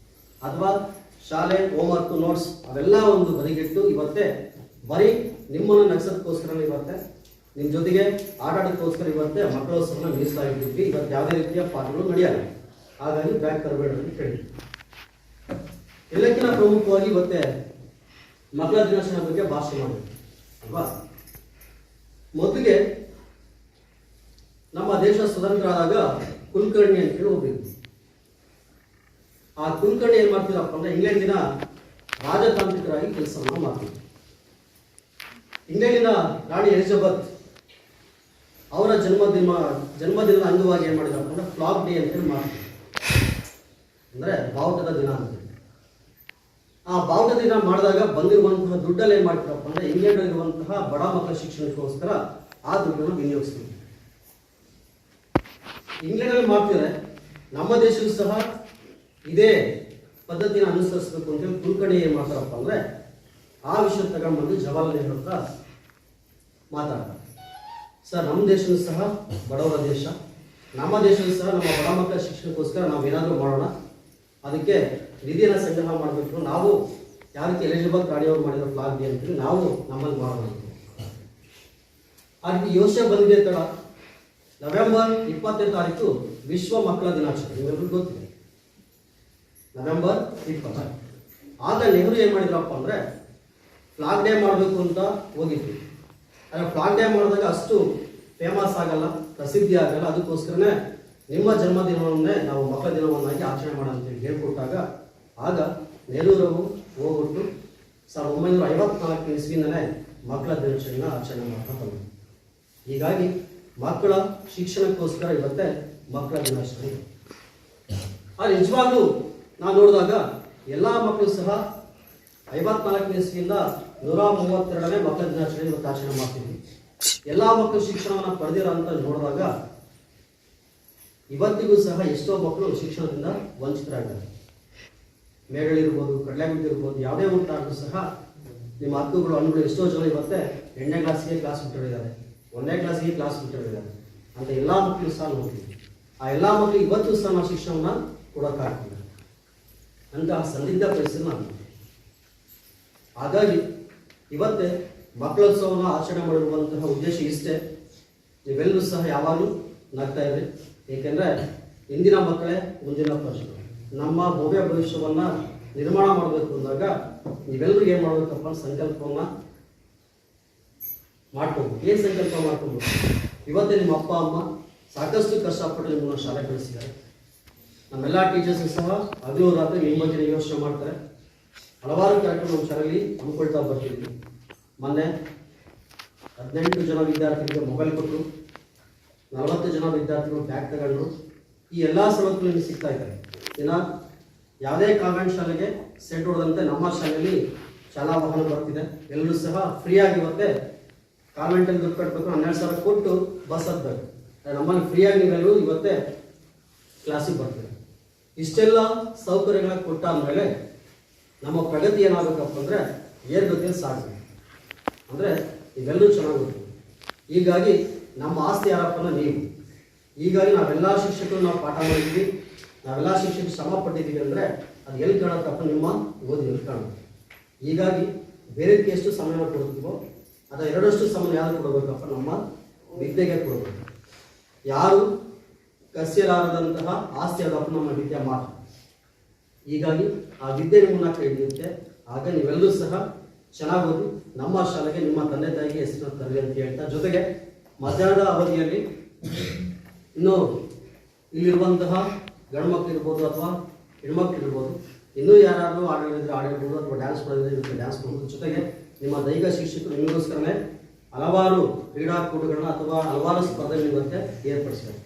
ಅಥವಾ ಶಾಲೆ ಹೋಮ್ವರ್ಕ್ ನೋಟ್ಸ್ ಅವೆಲ್ಲ ಒಂದು ಬದಿಗಿಟ್ಟು ಇವತ್ತೇ ಬರೀ ನಿಮ್ಮನ್ನು ನಗ್ಸೋದಕ್ಕೋಸ್ಕರ ಇವತ್ತೇ ನಿಮ್ಮ ಜೊತೆಗೆ ಆಟಾಡೋದಕ್ಕೋಸ್ಕರ ಇವತ್ತೇ ಮಕ್ಕಳೋತ್ಸವನ ಮೀಸಲಾಗಿಟ್ಟಿದ್ವಿ. ಇವತ್ತು ಯಾವುದೇ ರೀತಿಯ ಪಾಠಗಳು ನಡೆಯಲ್ಲ. ಹಾಗಾಗಿ ಬ್ಯಾಗ್ ತರಬೇಡ ಅಂತ ಕೇಳಿ. ಎಲ್ಲಕ್ಕಿಂತ ಪ್ರಮುಖವಾಗಿ ಇವತ್ತೇ ಮಕ್ಕಳ ದಿನಾಚರಣೆ ಬಗ್ಗೆ ಭಾಷಣ ಮಾಡಿದ್ವಿ ಅಲ್ವಾ. ಮೊದಲಿಗೆ ನಮ್ಮ ದೇಶ ಸ್ವತಂತ್ರ ಆದಾಗ ಕುಲಕರ್ಣಿ ಅಂತೇಳಿ ಒಬ್ಬಿದ್ರು. ಆ ಕುಲಕರ್ಣಿ ಏನ್ ಮಾಡ್ತಿರಪ್ಪ ಅಂದ್ರೆ ಇಂಗ್ಲೆಂಡಿನ ರಾಜತಾಂತ್ರಿಕರಾಗಿ ಕೆಲಸವನ್ನು ಮಾಡ್ತಿದ್ರು. ಇಂಗ್ಲೆಂಡಿನ ರಾಣಿ ಎಲಿಜಬೆತ್ ಅವರ ಜನ್ಮದಿನದ ಅಂಗವಾಗಿ ಏನ್ ಮಾಡಿದ್ರಪ್ಪ ಅಂದ್ರೆ ಫ್ಲಾಗ್ ಡೇ ಅಂತೇಳಿ ಮಾಡ್ತಿದ್ರು. ಅಂದ್ರೆ ಬಾವುಟದ ದಿನ ಅಂತ. ಆ ಬಾವುಟ ದಿನ ಮಾಡಿದಾಗ ಬಂದಿರುವಂತಹ ದುಡ್ಡಲ್ಲಿ ಏನ್ ಮಾಡ್ತಾರಪ್ಪ ಅಂದ್ರೆ ಇಂಗ್ಲೆಂಡ್ ಇರುವಂತಹ ಬಡ ಮಕ್ಕಳ ಶಿಕ್ಷಣಕ್ಕೋಸ್ಕರ ಆ ದುಡ್ಡನ್ನು ವಿನಿಯೋಗಿಸ್ತೀವಿ. ಇಂಗ್ಲೆಂಡ್ ಅಲ್ಲಿ ಮಾಡ್ತಿದ್ರೆ ನಮ್ಮ ದೇಶಕ್ಕೂ ಸಹ ಇದೇ ಪದ್ಧತಿನ ಅನುಸರಿಸಬೇಕು ಅಂತೇಳಿ ಕುಲಕರ್ಣಿ ಏನ್ ಮಾಡ್ತಾರಪ್ಪ ಅಂದ್ರೆ ಆ ವಿಷಯ ತಗೊಂಡ್ಬಂದು ಜವಾಹರ್ಲಾಲ್ ನೆಹರು ಹತ್ರ ಮಾತಾಡ್ತಾರೆ. ಸರ್, ನಮ್ಮ ದೇಶವೂ ಸಹ ಬಡವರ ದೇಶ, ನಮ್ಮ ದೇಶವೂ ಸಹ ನಮ್ಮ ಬಡ ಮಕ್ಕಳ ಶಿಕ್ಷಣಕ್ಕೋಸ್ಕರ ನಾವು ಏನಾದರೂ ಮಾಡೋಣ, ಅದಕ್ಕೆ ನಿಧಿಯನ್ನು ಸಂಗ್ರಹ ಮಾಡಬೇಕು. ನಾವು ಯಾವ ರೀತಿ ಎಲಿಜಬೆತ್ ರಾಣಿಯವರು ಮಾಡಿರೋ ಫ್ಲಾಗ್ ಡೇ ಅಂತೇಳಿ ನಾವು ನಮ್ಮಲ್ಲಿ ಮಾಡೋಣ. ಅದಕ್ಕೆ ಯೋಚನೆ ಬಂದಿದೆ ತಡ ನವೆಂಬರ್ 20ನೇ ತಾರೀಕು ವಿಶ್ವ ಮಕ್ಕಳ ದಿನಾಚರಣೆ ನಿಮ್ಮೆಲ್ಲರಿಗೂ ಗೊತ್ತಿದೆ. ನವೆಂಬರ್ 20. ಆಗ ನೆಹರು ಏನು ಮಾಡಿದ್ರಪ್ಪ ಅಂದರೆ ಫ್ಲಾಗ್ ಡೇ ಮಾಡಬೇಕು ಅಂತ ಹೋಗಿದ್ವಿ. ಆದರೆ ಫ್ಲಾಗ್ ಡೇ ಮಾಡಿದಾಗ ಅಷ್ಟು ಫೇಮಸ್ ಆಗಲ್ಲ, ಪ್ರಸಿದ್ಧಿ ಆಗಲ್ಲ. ಅದಕ್ಕೋಸ್ಕರನೇ ನಿಮ್ಮ ಜನ್ಮದಿನವನ್ನೇ ನಾವು ಮಕ್ಕಳ ದಿನವನ್ನಾಗಿ ಆಚರಣೆ ಮಾಡೋಣ ಅಂತೇಳಿ ಹೇಳ್ಕೊಟ್ಟಾಗ ಆಗ ನೆಹರೂರವರು ಹೋಗ್ಬಿಟ್ಟು 1954 ಇಸ್ವಿನಲ್ಲೇ ಮಕ್ಕಳ ದಿನಾಚರಣೆಯನ್ನು ಆಚರಣೆ ಮಾಡ್ತಾ ಬಂದರು. ಹೀಗಾಗಿ ಮಕ್ಕಳ ಶಿಕ್ಷಣಕ್ಕೋಸ್ಕರ ಇವತ್ತೇ ಮಕ್ಕಳ ದಿನಾಚರಣೆ. ಆದರೆ ನಿಜವಾಗ್ಲೂ ನಾವು ನೋಡಿದಾಗ ಎಲ್ಲ ಮಕ್ಕಳು ಸಹ 54 ಇಸ್ವಿಯಿಂದ 132ನೇ ಮಕ್ಕಳ ದಿನಾಚರಣೆ ಇವತ್ತು ಆಚರಣೆ ಮಾಡ್ತೀವಿ. ಎಲ್ಲ ಮಕ್ಕಳು ಶಿಕ್ಷಣವನ್ನು ಪಡೆದಿರೋ ಅಂತ ನೋಡಿದಾಗ ಇವತ್ತಿಗೂ ಸಹ ಎಷ್ಟೋ ಮಕ್ಕಳು ಶಿಕ್ಷಣದಿಂದ ವಂಚಿತರಾಗಿದ್ದಾರೆ. ಮೇಗಳಿರ್ಬೋದು, ಕಡಲೆಗುಡ್ಡೆ ಇರ್ಬೋದು, ಯಾವುದೇ ಊಟಾದ್ರೂ ಸಹ ನಿಮ್ಮ ಹಕ್ಕುಗಳು ಹಣ್ಣುಗಳು ಎಷ್ಟೋ ಜನ ಇವತ್ತೇ 8ನೇ ಕ್ಲಾಸಿಗೆ ಕ್ಲಾಸ್ ಬಿಟ್ಟಿದ್ದಾರೆ, 1ನೇ ಕ್ಲಾಸಿಗೆ ಕ್ಲಾಸ್ ಬಿಟ್ಟಿದ್ದಾರೆ ಅಂತ ಎಲ್ಲ ಮಕ್ಕಳು ಸಹ ನೋಡ್ತೀವಿ. ಆ ಎಲ್ಲ ಮಕ್ಕಳು ಇವತ್ತು ಸಹ ನಾವು ಶಿಕ್ಷಣವನ್ನು ಕೊಡೋಕ್ಕಾಗ್ತಿಲ್ಲ ಅಂತ ಸಂದಿಗ್ಧ ಪರಿಸ್ಥಿತಿ ನಾವು. ಹಾಗಾಗಿ ಇವತ್ತೇ ಮಕ್ಕಳೋತ್ಸವವನ್ನು ಆಚರಣೆ ಮಾಡಿರುವಂತಹ ಉದ್ದೇಶ ಇಷ್ಟೇ. ನೀವೆಲ್ಲರೂ ಸಹ ಯಾವಾಗಲೂ ನಗ್ತಾ ಇದ್ರಿ, ಏಕೆಂದರೆ ಇಂದಿನ ಮಕ್ಕಳೇ ಮುಂದಿನ ಪ್ರಜೆಗಳು. ನಮ್ಮ ಭವ್ಯ ಭವಿಷ್ಯವನ್ನು ನಿರ್ಮಾಣ ಮಾಡಬೇಕು ಅಂದಾಗ ನೀವೆಲ್ಲರೂ ಏನು ಮಾಡಬೇಕಪ್ಪ ಸಂಕಲ್ಪವನ್ನು ಮಾಡ್ಕೋಬೇಕು. ಏನು ಸಂಕಲ್ಪ ಮಾಡ್ಕೋಬೇಕು? ಇವತ್ತೇ ನಿಮ್ಮ ಅಪ್ಪ ಅಮ್ಮ ಸಾಕಷ್ಟು ಕಷ್ಟಪಟ್ಟು ನಿಮ್ಮನ್ನು ಶಾಲೆ ಕಳಿಸಿದ್ದಾರೆ. ನಮ್ಮೆಲ್ಲ ಟೀಚರ್ಸ್ ಸಹ ಹಗಲು ರಾತ್ರಿ ನಿಮ್ಮ ಬಗ್ಗೆ ಯೋಚನೆ ಮಾಡ್ತಾರೆ. ಹಲವಾರು ಕಾರ್ಯಕ್ರಮ ನಮ್ಮ ಶಾಲೆಯಲ್ಲಿ ಹಮ್ಮಿಕೊಳ್ತಾ ಬರ್ತಿದ್ವಿ. ಮೊನ್ನೆ 18 ಜನ ವಿದ್ಯಾರ್ಥಿಗಳಿಗೆ ಮೊಬೈಲ್ ಕೊಟ್ಟರು, 40 ಜನ ವಿದ್ಯಾರ್ಥಿಗಳು ಬ್ಯಾಗ್ ತಗೊಂಡ್ರು. ಈ ಎಲ್ಲ ಸವಲತ್ತುಗಳು ನಿಮಗೆ ಸಿಗ್ತಾ ಇದ್ದಾರೆ. ಇನ್ನು ಯಾವುದೇ ಕಾನ್ವೆಂಟ್ ಶಾಲೆಗೆ ಸೆಟ್ ಹೊಡೆದಂತೆ ನಮ್ಮ ಶಾಲೆಯಲ್ಲಿ ಶಾಲಾ ವಾಹನ ಬರ್ತಿದೆ. ಎಲ್ಲರೂ ಸಹ ಫ್ರೀಯಾಗಿ ಇವತ್ತೇ ಕಾನ್ವೆಂಟಲ್ಲಿ ದುಡ್ಡು ಕಟ್ಟಬೇಕು, 12,000 ಕೊಟ್ಟು ಬಸ್ ಹತ್ತಬೇಕು. ನಮ್ಮಲ್ಲಿ ಫ್ರೀಯಾಗಿ ನೀವೆಲ್ಲರೂ ಇವತ್ತೇ ಕ್ಲಾಸಿಗೆ ಬರ್ತೀವಿ. ಇಷ್ಟೆಲ್ಲ ಸೌಕರ್ಯಗಳನ್ನ ಕೊಟ್ಟಾದ್ಮೇಲೆ ನಮ್ಮ ಪ್ರಗತಿ ಏನಾಗಬೇಕಪ್ಪ ಅಂದರೆ ಏರ್ಗತಿಯಲ್ಲಿ ಸಾಗಬೇಕು. ಅಂದರೆ ಇವೆಲ್ಲರೂ ಚೆನ್ನಾಗುತ್ತೆ. ಹೀಗಾಗಿ ನಮ್ಮ ಆಸ್ತಿ ಯಾರಪ್ಪ ಅಂದ್ರೆ ನೀವು. ಹೀಗಾಗಿ ನಾವೆಲ್ಲ ಶಿಕ್ಷಕರು ನಾವು ಪಾಠ ಮಾಡಿದ್ವಿ, ನಾವೆಲ್ಲ ಶಿಕ್ಷಕರು ಶ್ರಮ ಪಟ್ಟಿದ್ದೀವಿ ಅಂದರೆ ಅದು ಎಲ್ಲಿ ಕಾಣುತ್ತಪ್ಪ? ನಿಮ್ಮ ಓದಿ ಎಲ್ಲಿ ಕಾಣುತ್ತೆ. ಹೀಗಾಗಿ ಬೇರೆದಕ್ಕೆ ಎಷ್ಟು ಸಮಯ ಕೊಡ್ತೀವೋ ಅದರ 2ರಷ್ಟು ಸಮಯ ಯಾರು ಕೊಡಬೇಕಪ್ಪ? ನಮ್ಮ ವಿದ್ಯೆಗೆ ಕೊಡಬೇಕು. ಯಾರು ಕಸಿಯಲಾರದಂತಹ ಆಸ್ತಿ ಅದಪ್ಪ ನಮ್ಮ ವಿದ್ಯೆ ಮಾತ್ರ. ಹೀಗಾಗಿ ಆ ವಿದ್ಯೆ ನಿಮ್ಮನ್ನ ಕೈ ಹಿಡಿಯುತ್ತೆ. ಆಗ ನೀವೆಲ್ಲರೂ ಸಹ ಚೆನ್ನಾಗಿ ಓದಿ ನಮ್ಮ ಶಾಲೆಗೆ ನಿಮ್ಮ ತಂದೆ ತಾಯಿಗೆ ಹೆಸರನ್ನು ತರಲಿ ಅಂತ ಹೇಳ್ತಾ, ಜೊತೆಗೆ ಮಧ್ಯಾಹ್ನದ ಅವಧಿಯಲ್ಲಿ ಇನ್ನು ಇಲ್ಲಿರುವಂತಹ ಗಂಡು ಮಕ್ಕಳು ಇರ್ಬೋದು ಅಥವಾ ಹೆಣ್ಮಕ್ಳು ಇರ್ಬೋದು, ಇನ್ನೂ ಯಾರಾದರೂ ಆಡಳಿದ್ರೆ ಆಡಿರ್ಬೋದು ಅಥವಾ ಡ್ಯಾನ್ಸ್ ಮಾಡೋದಿದ್ರೆ ಇವತ್ತು ಡ್ಯಾನ್ಸ್ ಮಾಡ್ಬೋದು. ಜೊತೆಗೆ ನಿಮ್ಮ ದೈಹಿಕ ಶಿಕ್ಷಕರು ನಿಮಗೋಸ್ಕರನೇ ಹಲವಾರು ಕ್ರೀಡಾಕೂಟಗಳನ್ನ ಅಥವಾ ಹಲವಾರು ಸ್ಪರ್ಧೆಗಳು ಇವತ್ತೇ ಏರ್ಪಡಿಸಿದ್ದಾರೆ.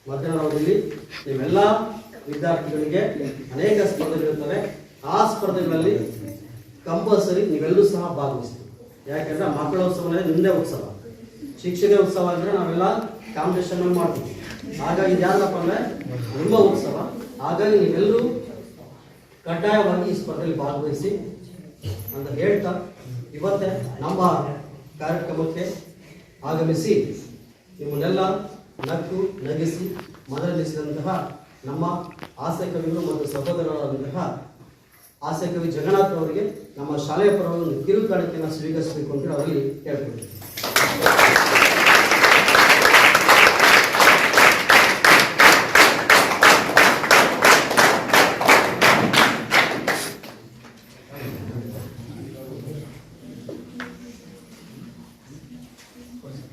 ಮಧ್ಯಾಹ್ನ ಅವಧಿಯಲ್ಲಿ ನೀವೆಲ್ಲ ವಿದ್ಯಾರ್ಥಿಗಳಿಗೆ ಅನೇಕ ಸ್ಪರ್ಧೆಗಳಿರ್ತವೆ. ಆ ಸ್ಪರ್ಧೆಗಳಲ್ಲಿ ಕಂಪಲ್ಸರಿ ನೀವೆಲ್ಲರೂ ಸಹ ಭಾಗವಹಿಸ್ತೀವಿ. ಯಾಕೆಂದರೆ ಮಕ್ಕಳೋತ್ಸವ ನಿಮ್ಮದೇ ಉತ್ಸವ, ಶಿಕ್ಷಕರ ಉತ್ಸವ ಅಂದರೆ ನಾವೆಲ್ಲ ಕಾಂಪಿಟೇಷನ್ ಮಾಡ್ತೀವಿ. ಹಾಗಾಗಿ ಯಾರಪ್ಪ ಅಂದರೆ ನಿಮ್ಮ ಉತ್ಸವ. ಹಾಗಾಗಿ ನೀವೆಲ್ಲರೂ ಕಡ್ಡಾಯವಾಗಿ ಈ ಸ್ಪರ್ಧೆಯಲ್ಲಿ ಭಾಗವಹಿಸಿ ಅಂತ ಹೇಳ್ತಾ ಇವತ್ತೇ ನಮ್ಮ ಕಾರ್ಯಕ್ರಮಕ್ಕೆ ಆಗಮಿಸಿ ನಿಮ್ಮನ್ನೆಲ್ಲ ನಕ್ಕು ನಗಿಸಿ ಮನರಂಜಿಸಿದಂತಹ ನಮ್ಮ ಹಾಸ್ಯ ಕವಿಗಳು ಮತ್ತು ಸಹೋದರರಾದಂತಹ ಹಾಸ್ಯ ಕವಿ ಜಗನ್ನಾಥ್ ಅವರಿಗೆ ನಮ್ಮ ಶಾಲೆಯ ಪರವಾಗಿ ಕಿರು ಕಾಣಿಕೆಯನ್ನು ಸ್ವೀಕರಿಸಬೇಕು ಅಂತ ಅವರಲ್ಲಿ ಕೇಳ್ಕೊಳ್ತೀವಿ.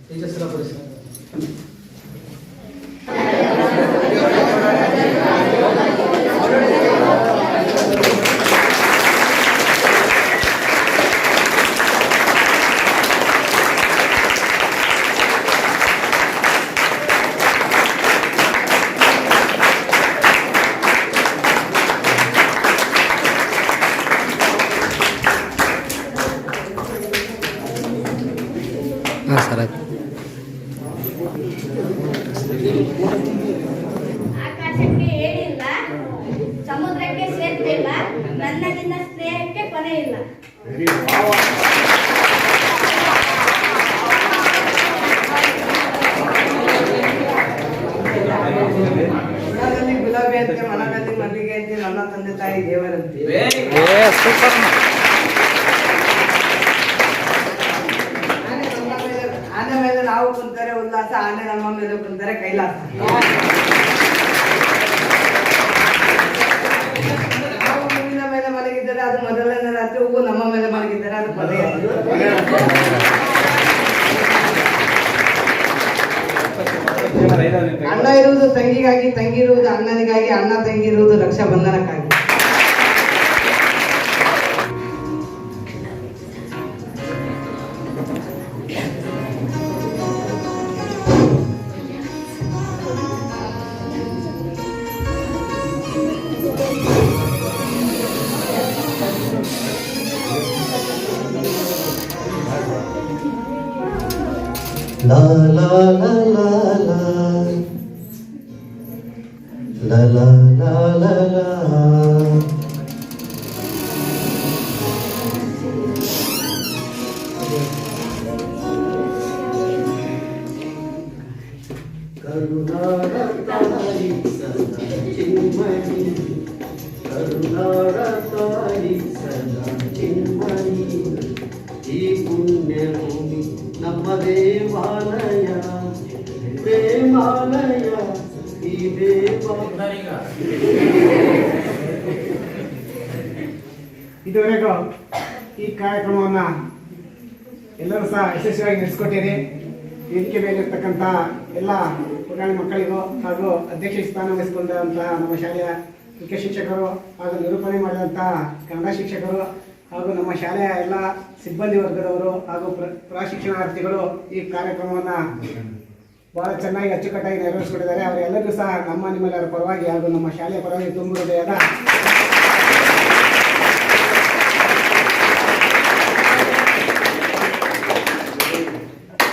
ಟೀಚರ್ಸ್ ಎಲ್ಲ ಬರೀ ಸರ್. ಆಕಾಶಕ್ಕೆ ಏನಿಲ್ಲ, ಸಮುದ್ರಕ್ಕೆ ಸೇರ್ತಿಲ್ಲ, ನನ್ನದಿಂದ ಸ್ನೇಹಕ್ಕೆ ಕೊನೆ ಇಲ್ಲ. ಗುಲಾಬಿ ಅಂತೆ, ಮನದಲ್ಲಿ ಮಲ್ಲಿಗೆ ಅಂತೆ, ನನ್ನ ತಂದೆ ತಾಯಿ ದೇವರಂತೆ. ಆನೆ ಮೇಲೆ ನಾವು ಕುಂತಾರೆ ಉಲ್ಲಾಸ, ಆನೆ ನಮ್ಮ ಮೇಲೆ ಕುಂತಾರೆ ಕೈಲಾಸ. ನಾವು ಹೂವಿನ ಮೇಲೆ ಮಲಗಿದ್ದರೆ ಅದು ಮೊದಲನೇ ರಾತ್ರಿ, ಹೂವು ನಮ್ಮ ಮೇಲೆ ಮಲಗಿದ್ದರೆ ಅದು ಕೊನೆಯ ಅಣ್ಣ ಅಣ್ಣ ಇರುವುದು ತಂಗಿಗಾಗಿ, ತಂಗಿ ಇರುವುದು ಅಣ್ಣನಿಗಾಗಿ, ಅಣ್ಣ ತಂಗಿ ಇರುವುದು ರಕ್ಷಾ ಬಂಧನಕ್ಕಾಗಿ. La la la la la la la la la la. ಕರುಣಾರ ತಾಯಿ ಸದಾ ಚಿನ್ಮಣಿ, ಕರುಣಾರ ತಾಯಿ ಸದಾ ಚಿನ್ಮಣಿ, ಈ ಪುಣ್ಯ ಭೂಮಿ ನಮ್ಮ ದೇವಾಲಯ, ಪ್ರೇಮಾಲಯ ಈ ದೇವಾಲಯ. ಇದುವರೆಗೂ ಈ ಕಾರ್ಯಕ್ರಮವನ್ನು ಎಲ್ಲರೂ ಸಹ ಯಶಸ್ವಿಯಾಗಿ ನಡೆಸಿಕೊಟ್ಟಿರಿ. ವೇದಿಕೆ ಮೇಲಿರ್ತಕ್ಕಂಥ ಎಲ್ಲ ಪುರಾಣಿ ಮಕ್ಕಳಿಗೂ ಹಾಗೂ ಅಧ್ಯಕ್ಷ ಸ್ಥಾನ ವಹಿಸಿಕೊಂಡಂತಹ ನಮ್ಮ ಶಾಲೆಯ ಮುಖ್ಯ ಶಿಕ್ಷಕರು ಹಾಗೂ ನಿರೂಪಣೆ ಮಾಡಿದಂತಹ ಕನ್ನಡ ಶಿಕ್ಷಕರು ಹಾಗೂ ನಮ್ಮ ಶಾಲೆಯ ಎಲ್ಲ ಸಿಬ್ಬಂದಿ ವರ್ಗದವರು ಹಾಗೂ ಪ್ರಶಿಕ್ಷಣಾರ್ಥಿಗಳು ಈ ಕಾರ್ಯಕ್ರಮವನ್ನು ಬಹಳ ಚೆನ್ನಾಗಿ ಅಚ್ಚುಕಟ್ಟಾಗಿ ನೆರವೇರಿಸಿಕೊಟ್ಟಿದ್ದಾರೆ. ಅವರೆಲ್ಲರಿಗೂ ಸಹ ನಿಮ್ಮೆಲ್ಲರ ಪರವಾಗಿ ಹಾಗೂ ನಮ್ಮ ಶಾಲೆಯ ಪರವಾಗಿ ತುಂಬ ಹೃದಯದ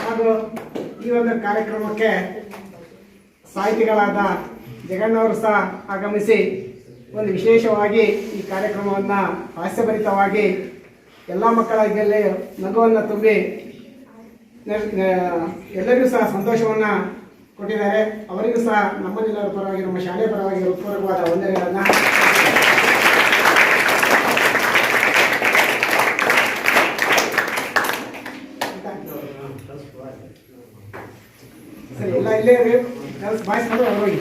ಹಾಗೂ ಈ ಒಂದು ಕಾರ್ಯಕ್ರಮಕ್ಕೆ ಸಾಹಿತಿಗಳಾದ ಜಗಣ್ಣವರು ಸಹ ಆಗಮಿಸಿ ಒಂದು ವಿಶೇಷವಾಗಿ ಈ ಕಾರ್ಯಕ್ರಮವನ್ನು ಹಾಸ್ಯಭರಿತವಾಗಿ ಎಲ್ಲ ಮಕ್ಕಳಿಗೆ ನಗುವನ್ನು ತುಂಬಿ ಎಲ್ಲರಿಗೂ ಸಹ ಸಂತೋಷವನ್ನು ಕೊಟ್ಟಿದ್ದಾರೆ. ಅವರಿಗೂ ಸಹ ನಮ್ಮನ್ನೆಲ್ಲರ ಪರವಾಗಿ, ನಮ್ಮ ಶಾಲೆಯ ಪರವಾಗಿ ಹೃತ್ಪೂರ್ವಕವಾದ ವಂದನೆಗಳನ್ನು. ಸರಿ, ಎಲ್ಲ ಇಲ್ಲೇ ಬಾಯ್ಸ್ಕೊಂಡು ಹೋಗಿ.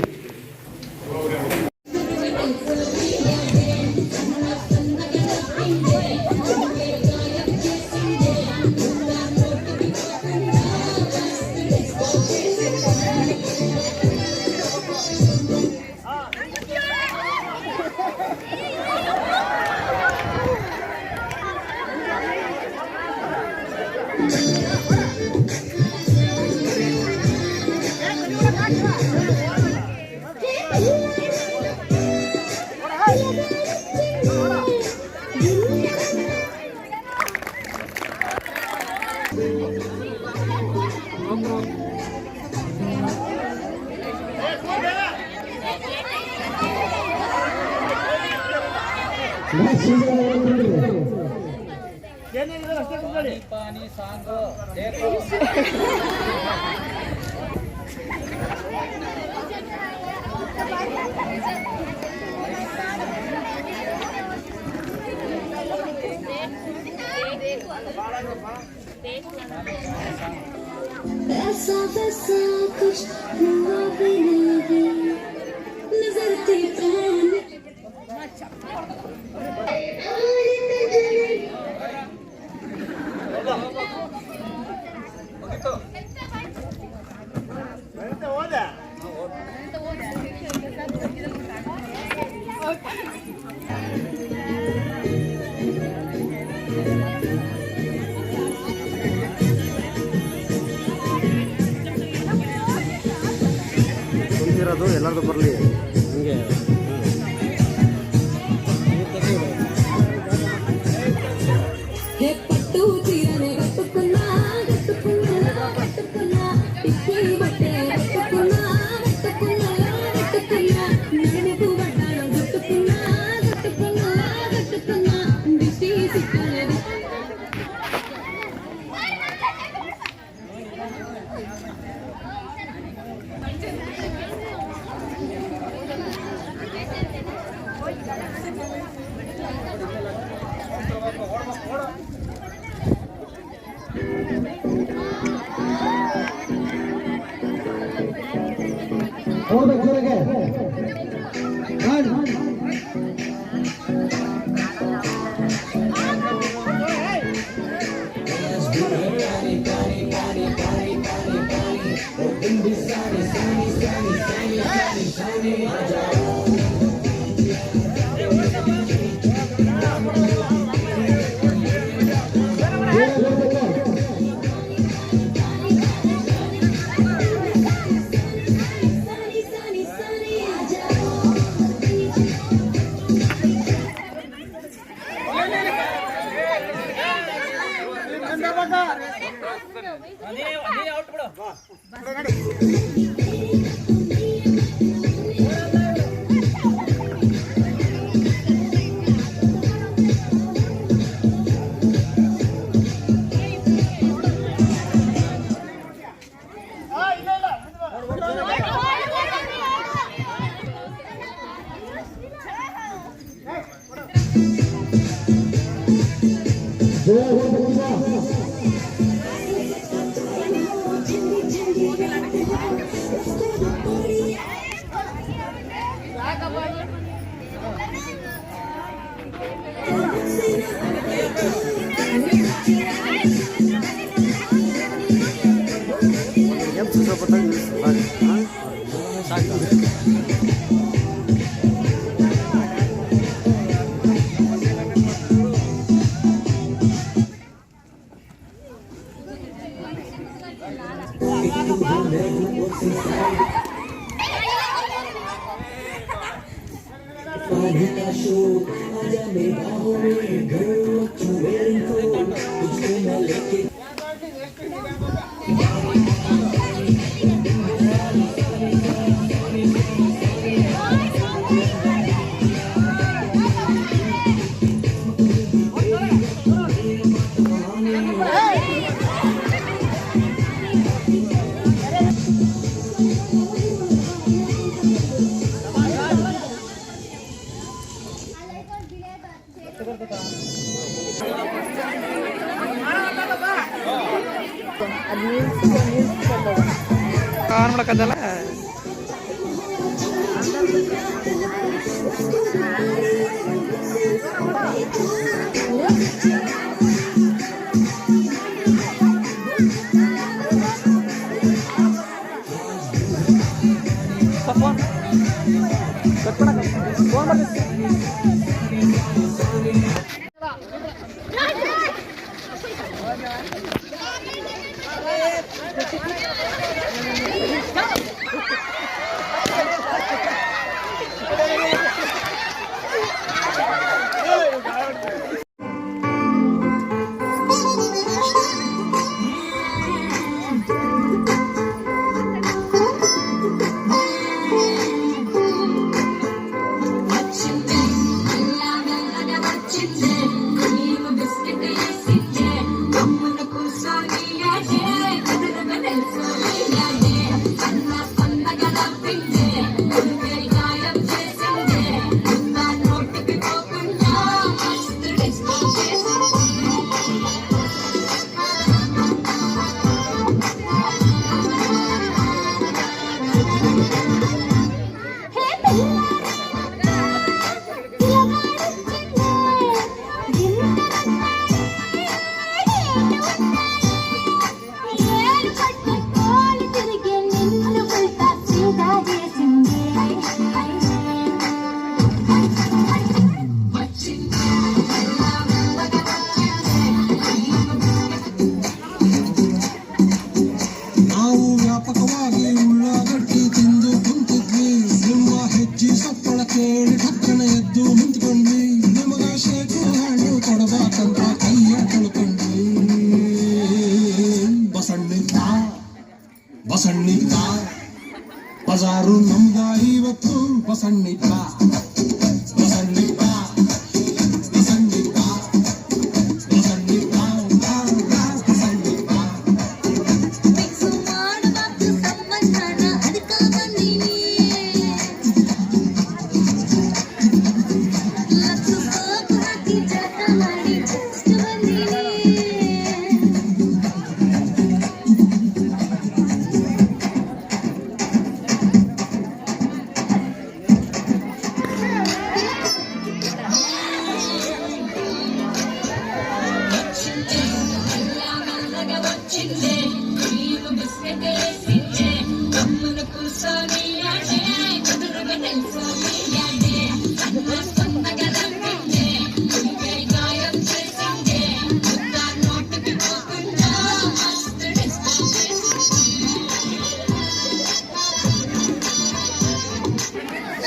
ಪಾನಿ ಸಾಂಗು ऐसा वैसा कुछ हुआ भी नहीं, नजर के प्राण ಕುಂತಿರೋದು ಎಲ್ಲರದು ಬರಲಿ ಹಂಗೆ. పట్టు చీరనే కట్టుకున్నా కట్టుకున్నా కట్టుకున్నా పిచ్చి బట్టే కట్టుకున్నా కట్టుకున్నా కట్టుకున్నా నడుముకు వడ్డాణం కట్టుకున్నా కట్టుకున్నా కట్టుకున్నా దిష్టి సిక్కలేదు ಔಟ್ ಬಿಡು. ಆನ್ ಮಾಡಕತ್ತಲ್ಲ ಬಸಣ್ಣಿಪ್ಪ ಬಜಾರು ನಮ್ದ ಇವತ್ತು ಬಸಣ್ಣಿಪ್ಪ ಬಸಣ್ಣಿಪ್ಪ ಬಸಣ್ಣಿಪ್ಪ ಬಸಣ್ಣಿಪ್ಪ ಬಸಣ್ಣಿಪ್ಪ ಮಿಕ್ಸು ಮಾಡಬಾರ್ದು ಸಂಬಂಧನ ಅದಕ್ಕ ಬಂದೀನಿ ಲಕ್ಷ ಸೋಪು ಹಾಕಿ ಜಳಕ ಮಾಡಿ ಜಸ್ಟ್ ಬಂದೀನಿ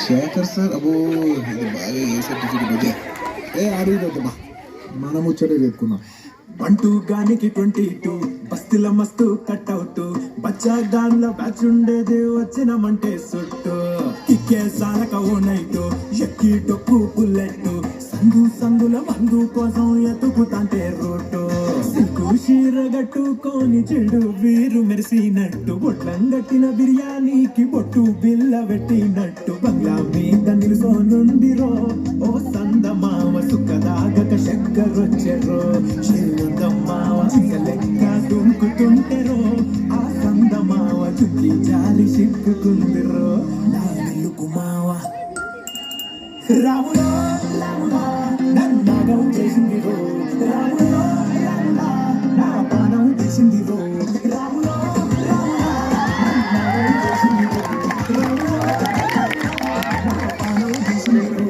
శేఖర్ సార్ అబ్బో ఇది బాగా ఏ సర్టిఫికెట్ అదే ఏ ఆడిదమ్మా మన ముచ్చటే చెప్పుకున్నాం 1 2 గానికి 22 బస్తిల మస్తు కట్అవుట్ బచ్చాగాన్ల బ్యాచ్ ఉండేది వచ్చినమంటే సుట్టు కిక్కే సాలక ఓ నైటు ఎక్కి టొక్కు బుల్లెట్ సందుల మందు కోసం ఎతుకుతాంటే రోడ్డు సిల్కు షీర గట్టుకొని చెడు వీరు మెరిసినట్టు బొట్లంగట్టిన బిర్యానీకి బొట్టు బిల్ల పెట్టినట్టు బంగ్లా మీద నిలుసోనుండిరో ఓ సందమావ సుఖదాగక చక్కరొచ్చెరో శ్రీమందమ్మావ లెక్క దుంకుతుంటెరో ఆ సందమావ చుక్కి జాలి సిక్కుకుందిరో నా వెలుగు మావ రాములో రాములా నన్నగం చేసిందిరో రాములో రాములా నా పానం తీసిందిరో రాములో రాములా నన్నగం చేసిందిరో రాములో నా పానం తీసిందిరో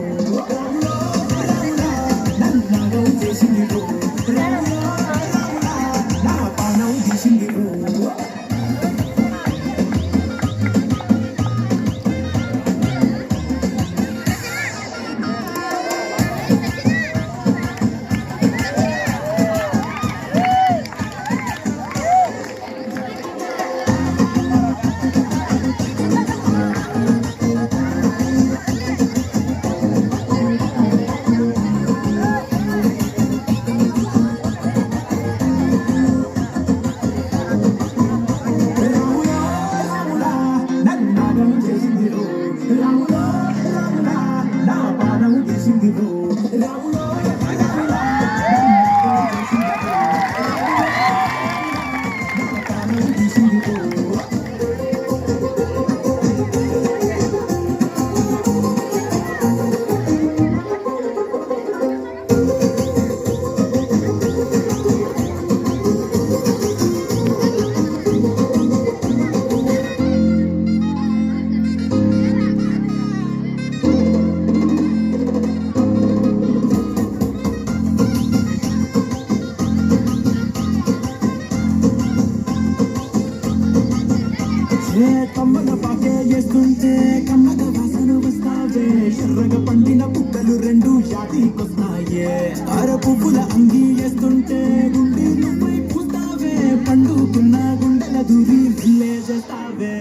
రాములో రాములా నన్నగం చేసిందిరో రాములో రాములా నా పానం తీసిందిరో కమ్మగా పాకే చేస్తుంటే కమ్మగా వాసన వస్తావే ఎర్రగా పండిన పుక్కలు రెండు యాదికొస్తాయే అర పువ్వుల అంగి వేస్తుంటే గుండె నువ్వై పూస్తావే పండుకున్న గుండెల దూరి రిల్లే చేస్తావే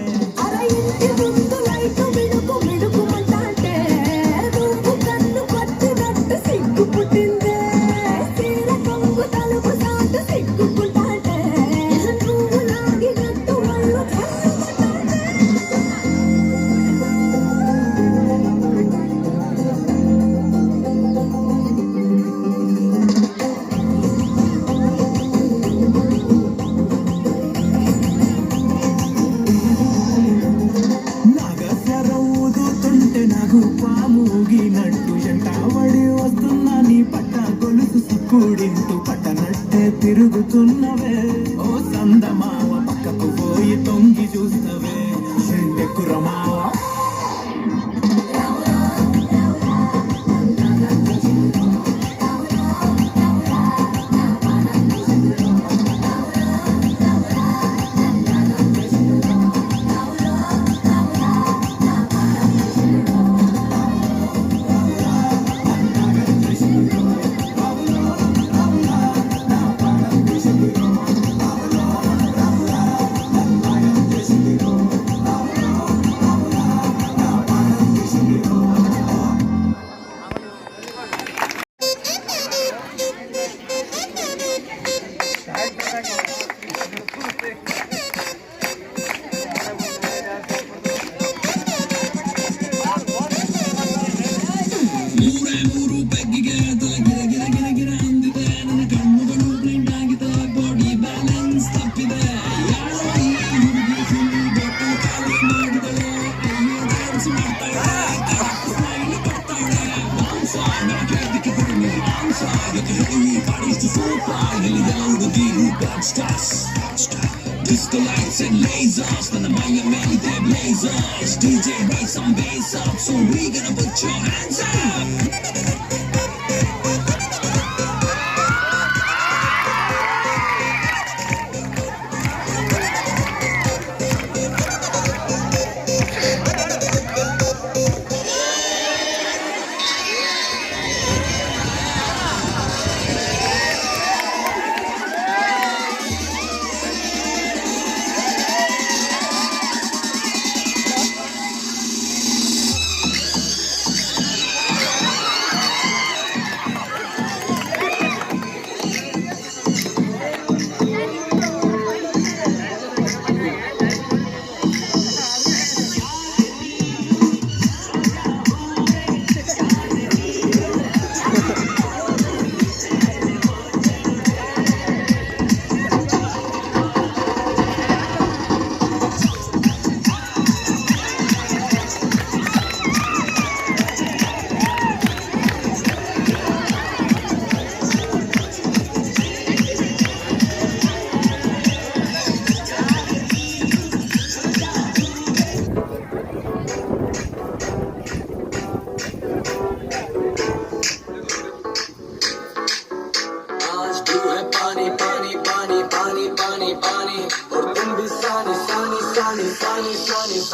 పాముగినట్టు ఎంటావడి వస్తున్నా నీ పట్ట గొలుసు సిక్కుడింటూ పట్టనట్టే తిరుగుతున్నవే ఓ సందమావ పక్కకు పోయి తొంగి చూస్తవే ఎండెక్కురమావ Disco lights and lasers, then the Miami they blazers. DJ raise some bass up, so we gonna put your hands up.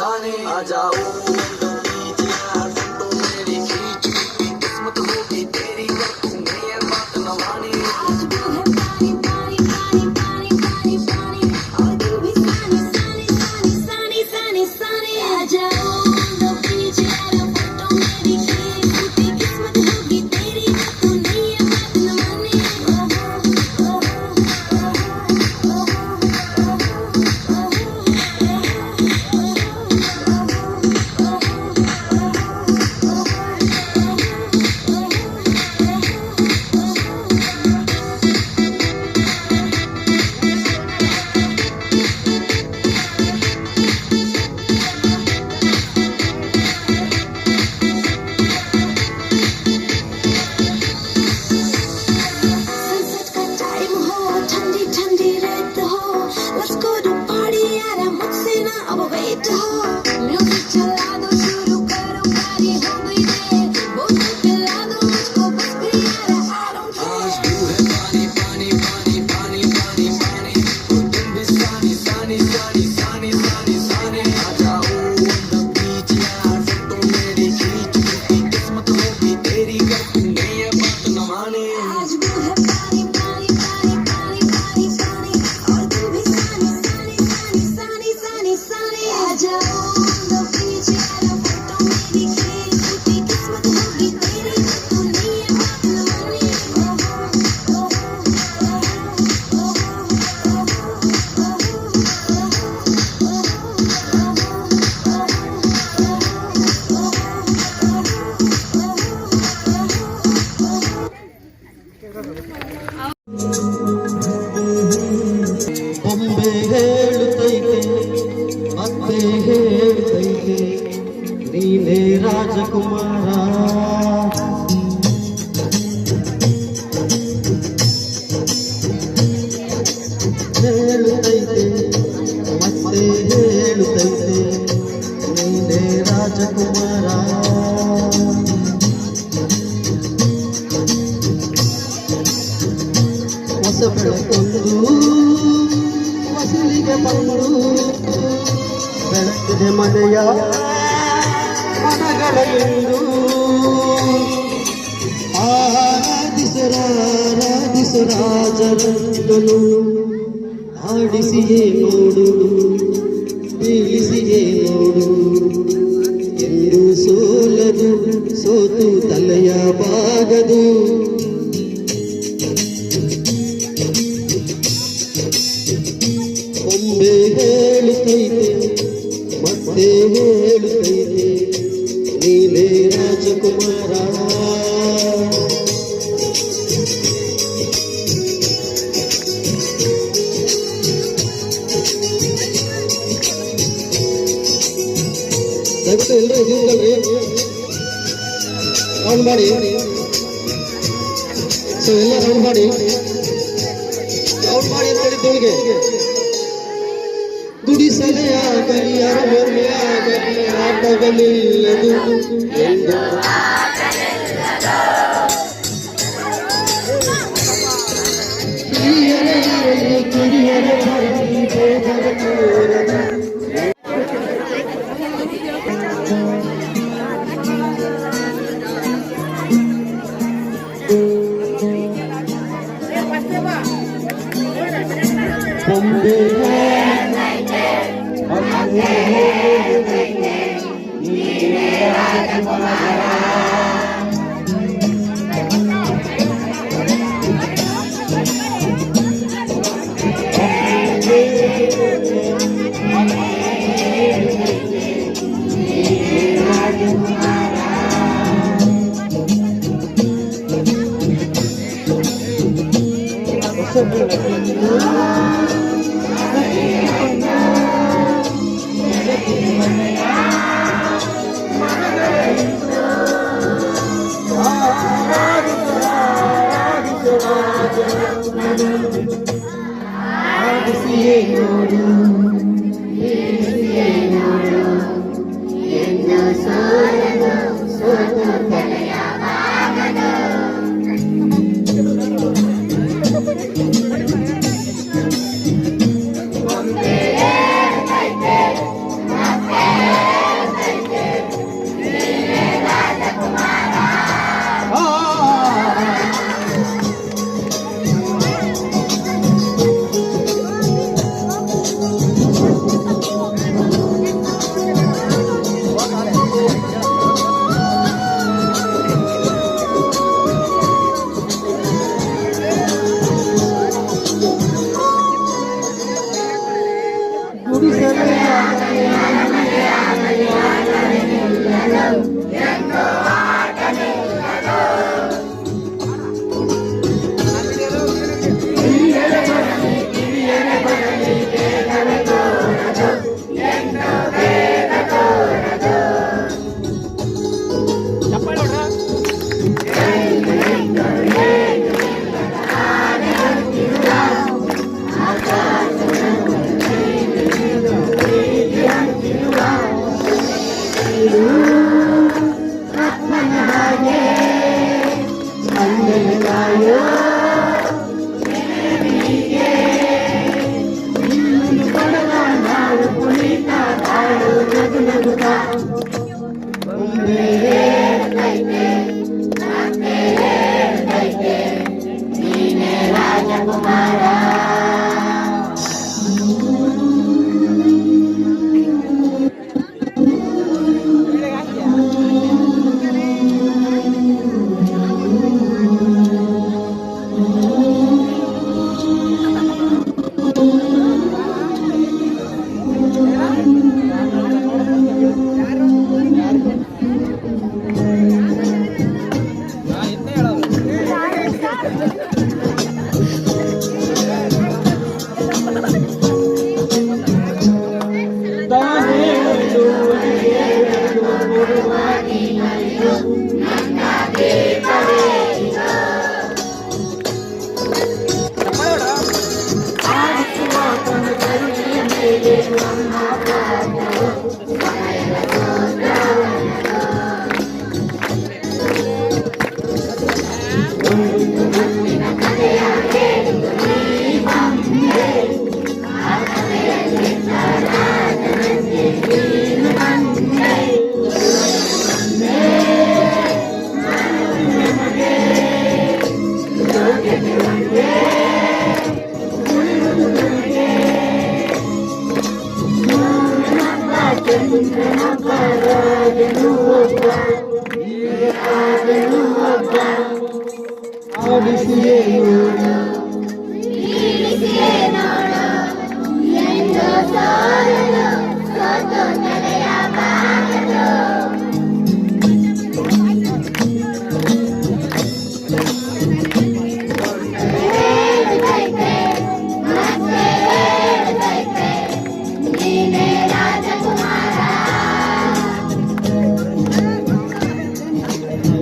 साने आ जाओ मेरी खींच किस्मत होगी तेरी तूने ये बात न मानी ಬೊಂಬೆ ಹೇಳುತ್ತೈತೆ ಮತ್ತೆ ಹೇಳುತ್ತೈತೆ ನೀನೇ ರಾಜಕುಮಾರ ಹೇಳುತ್ತೈತೆ ಮತ್ತೆ ಹೇಳುತ್ತೈತೆ ನೀನೇ ರಾಜಕುಮಾರ ಹೊಸ ಬೆಳಕೊಂದು ವಸಲಿಗೆ ಬಂದು ಬೆಳಕಿದೆ ಮನೆಯ ಮನಗಳ ಎಂದು ಆರಾಧಿಸು ರಾಜರನ್ನು ಆಡಿಸಿಯೇ ನೋಡು ಬೀಳಿಸಿಯೇ ನೋಡು ಎಂದು ಸೋಲದು ಸೋತು ತಲೆಯ ಬಾಗದು ಒಮ್ಮೆ ಹೇಳುತ್ತೈತೆ ಮತ್ತೆ ಹೇಳುತ್ತೈತೆ ನೀನೇ ರಾಜಕುಮಾರ ದಯವಿಟ್ಟು ಎಲ್ಲರೂ ಇದೀವಲ್ರಿ ರೌಂಡ್ ಮಾಡಿ ಸೊ ಎಲ್ಲ ರೌಂಡ್ ಮಾಡಿ ಅಂತ ಹೇಳಿದ್ದವಳಿಗೆ ಗುಡಿಸಲೇ ಆಗಲಿ ಅರಮನೆ ಆಗಲಿ ಆಟಗಳಿಲ್ಲದು ಎಂದು ಹಿರಿಯರಲ್ಲಿ ಕಿರಿಯರ ಭರತಿ ಭೇದದ ತೋರದು ಬೊಂಬೆ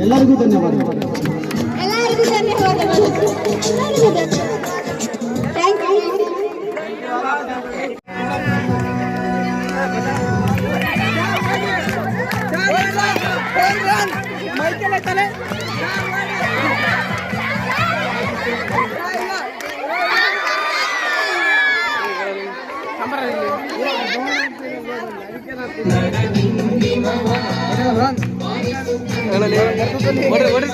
ಎಲ್ಲರಿಗೂ ಧನ್ಯವಾದಗಳು. Thank you. ಓಡಿ